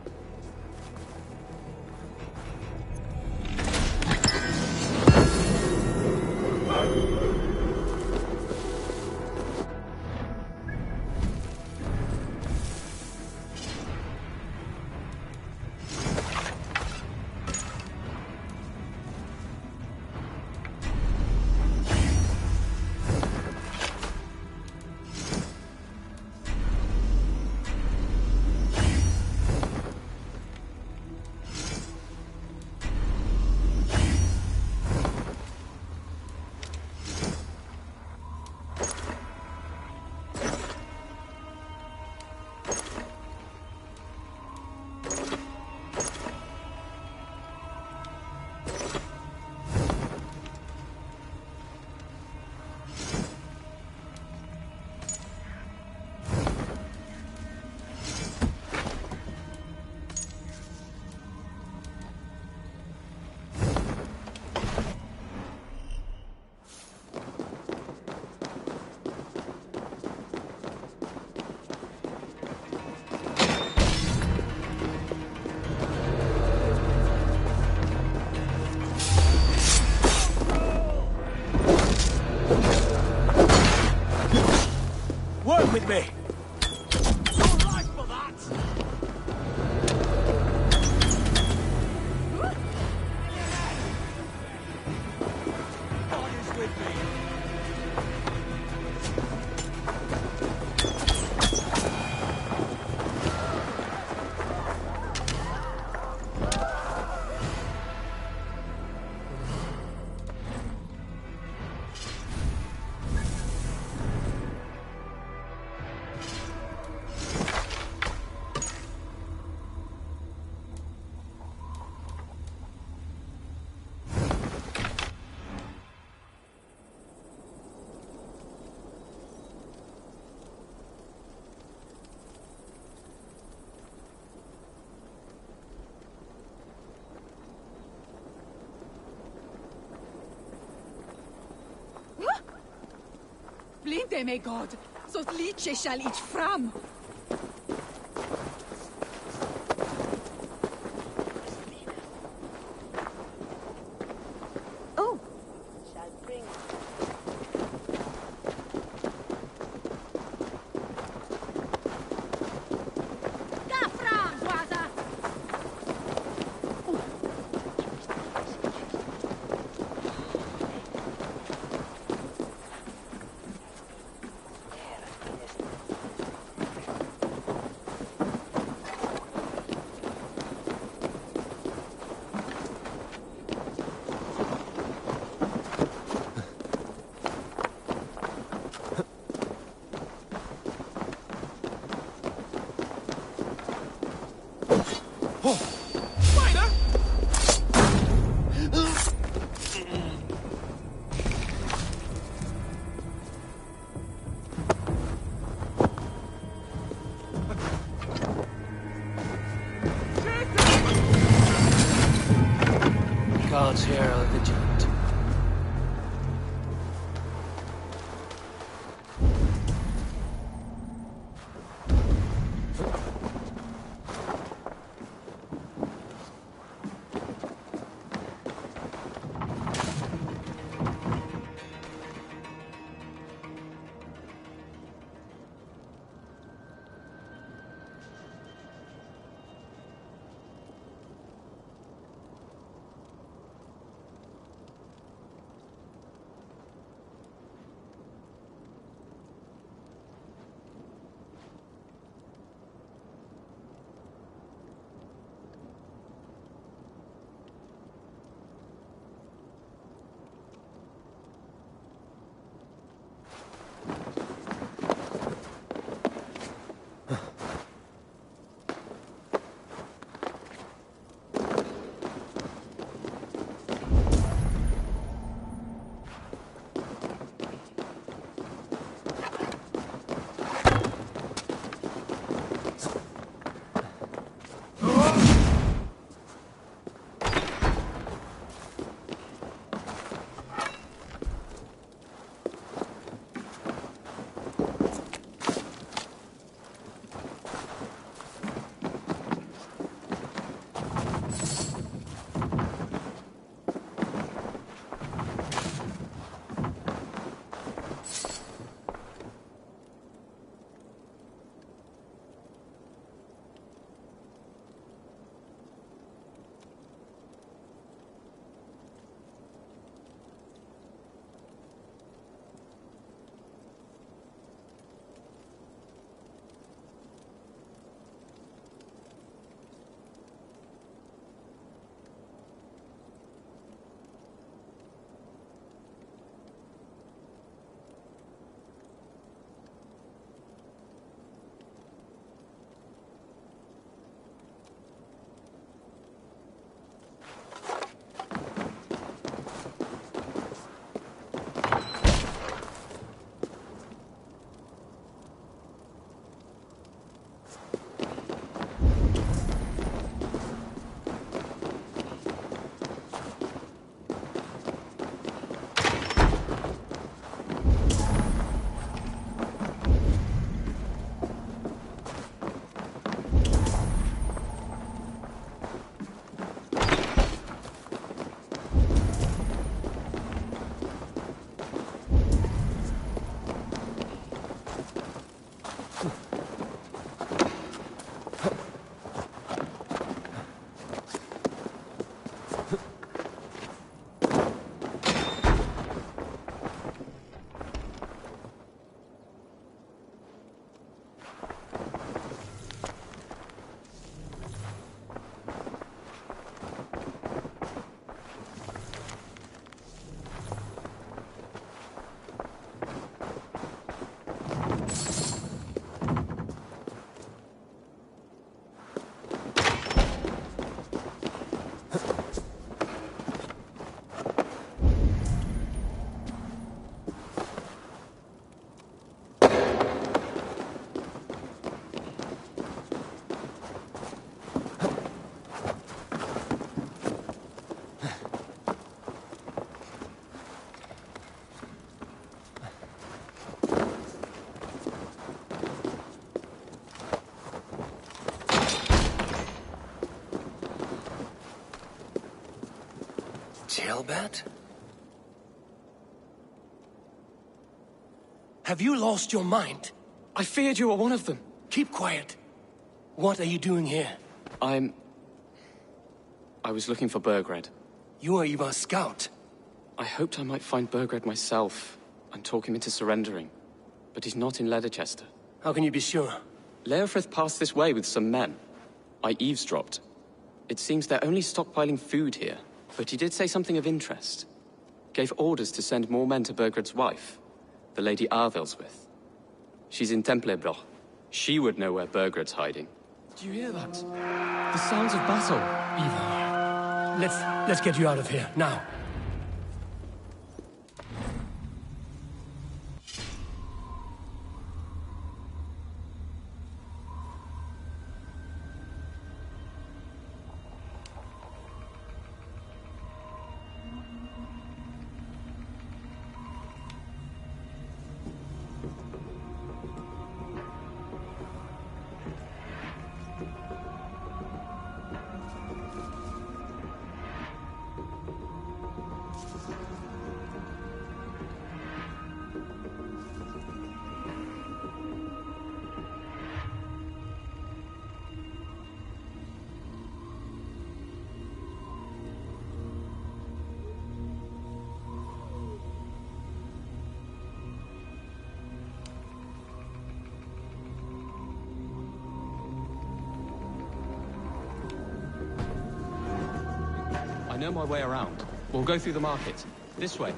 dem är god, så lite skall ich fram. Oh. Shall bring. Ga fram, Waza! Guards here are vigilant. Jailbird? Have you lost your mind? I feared you were one of them. Keep quiet. What are you doing here? I was looking for Burgred. You are Ivar's scout. I hoped I might find Burgred myself and talk him into surrendering. But he's not in Leatherchester. How can you be sure? Leofrith passed this way with some men. I eavesdropped. It seems they're only stockpiling food here, but he did say something of interest. Gave orders to send more men to Burgred's wife, the Lady Arvelswith. She's in Templebroch. She would know where Burgred's hiding. Do you hear that? The sounds of battle. Ivar, let's get you out of here, now. I know my way around. We'll go through the market. This way.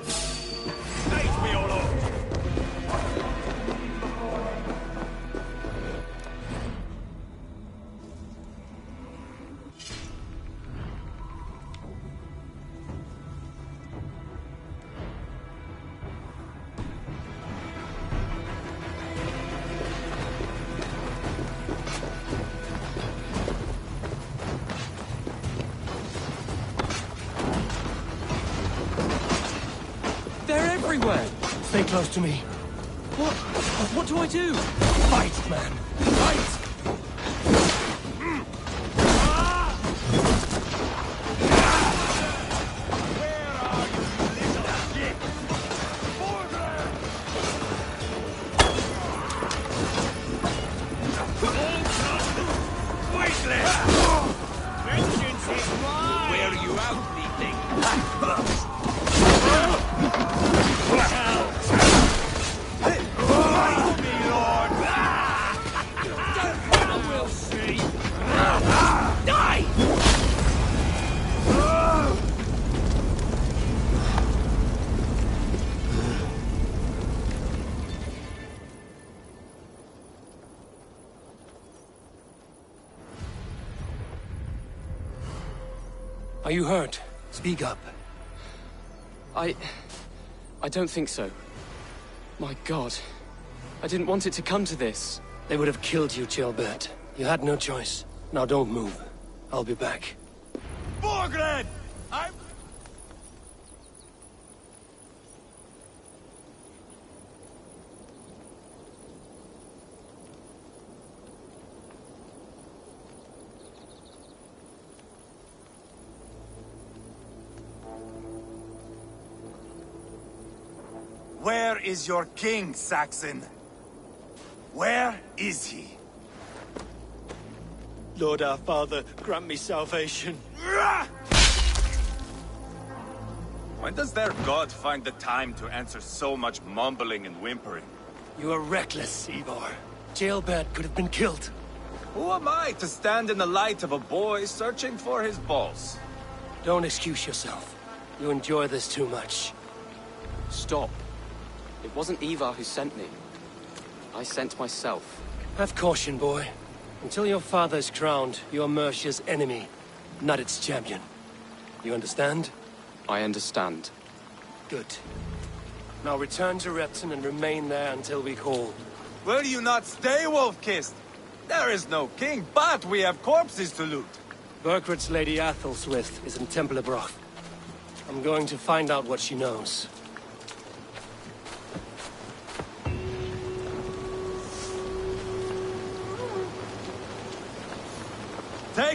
Save me, O Lord! Everywhere! Stay close to me. What? What do I do? Fight, man. Fight! Are you hurt? Speak up. I don't think so. My God. I didn't want it to come to this. They would have killed you, Jailbird. You had no choice. Now don't move. I'll be back. Burgred! Where is your king, Saxon? Where is he? Lord our Father, grant me salvation. When does their god find the time to answer so much mumbling and whimpering? You are reckless, Ivar. Jailbird could have been killed. Who am I to stand in the light of a boy searching for his balls? Don't excuse yourself. You enjoy this too much. Stop. It wasn't Ivar who sent me. I sent myself. Have caution, boy. Until your father is crowned, you are Mercia's enemy, not its champion. You understand? I understand. Good. Now return to Repton and remain there until we call. Will you not stay, Wolf-Kissed? There is no king, but we have corpses to loot. Burgred's Lady Athelstwith is in Templebroch. I'm going to find out what she knows.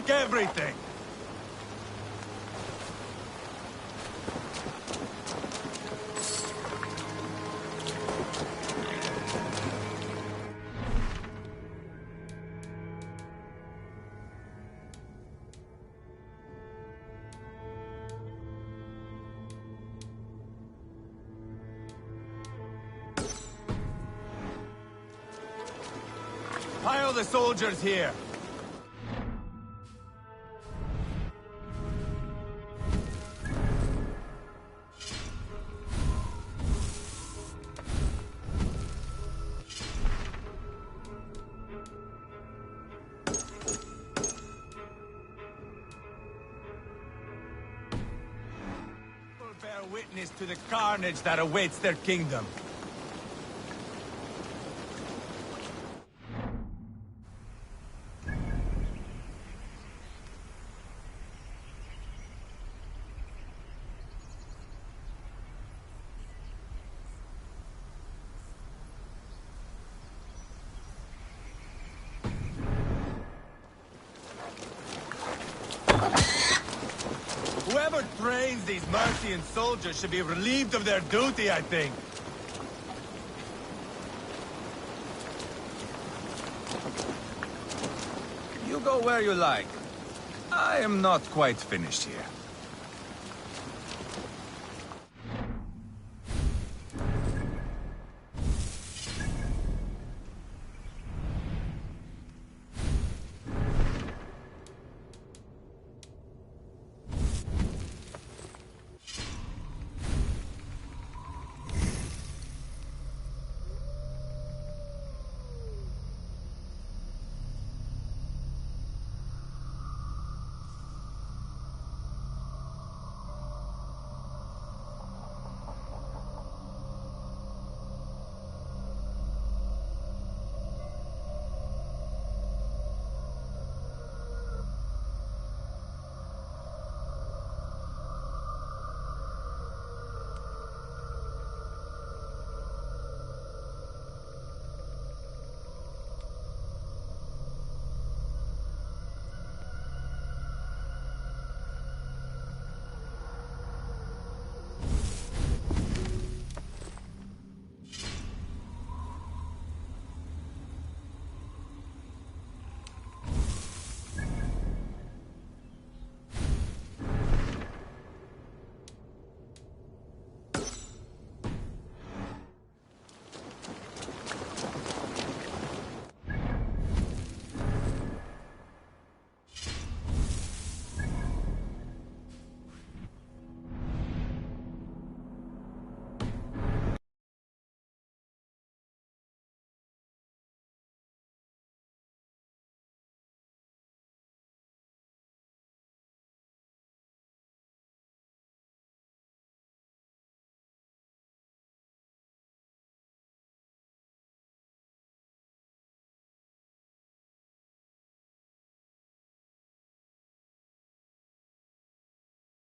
take everything! Pile the soldiers here! Bear witness to the carnage that awaits their kingdom. Whoever trains these Mercian soldiers should be relieved of their duty, I think. You go where you like. I am not quite finished here.